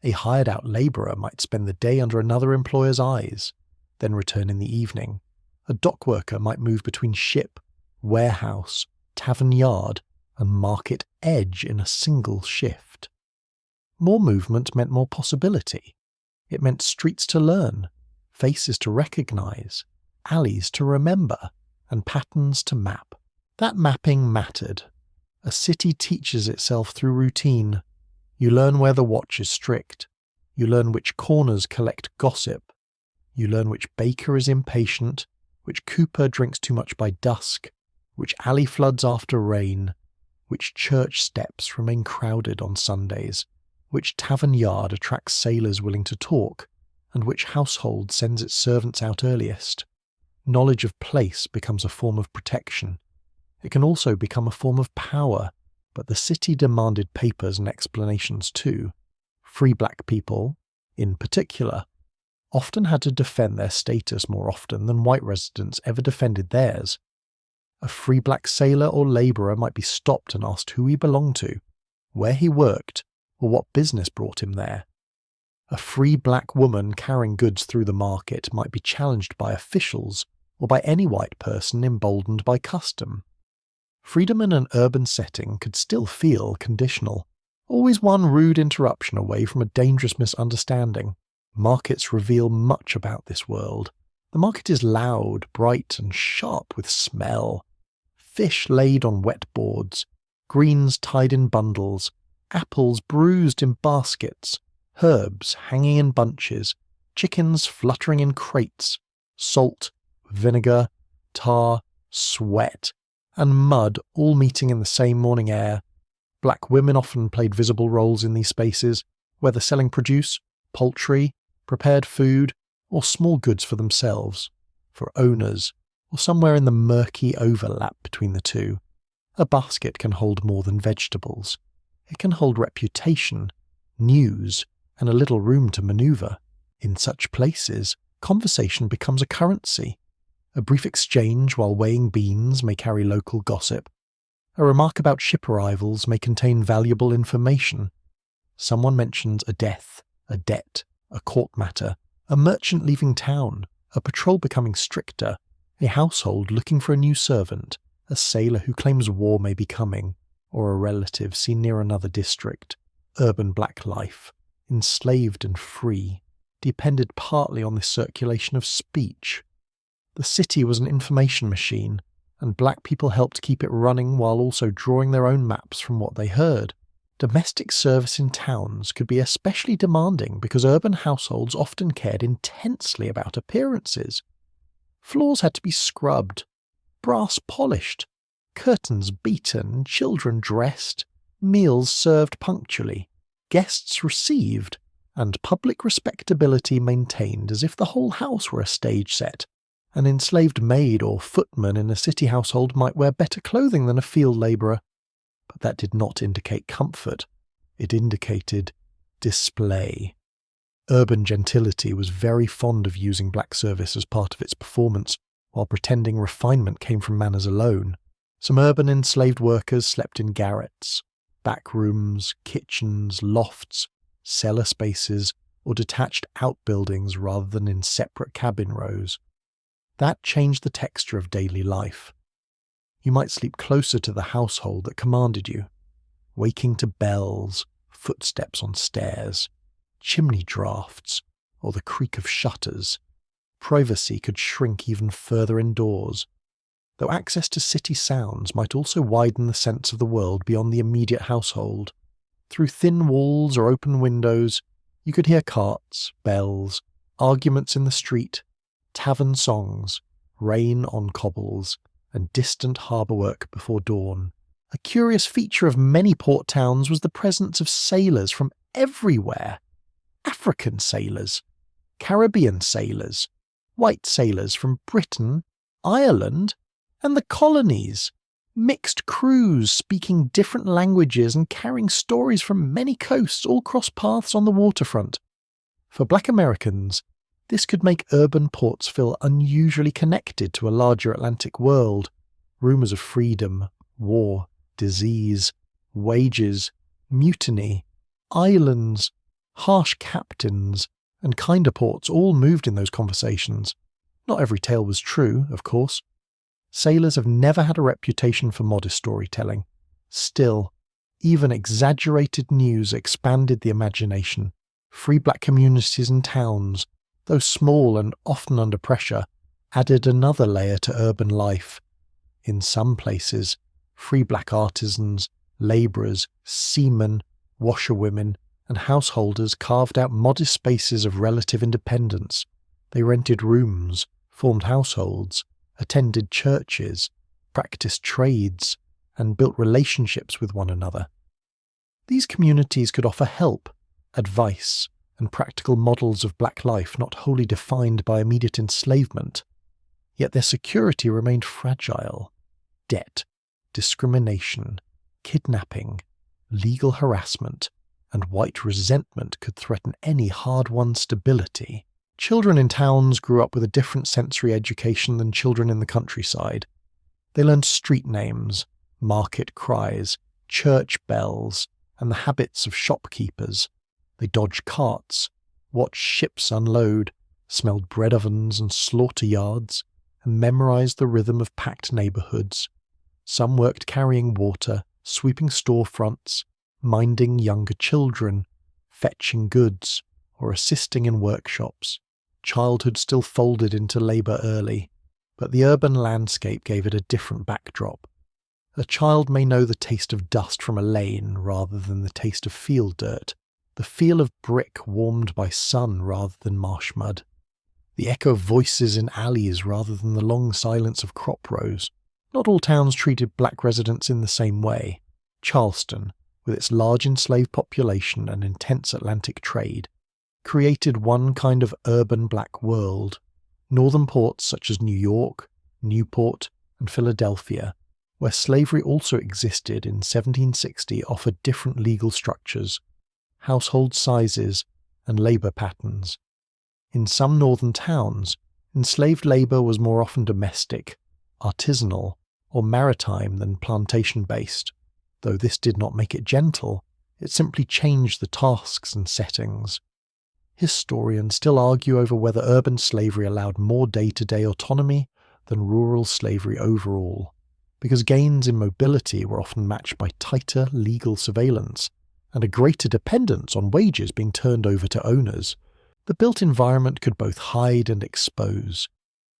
A hired-out labourer might spend the day under another employer's eyes, then return in the evening. A dock worker might move between ship, warehouse, tavern yard, and market edge in a single shift. More movement meant more possibility. It meant streets to learn, faces to recognise, alleys to remember, and patterns to map. That mapping mattered. A city teaches itself through routine. You learn where the watch is strict. You learn which corners collect gossip. You learn which baker is impatient, which cooper drinks too much by dusk, which alley floods after rain, which church steps remain crowded on Sundays, which tavern yard attracts sailors willing to talk, and which household sends its servants out earliest. Knowledge of place becomes a form of protection. It can also become a form of power, but the city demanded papers and explanations too. Free black people, in particular, often had to defend their status more often than white residents ever defended theirs. A free black sailor or labourer might be stopped and asked who he belonged to, where he worked, or what business brought him there. A free black woman carrying goods through the market might be challenged by officials or by any white person emboldened by custom. Freedom in an urban setting could still feel conditional, always one rude interruption away from a dangerous misunderstanding. Markets reveal much about this world. The market is loud, bright, and sharp with smell. Fish laid on wet boards, greens tied in bundles, apples bruised in baskets, herbs hanging in bunches, chickens fluttering in crates, salt, vinegar, tar, sweat, and mud all meeting in the same morning air. Black women often played visible roles in these spaces, whether selling produce, poultry, prepared food, or small goods for themselves, for owners, or somewhere in the murky overlap between the two. A basket can hold more than vegetables. It can hold reputation, news, and a little room to manoeuvre. In such places, conversation becomes a currency. A brief exchange while weighing beans may carry local gossip. A remark about ship arrivals may contain valuable information. Someone mentions a death, a debt, a court matter, a merchant leaving town, a patrol becoming stricter, a household looking for a new servant, a sailor who claims war may be coming, or a relative seen near another district. Urban black life, enslaved and free, depended partly on this circulation of speech. The city was an information machine, and black people helped keep it running while also drawing their own maps from what they heard. Domestic service in towns could be especially demanding because urban households often cared intensely about appearances. Floors had to be scrubbed, brass polished, curtains beaten, children dressed, meals served punctually, guests received, and public respectability maintained as if the whole house were a stage set. An enslaved maid or footman in a city household might wear better clothing than a field labourer, but that did not indicate comfort. It indicated display. Urban gentility was very fond of using black service as part of its performance, while pretending refinement came from manners alone. Some urban enslaved workers slept in garrets, back rooms, kitchens, lofts, cellar spaces, or detached outbuildings rather than in separate cabin rows. That changed the texture of daily life. You might sleep closer to the household that commanded you, waking to bells, footsteps on stairs, chimney draughts, or the creak of shutters. Privacy could shrink even further indoors, though access to city sounds might also widen the sense of the world beyond the immediate household. Through thin walls or open windows, you could hear carts, bells, arguments in the street, tavern songs, rain on cobbles, and distant harbour work before dawn. A curious feature of many port towns was the presence of sailors from everywhere. African sailors, Caribbean sailors, white sailors from Britain, Ireland, and the colonies. Mixed crews speaking different languages and carrying stories from many coasts all cross paths on the waterfront. For black Americans, this could make urban ports feel unusually connected to a larger Atlantic world. Rumours of freedom, war, disease, wages, mutiny, islands, harsh captains, and kinder ports all moved in those conversations. Not every tale was true, of course. Sailors have never had a reputation for modest storytelling. Still, Even exaggerated news expanded the imagination. Free black communities and towns, though small and often under pressure, added another layer to urban life. In some places, free black artisans, labourers, seamen, washerwomen, and householders carved out modest spaces of relative independence. They rented rooms, formed households, attended churches, practiced trades, and built relationships with one another. These communities could offer help, advice, and practical models of black life not wholly defined by immediate enslavement. Yet their security remained fragile. Debt, discrimination, kidnapping, legal harassment, and white resentment could threaten any hard-won stability. Children in towns grew up with a different sensory education than children in the countryside. They learned street names, market cries, church bells, and the habits of shopkeepers. They dodged carts, watched ships unload, smelled bread ovens and slaughter yards, and memorized the rhythm of packed neighborhoods. Some worked carrying water, sweeping storefronts, minding younger children, fetching goods, or assisting in workshops. Childhood still folded into labor early, but the urban landscape gave it a different backdrop. A child may know the taste of dust from a lane rather than the taste of field dirt, the feel of brick warmed by sun rather than marsh mud, the echo of voices in alleys rather than the long silence of crop rows. Not all towns treated black residents in the same way. Charleston, with its large enslaved population and intense Atlantic trade, created one kind of urban black world. Northern ports such as New York, Newport, and Philadelphia, where slavery also existed in 1760, offered different legal structures, household sizes, and labor patterns. In some northern towns, enslaved labor was more often domestic, artisanal, or maritime than plantation-based. Though this did not make it gentle, it simply changed the tasks and settings. Historians still argue over whether urban slavery allowed more day-to-day autonomy than rural slavery overall, because gains in mobility were often matched by tighter legal surveillance and a greater dependence on wages being turned over to owners. The built environment could both hide and expose.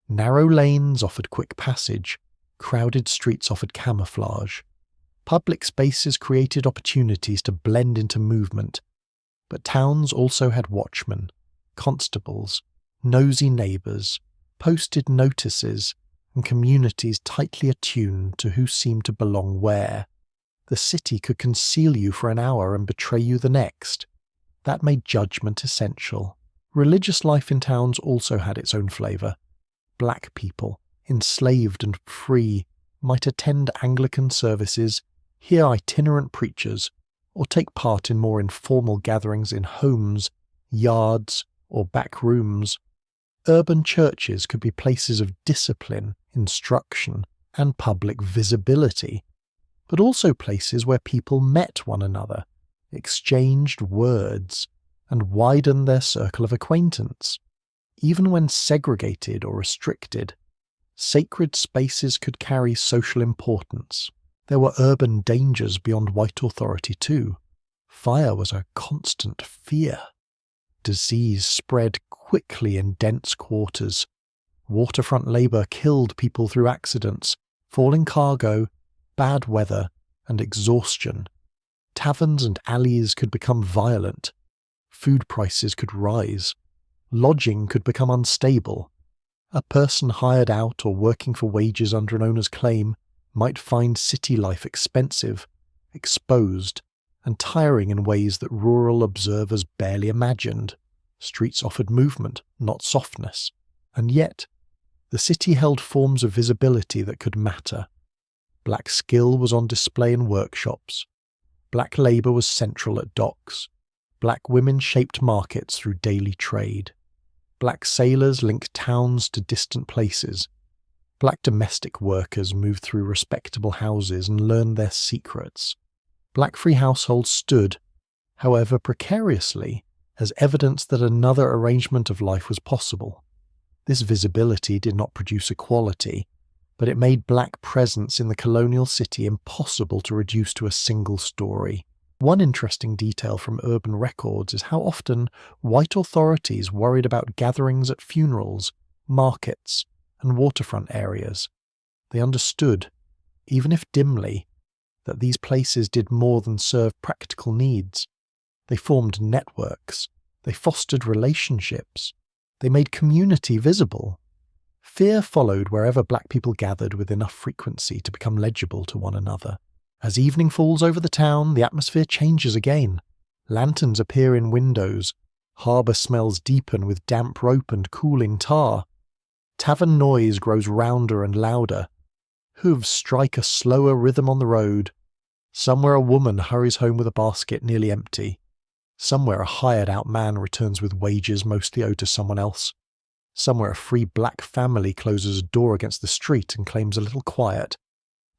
Narrow lanes offered quick passage, crowded streets offered camouflage. Public spaces created opportunities to blend into movement, but towns also had watchmen, constables, nosy neighbours, posted notices, and communities tightly attuned to who seemed to belong where. The city could conceal you for an hour and betray you the next. That made judgment essential. Religious life in towns also had its own flavour. Black people, enslaved and free, might attend Anglican services, hear itinerant preachers, or take part in more informal gatherings in homes, yards, or back rooms. Urban churches could be places of discipline, instruction, and public visibility, but also places where people met one another, exchanged words, and widened their circle of acquaintance. Even when segregated or restricted, sacred spaces could carry social importance. There were urban dangers beyond white authority too. Fire was a constant fear. Disease spread quickly in dense quarters. Waterfront labour killed people through accidents, falling cargo, bad weather, and exhaustion. Taverns and alleys could become violent. Food prices could rise. Lodging could become unstable. A person hired out or working for wages under an owner's claim might find city life expensive, exposed, and tiring in ways that rural observers barely imagined. Streets offered movement, not softness. And yet, the city held forms of visibility that could matter. Black skill was on display in workshops. Black labour was central at docks. Black women shaped markets through daily trade. Black sailors linked towns to distant places. Black domestic workers moved through respectable houses and learned their secrets. Black free households stood, however precariously, as evidence that another arrangement of life was possible. This visibility did not produce equality, but it made black presence in the colonial city impossible to reduce to a single story. One interesting detail from urban records is how often white authorities worried about gatherings at funerals, markets, and waterfront areas. They understood, even if dimly, that these places did more than serve practical needs. They formed networks, they fostered relationships, they made community visible. Fear followed wherever black people gathered with enough frequency to become legible to one another. As evening falls over the town, the atmosphere changes again. Lanterns appear in windows, harbour smells deepen with damp rope and cooling tar. Tavern noise grows rounder and louder. Hooves strike a slower rhythm on the road. Somewhere a woman hurries home with a basket nearly empty. Somewhere a hired-out man returns with wages mostly owed to someone else. Somewhere a free black family closes a door against the street and claims a little quiet.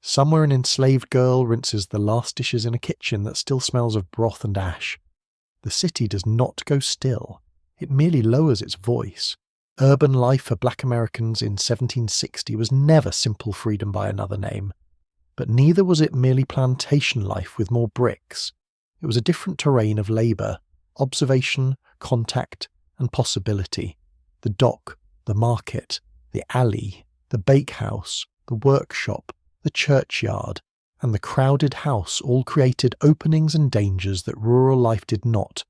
Somewhere an enslaved girl rinses the last dishes in a kitchen that still smells of broth and ash. The city does not go still. It merely lowers its voice. Urban life for black Americans in 1760 was never simple freedom by another name. But neither was it merely plantation life with more bricks. It was a different terrain of labour, observation, contact, and possibility. The dock, the market, the alley, the bakehouse, the workshop, the churchyard, and the crowded house all created openings and dangers that rural life did not.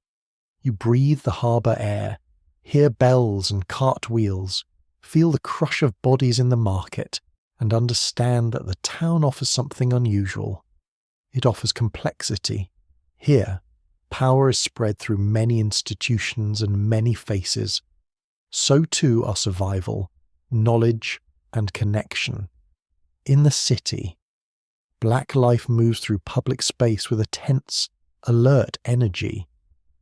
You breathe the harbour air, hear bells and cart wheels, feel the crush of bodies in the market, and understand that the town offers something unusual. It offers complexity. Here, power is spread through many institutions and many faces. So too are survival, knowledge, and connection. In the city, black life moves through public space with a tense, alert energy,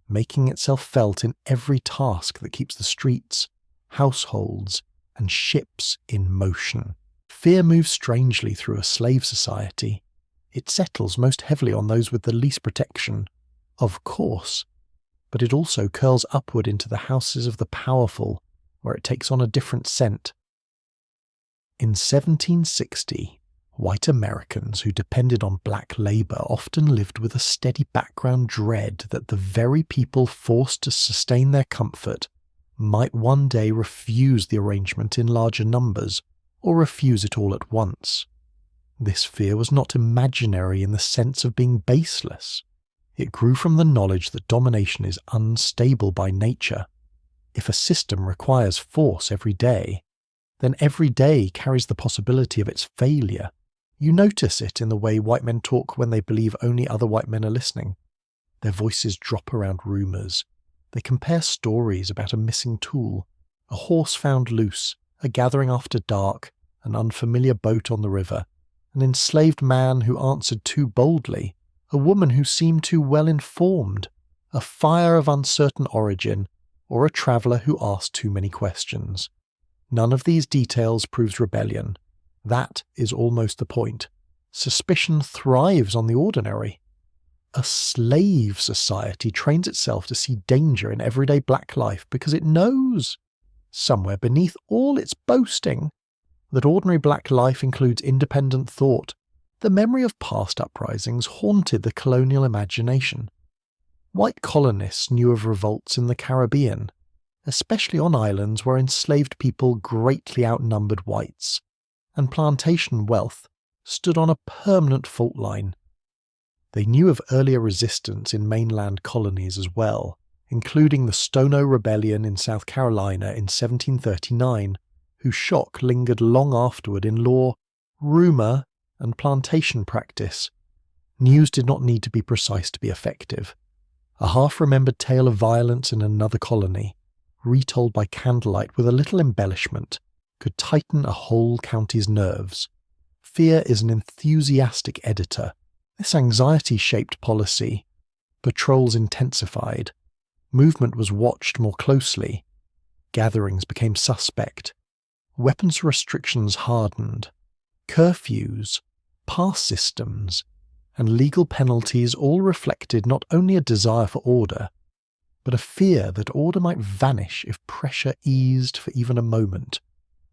making itself felt in every task that keeps the streets, households, and ships in motion. Fear moves strangely through a slave society. It settles most heavily on those with the least protection, of course, but it also curls upward into the houses of the powerful, where it takes on a different scent. In 1760, white Americans who depended on black labour often lived with a steady background dread that the very people forced to sustain their comfort might one day refuse the arrangement in larger numbers, or refuse it all at once. This fear was not imaginary in the sense of being baseless. It grew from the knowledge that domination is unstable by nature. If a system requires force every day, then every day carries the possibility of its failure. You notice it in the way white men talk when they believe only other white men are listening. Their voices drop around rumours. They compare stories about a missing tool, a horse found loose, a gathering after dark, an unfamiliar boat on the river, an enslaved man who answered too boldly, a woman who seemed too well informed, a fire of uncertain origin, or a traveller who asked too many questions. None of these details proves rebellion. That is almost the point. Suspicion thrives on the ordinary. A slave society trains itself to see danger in everyday black life because it knows, somewhere beneath all its boasting, that ordinary black life includes independent thought. The memory of past uprisings haunted the colonial imagination. White colonists knew of revolts in the Caribbean, especially on islands where enslaved people greatly outnumbered whites, and plantation wealth stood on a permanent fault line. They knew of earlier resistance in mainland colonies as well, including the Stono Rebellion in South Carolina in 1739, whose shock lingered long afterward in law, rumour, and plantation practice. News did not need to be precise to be effective. A half-remembered tale of violence in another colony, retold by candlelight with a little embellishment, could tighten a whole county's nerves. Fear is an enthusiastic editor. This anxiety-shaped policy. Patrols intensified. Movement was watched more closely. Gatherings became suspect. Weapons restrictions hardened. Curfews, pass systems, and legal penalties all reflected not only a desire for order, but a fear that order might vanish if pressure eased for even a moment.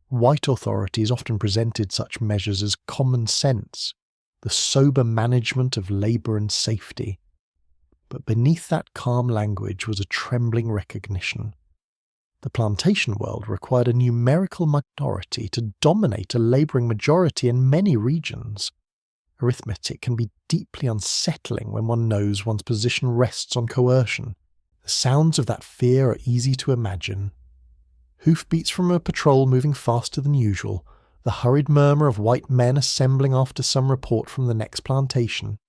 White authorities often presented such measures as common sense, the sober management of labour and safety. But beneath that calm language was a trembling recognition. The plantation world required a numerical minority to dominate a labouring majority in many regions. Arithmetic can be deeply unsettling when one knows one's position rests on coercion. The sounds of that fear are easy to imagine. Hoofbeats from a patrol moving faster than usual, the hurried murmur of white men assembling after some report from the next plantation.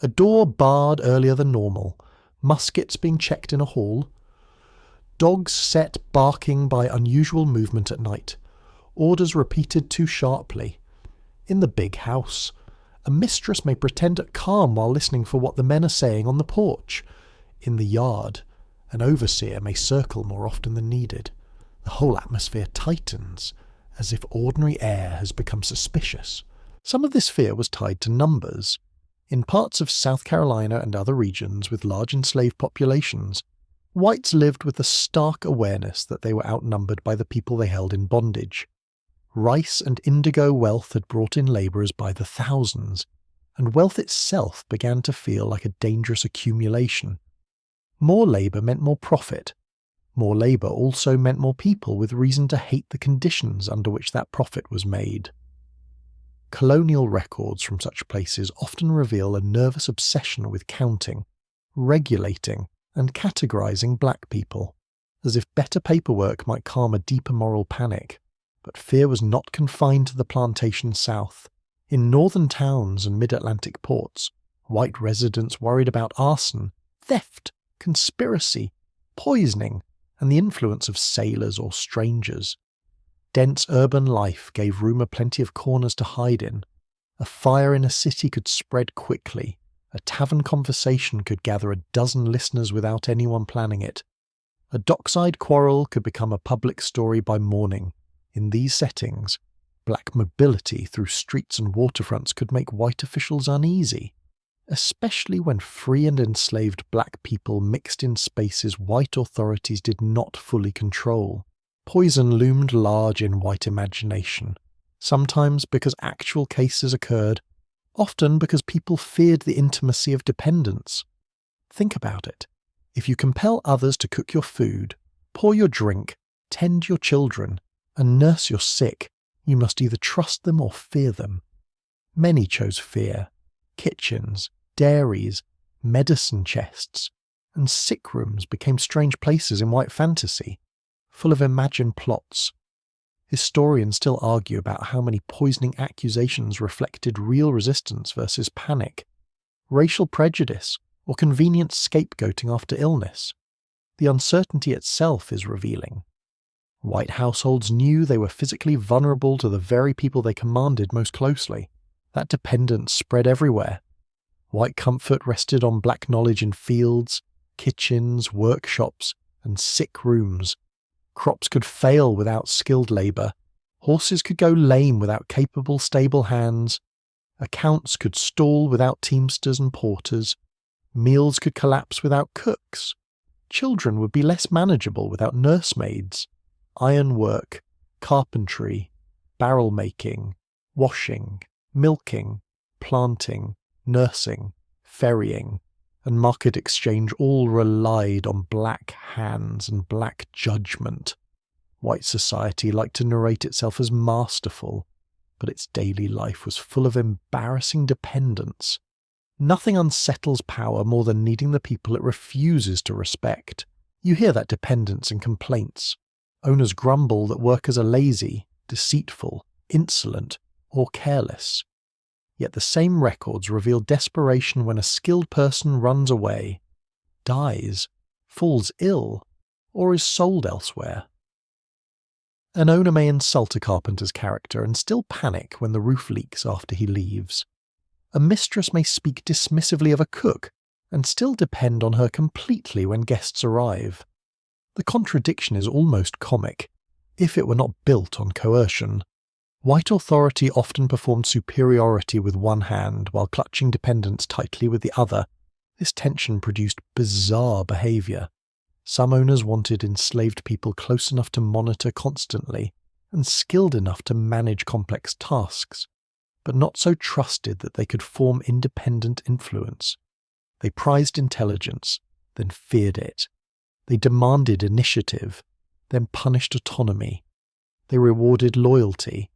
A door barred earlier than normal, muskets being checked in a hall. Dogs set barking by unusual movement at night, orders repeated too sharply. In the big house, a mistress may pretend at calm while listening for what the men are saying on the porch. In the yard, an overseer may circle more often than needed. The whole atmosphere tightens, as if ordinary air has become suspicious. Some of this fear was tied to numbers. In parts of South Carolina and other regions with large enslaved populations, whites lived with the stark awareness that they were outnumbered by the people they held in bondage. Rice and indigo wealth had brought in labourers by the thousands, and wealth itself began to feel like a dangerous accumulation. More labour meant more profit. More labour also meant more people with reason to hate the conditions under which that profit was made. Colonial records from such places often reveal a nervous obsession with counting, regulating, and categorising black people, as if better paperwork might calm a deeper moral panic. But fear was not confined to the plantation south. In northern towns and mid-Atlantic ports, white residents worried about arson, theft, conspiracy, poisoning, and the influence of sailors or strangers. Dense urban life gave rumour plenty of corners to hide in. A fire in a city could spread quickly. A tavern conversation could gather a dozen listeners without anyone planning it. A dockside quarrel could become a public story by morning. In these settings, black mobility through streets and waterfronts could make white officials uneasy, especially when free and enslaved black people mixed in spaces white authorities did not fully control. Poison loomed large in white imagination, sometimes because actual cases occurred, often because people feared the intimacy of dependence. Think about it. If you compel others to cook your food, pour your drink, tend your children, and nurse your sick, you must either trust them or fear them. Many chose fear. Kitchens, dairies, medicine chests, and sick rooms became strange places in white fantasy, full of imagined plots. Historians still argue about how many poisoning accusations reflected real resistance versus panic, racial prejudice, or convenient scapegoating after illness. The uncertainty itself is revealing. White households knew they were physically vulnerable to the very people they commanded most closely. That dependence spread everywhere. White comfort rested on black knowledge in fields, kitchens, workshops, and sick rooms. Crops could fail without skilled labour. Horses could go lame without capable, stable hands. Accounts could stall without teamsters and porters. Meals could collapse without cooks. Children would be less manageable without nursemaids. Ironwork, carpentry, barrel making, washing, milking, planting, nursing, ferrying, and market exchange all relied on black hands and black judgment. White society liked to narrate itself as masterful, but its daily life was full of embarrassing dependence. Nothing unsettles power more than needing the people it refuses to respect. You hear that dependence in complaints. Owners grumble that workers are lazy, deceitful, insolent, or careless. Yet the same records reveal desperation when a skilled person runs away, dies, falls ill, or is sold elsewhere. An owner may insult a carpenter's character and still panic when the roof leaks after he leaves. A mistress may speak dismissively of a cook and still depend on her completely when guests arrive. The contradiction is almost comic, if it were not built on coercion. White authority often performed superiority with one hand while clutching dependence tightly with the other. This tension produced bizarre behaviour. Some owners wanted enslaved people close enough to monitor constantly, and skilled enough to manage complex tasks, but not so trusted that they could form independent influence. They prized intelligence, then feared it. They demanded initiative, then punished autonomy. They rewarded loyalty,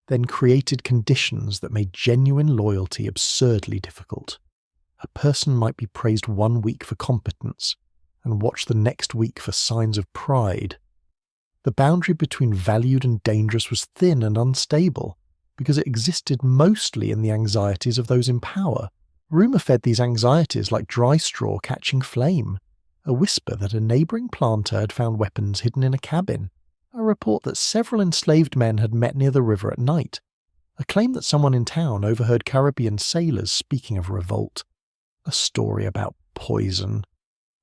then created conditions that made genuine loyalty absurdly difficult. A person might be praised one week for competence and watched the next week for signs of pride. The boundary between valued and dangerous was thin and unstable because it existed mostly in the anxieties of those in power. Rumour fed these anxieties like dry straw catching flame. A whisper that a neighbouring planter had found weapons hidden in a cabin. A report that several enslaved men had met near the river at night. A claim that someone in town overheard Caribbean sailors speaking of revolt. A story about poison,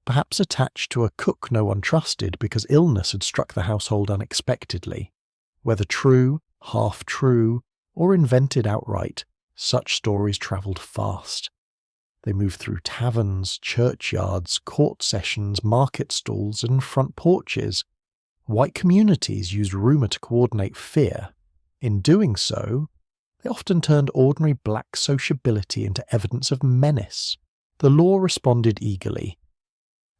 perhaps attached to a cook no one trusted because illness had struck the household unexpectedly. Whether true, half-true, or invented outright, such stories travelled fast. They moved through taverns, churchyards, court sessions, market stalls, and front porches. White communities used rumour to coordinate fear. In doing so, they often turned ordinary black sociability into evidence of menace. The law responded eagerly.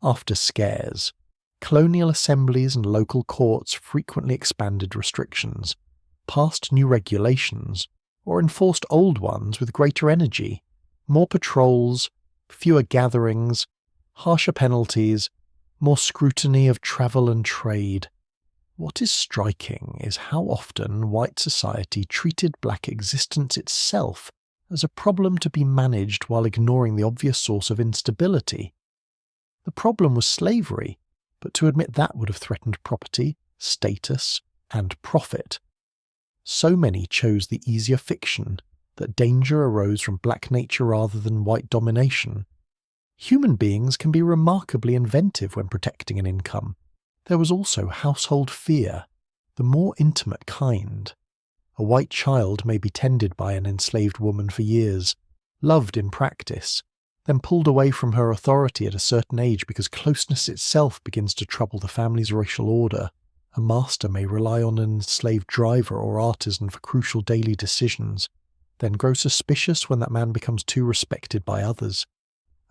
After scares, colonial assemblies and local courts frequently expanded restrictions, passed new regulations, or enforced old ones with greater energy. More patrols, fewer gatherings, harsher penalties, more scrutiny of travel and trade. What is striking is how often white society treated black existence itself as a problem to be managed while ignoring the obvious source of instability. The problem was slavery, but to admit that would have threatened property, status, and profit. So many chose the easier fiction that danger arose from black nature rather than white domination. Human beings can be remarkably inventive when protecting an income. There was also household fear, the more intimate kind. A white child may be tended by an enslaved woman for years, loved in practice, then pulled away from her authority at a certain age because closeness itself begins to trouble the family's racial order. A master may rely on an enslaved driver or artisan for crucial daily decisions, then grow suspicious when that man becomes too respected by others.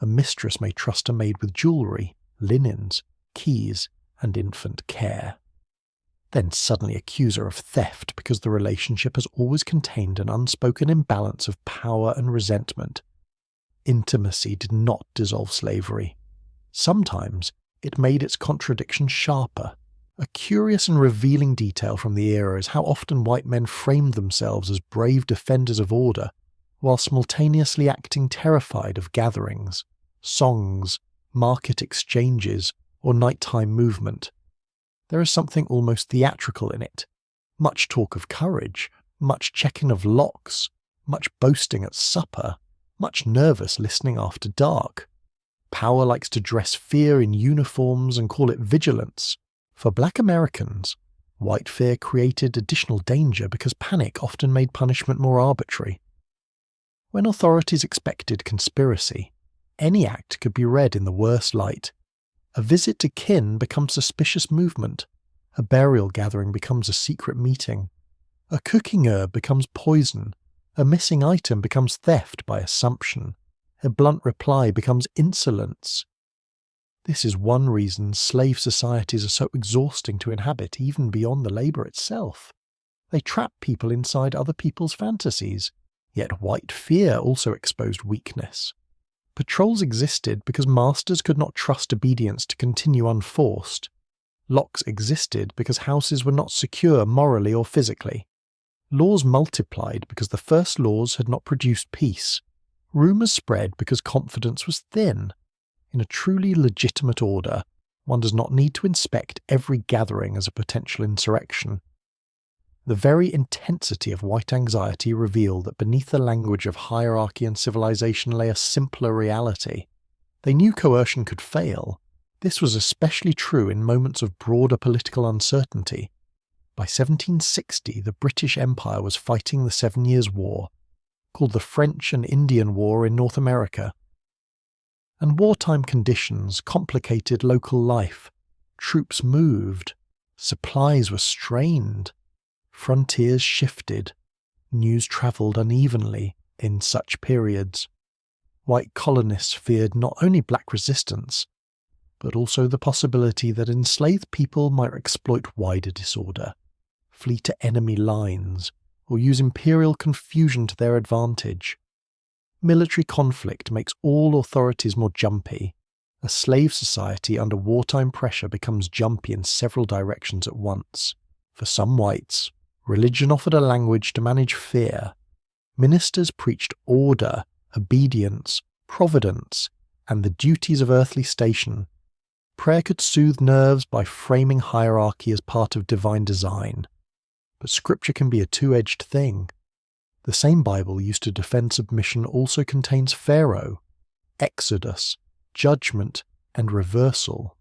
A mistress may trust a maid with jewellery, linens, keys, and infant care. Then suddenly accuse her of theft because the relationship has always contained an unspoken imbalance of power and resentment. Intimacy did not dissolve slavery. Sometimes it made its contradiction sharper. A curious and revealing detail from the era is how often white men framed themselves as brave defenders of order, while simultaneously acting terrified of gatherings, songs, market exchanges, or nighttime movement. There is something almost theatrical in it. Much talk of courage, much checking of locks, much boasting at supper, much nervous listening after dark. Power likes to dress fear in uniforms and call it vigilance. For black Americans, white fear created additional danger because panic often made punishment more arbitrary. When authorities expected conspiracy, any act could be read in the worst light. A visit to kin becomes suspicious movement. A burial gathering becomes a secret meeting. A cooking herb becomes poison. A missing item becomes theft by assumption. A blunt reply becomes insolence. This is one reason slave societies are so exhausting to inhabit even beyond the labour itself. They trap people inside other people's fantasies, yet white fear also exposed weakness. Patrols existed because masters could not trust obedience to continue unforced. Locks existed because houses were not secure morally or physically. Laws multiplied because the first laws had not produced peace. Rumours spread because confidence was thin. In a truly legitimate order, one does not need to inspect every gathering as a potential insurrection. The very intensity of white anxiety revealed that beneath the language of hierarchy and civilization lay a simpler reality. They knew coercion could fail. This was especially true in moments of broader political uncertainty. By 1760, the British Empire was fighting the 7 Years' War, called the French and Indian War in North America. And wartime conditions complicated local life. Troops moved. Supplies were strained. Frontiers shifted. News travelled unevenly in such periods. White colonists feared not only black resistance, but also the possibility that enslaved people might exploit wider disorder, flee to enemy lines, or use imperial confusion to their advantage. Military conflict makes all authorities more jumpy. A slave society under wartime pressure becomes jumpy in several directions at once. For some whites, religion offered a language to manage fear. Ministers preached order, obedience, providence, and the duties of earthly station. Prayer could soothe nerves by framing hierarchy as part of divine design. But scripture can be a two-edged thing. The same Bible used to defend submission also contains Pharaoh, Exodus, judgment, and reversal.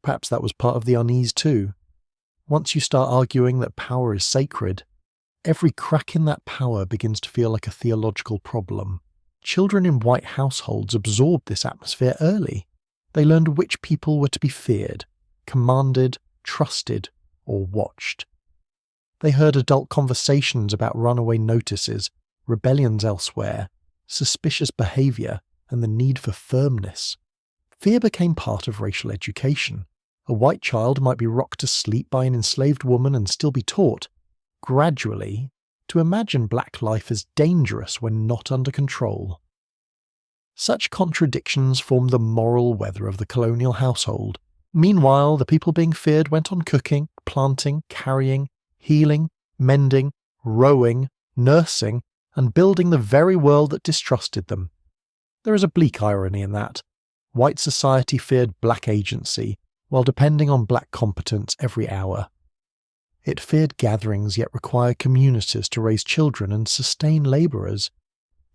Perhaps that was part of the unease too. Once you start arguing that power is sacred, every crack in that power begins to feel like a theological problem. Children in white households absorbed this atmosphere early. They learned which people were to be feared, commanded, trusted, or watched. They heard adult conversations about runaway notices, rebellions elsewhere, suspicious behaviour, and the need for firmness. Fear became part of racial education. A white child might be rocked to sleep by an enslaved woman and still be taught, gradually, to imagine black life as dangerous when not under control. Such contradictions formed the moral weather of the colonial household. Meanwhile, the people being feared went on cooking, planting, carrying, healing, mending, rowing, nursing, and building the very world that distrusted them. There is a bleak irony in that. White society feared black agency, while depending on black competence every hour. It feared gatherings yet required communities to raise children and sustain labourers.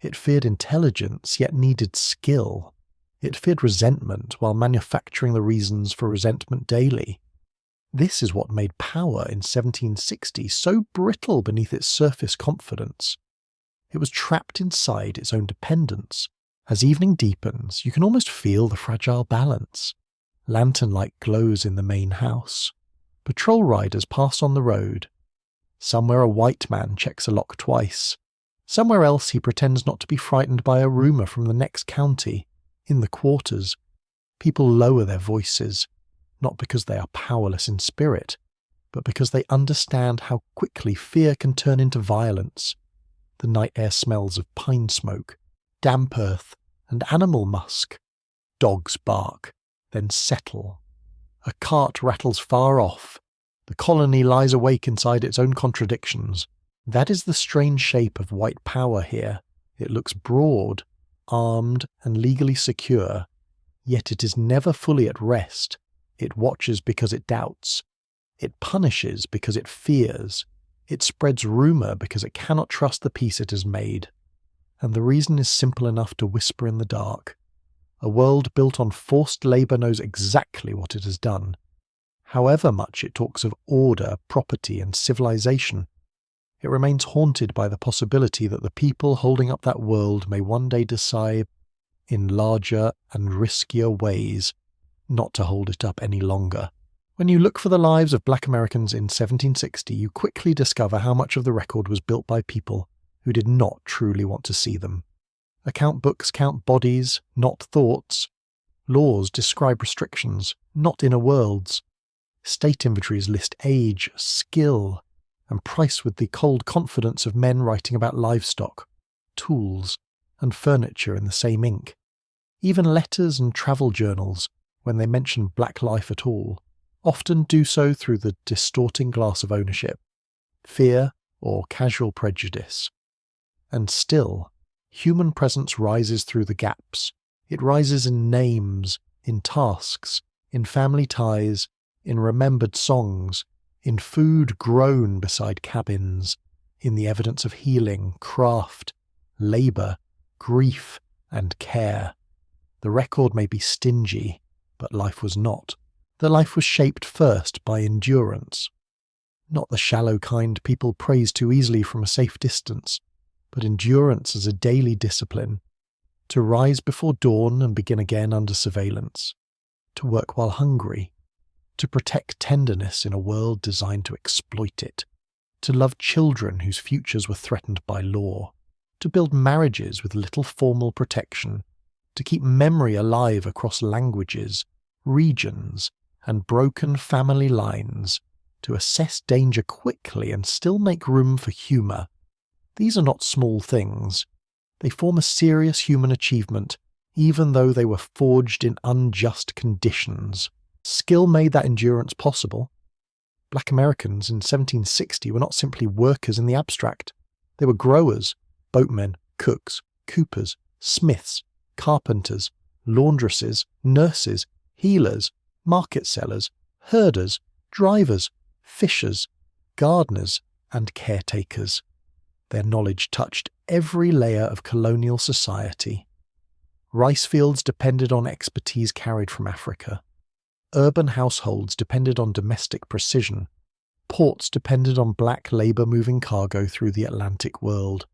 It feared intelligence yet needed skill. It feared resentment while manufacturing the reasons for resentment daily. This is what made power in 1760 so brittle beneath its surface confidence. It was trapped inside its own dependence. As evening deepens, you can almost feel the fragile balance. Lantern light glows in the main house. Patrol riders pass on the road. Somewhere a white man checks a lock twice. Somewhere else he pretends not to be frightened by a rumour from the next county. In the quarters, people lower their voices, not because they are powerless in spirit, but because they understand how quickly fear can turn into violence. The night air smells of pine smoke, damp earth, and animal musk. Dogs bark, then settle. A cart rattles far off. The colony lies awake inside its own contradictions. That is the strange shape of white power here. It looks broad, armed, and legally secure, yet it is never fully at rest. It watches because it doubts. It punishes because it fears. It spreads rumour because it cannot trust the peace it has made. And the reason is simple enough to whisper in the dark. A world built on forced labour knows exactly what it has done. However much it talks of order, property, and civilization, it remains haunted by the possibility that the people holding up that world may one day decide, in larger and riskier ways, not to hold it up any longer. When you look for the lives of black Americans in 1760, you quickly discover how much of the record was built by people who did not truly want to see them. Account books count bodies, not thoughts. Laws describe restrictions, not inner worlds. State inventories list age, skill, and price with the cold confidence of men writing about livestock, tools, and furniture in the same ink. Even letters and travel journals, when they mention black life at all, often do so through the distorting glass of ownership, fear, or casual prejudice. And still, human presence rises through the gaps. It rises in names, in tasks, in family ties, in remembered songs, in food grown beside cabins, in the evidence of healing, craft, labour, grief, and care. The record may be stingy, but life was not. The life was shaped first by endurance. Not the shallow kind people praise too easily from a safe distance, but endurance as a daily discipline. To rise before dawn and begin again under surveillance. To work while hungry. To protect tenderness in a world designed to exploit it. to love children whose futures were threatened by law, to build marriages with little formal protection, to keep memory alive across languages, regions, and broken family lines, to assess danger quickly and still make room for humour. These are not small things. They form a serious human achievement, even though they were forged in unjust conditions. Skill made that endurance possible. Black Americans in 1760 were not simply workers in the abstract. They were growers, boatmen, cooks, coopers, smiths, carpenters, laundresses, nurses, healers, market sellers, herders, drivers, fishers, gardeners, and caretakers. Their knowledge touched every layer of colonial society. Rice fields depended on expertise carried from Africa. Urban households depended on domestic precision. Ports depended on black labour moving cargo through the Atlantic world.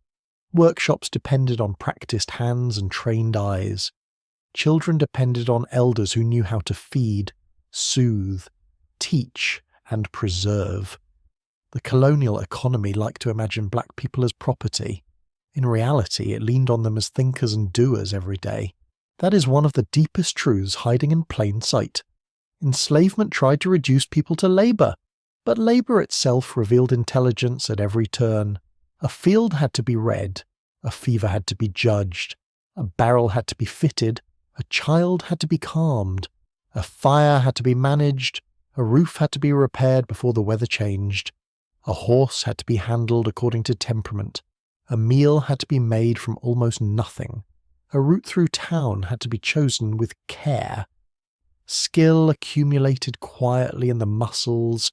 Workshops depended on practised hands and trained eyes. Children depended on elders who knew how to feed, soothe, teach, and preserve. The colonial economy liked to imagine black people as property. In reality, it leaned on them as thinkers and doers every day. That is one of the deepest truths hiding in plain sight. Enslavement tried to reduce people to labour, but labour itself revealed intelligence at every turn. A field had to be read, a fever had to be judged, a barrel had to be fitted, a child had to be calmed, a fire had to be managed, a roof had to be repaired before the weather changed, a horse had to be handled according to temperament, a meal had to be made from almost nothing, a route through town had to be chosen with care. Skill accumulated quietly in the muscles,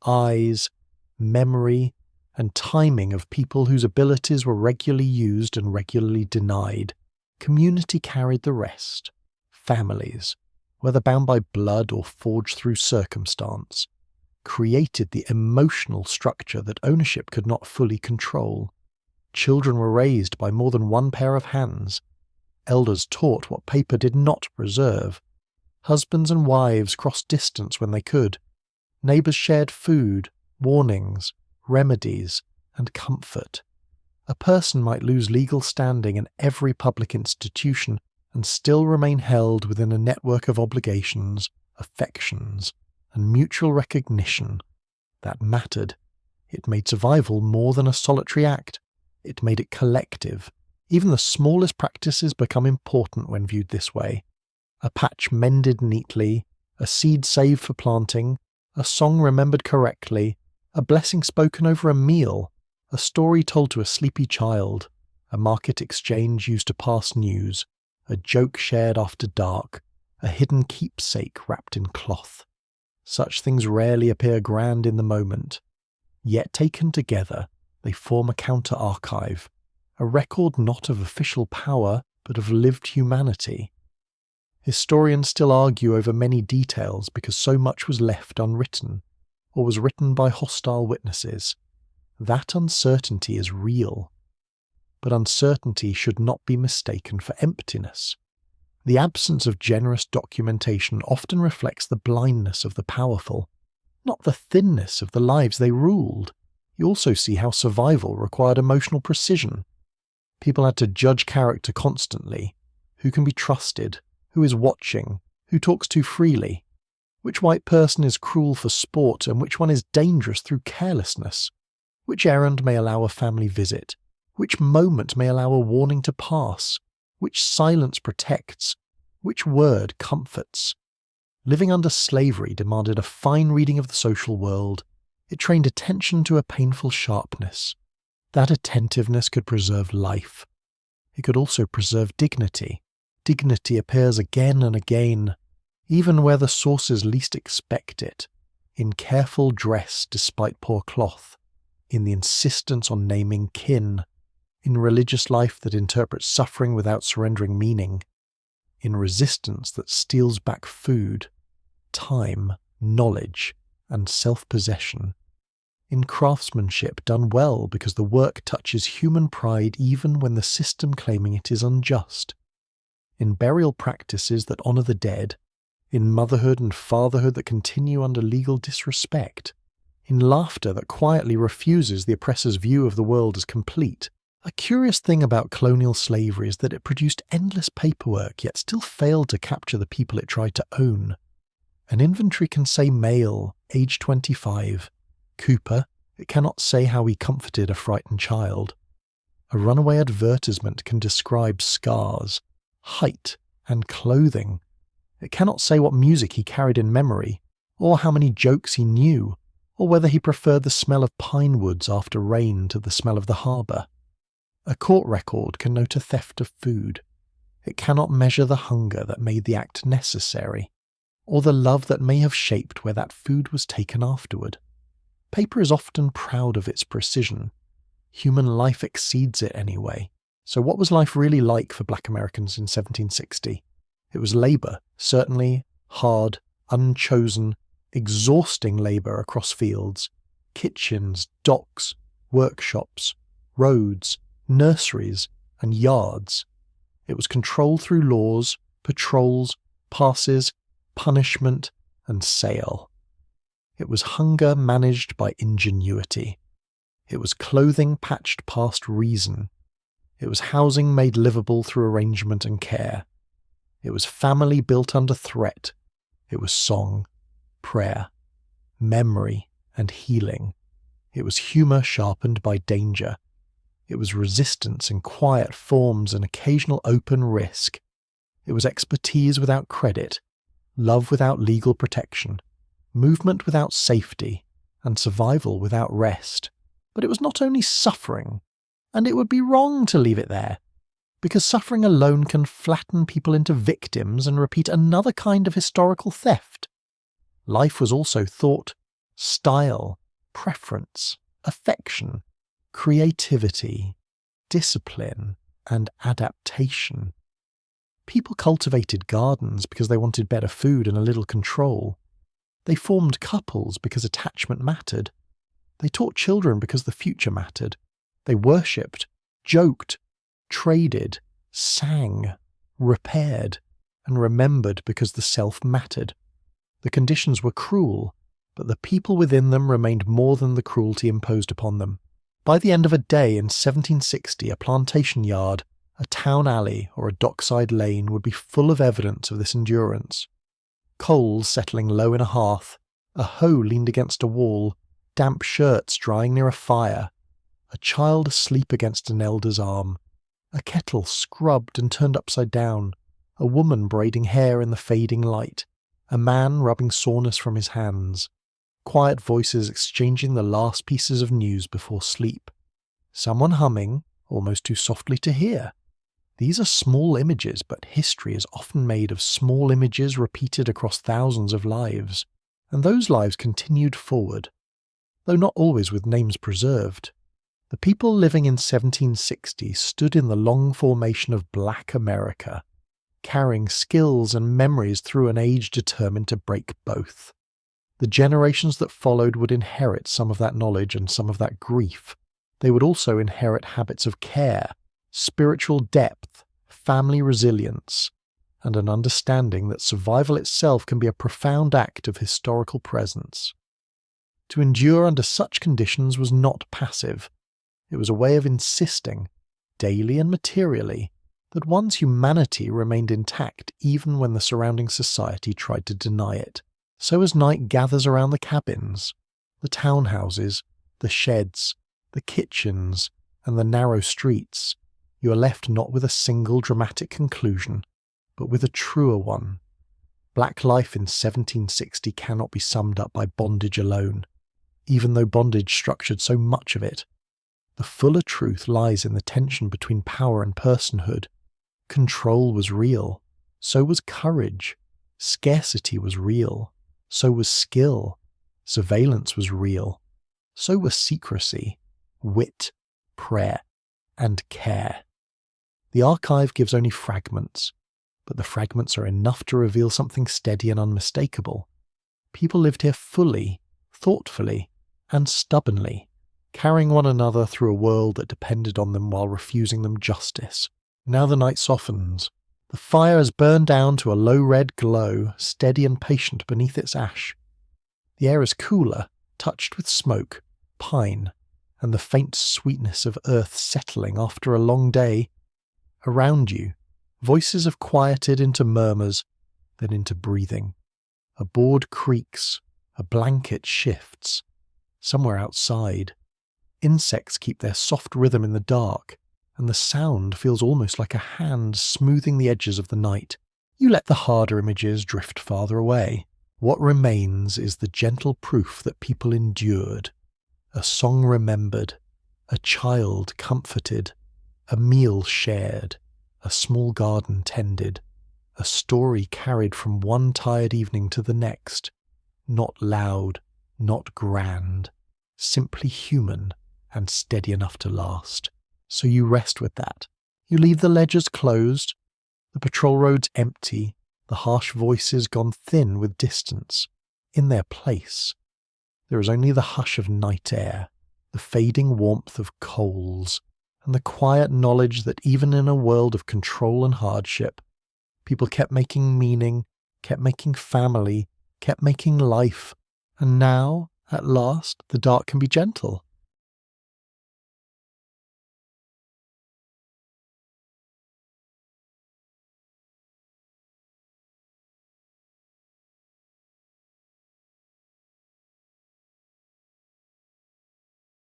eyes, memory, and timing of people whose abilities were regularly used and regularly denied. Community carried the rest. Families, whether bound by blood or forged through circumstance, created the emotional structure that ownership could not fully control. Children were raised by more than one pair of hands. Elders taught what paper did not preserve. Husbands and wives crossed distance when they could. Neighbours shared food, warnings, remedies, and comfort. A person might lose legal standing in every public institution and still remain held within a network of obligations, affections, and mutual recognition. That mattered. It made survival more than a solitary act. It made it collective. Even the smallest practices become important when viewed this way. A patch mended neatly, a seed saved for planting, a song remembered correctly, a blessing spoken over a meal, a story told to a sleepy child, a market exchange used to pass news, a joke shared after dark, a hidden keepsake wrapped in cloth. Such things rarely appear grand in the moment, yet taken together they form a counter-archive, a record not of official power but of lived humanity. Historians still argue over many details because so much was left unwritten, or was written by hostile witnesses. That uncertainty is real. But uncertainty should not be mistaken for emptiness. The absence of generous documentation often reflects the blindness of the powerful, not the thinness of the lives they ruled. You also see how survival required emotional precision. People had to judge character constantly. Who can be trusted? Who is watching? Who talks too freely? Which white person is cruel for sport and which one is dangerous through carelessness? Which errand may allow a family visit? Which moment may allow a warning to pass? Which silence protects? Which word comforts? Living under slavery demanded a fine reading of the social world. It trained attention to a painful sharpness. That attentiveness could preserve life. It could also preserve dignity. Dignity appears again and again, even where the sources least expect it, in careful dress despite poor cloth, in the insistence on naming kin, in religious life that interprets suffering without surrendering meaning, in resistance that steals back food, time, knowledge, and self-possession, in craftsmanship done well because the work touches human pride even when the system claiming it is unjust, in burial practices that honour the dead, in motherhood and fatherhood that continue under legal disrespect, in laughter that quietly refuses the oppressor's view of the world as complete. A curious thing about colonial slavery is that it produced endless paperwork yet still failed to capture the people it tried to own. An inventory can say male, age 25. Cooper, it cannot say how he comforted a frightened child. A runaway advertisement can describe scars, height, and clothing. It cannot say what music he carried in memory, or how many jokes he knew, or whether he preferred the smell of pine woods after rain to the smell of the harbour. A court record can note a theft of food. It cannot measure the hunger that made the act necessary, or the love that may have shaped where that food was taken afterward. Paper is often proud of its precision. Human life exceeds it anyway. So what was life really like for black Americans in 1760? It was labour, certainly hard, unchosen, exhausting labour across fields, kitchens, docks, workshops, roads, nurseries, and yards. It was control through laws, patrols, passes, punishment, and sale. It was hunger managed by ingenuity. It was clothing patched past reason. It was housing made livable through arrangement and care. It was family built under threat. It was song, prayer, memory, and healing. It was humour sharpened by danger. It was resistance in quiet forms and occasional open risk. It was expertise without credit, love without legal protection, movement without safety, and survival without rest. But it was not only suffering, and it would be wrong to leave it there, because suffering alone can flatten people into victims and repeat another kind of historical theft. Life was also thought, style, preference, affection, creativity, discipline, and adaptation. People cultivated gardens because they wanted better food and a little control. They formed couples because attachment mattered. They taught children because the future mattered. They worshipped, joked, traded, sang, repaired, and remembered because the self mattered. The conditions were cruel, but the people within them remained more than the cruelty imposed upon them. By the end of a day in 1760, a plantation yard, a town alley, or a dockside lane would be full of evidence of this endurance. Coals settling low in a hearth, a hoe leaned against a wall, damp shirts drying near a fire, a child asleep against an elder's arm, a kettle scrubbed and turned upside down, a woman braiding hair in the fading light, a man rubbing soreness from his hands, quiet voices exchanging the last pieces of news before sleep, someone humming, almost too softly to hear. These are small images, but history is often made of small images repeated across thousands of lives, and those lives continued forward, though not always with names preserved. The people living in 1760 stood in the long formation of Black America, carrying skills and memories through an age determined to break both. The generations that followed would inherit some of that knowledge and some of that grief. They would also inherit habits of care, spiritual depth, family resilience, and an understanding that survival itself can be a profound act of historical presence. To endure under such conditions was not passive. It was a way of insisting, daily and materially, that one's humanity remained intact even when the surrounding society tried to deny it. So as night gathers around the cabins, the townhouses, the sheds, the kitchens, and the narrow streets, you are left not with a single dramatic conclusion, but with a truer one. Black life in 1760 cannot be summed up by bondage alone, even though bondage structured so much of it. The fuller truth lies in the tension between power and personhood. Control was real, so was courage. Scarcity was real, so was skill. Surveillance was real, so was secrecy, wit, prayer, and care. The archive gives only fragments, but the fragments are enough to reveal something steady and unmistakable. People lived here fully, thoughtfully, and stubbornly, carrying one another through a world that depended on them while refusing them justice. Now the night softens. The fire has burned down to a low red glow, steady and patient beneath its ash. The air is cooler, touched with smoke, pine, and the faint sweetness of earth settling after a long day. Around you, voices have quieted into murmurs, then into breathing. A board creaks, a blanket shifts. Somewhere outside, insects keep their soft rhythm in the dark, and the sound feels almost like a hand smoothing the edges of the night. You let the harder images drift farther away. What remains is the gentle proof that people endured. A song remembered, a child comforted, a meal shared, a small garden tended, a story carried from one tired evening to the next. Not loud, not grand, simply human and steady enough to last. So you rest with that. You leave the ledgers closed, the patrol roads empty, the harsh voices gone thin with distance. In their place, there is only the hush of night air, the fading warmth of coals, and the quiet knowledge that even in a world of control and hardship, people kept making meaning, kept making family, kept making life, and now, at last, the dark can be gentle.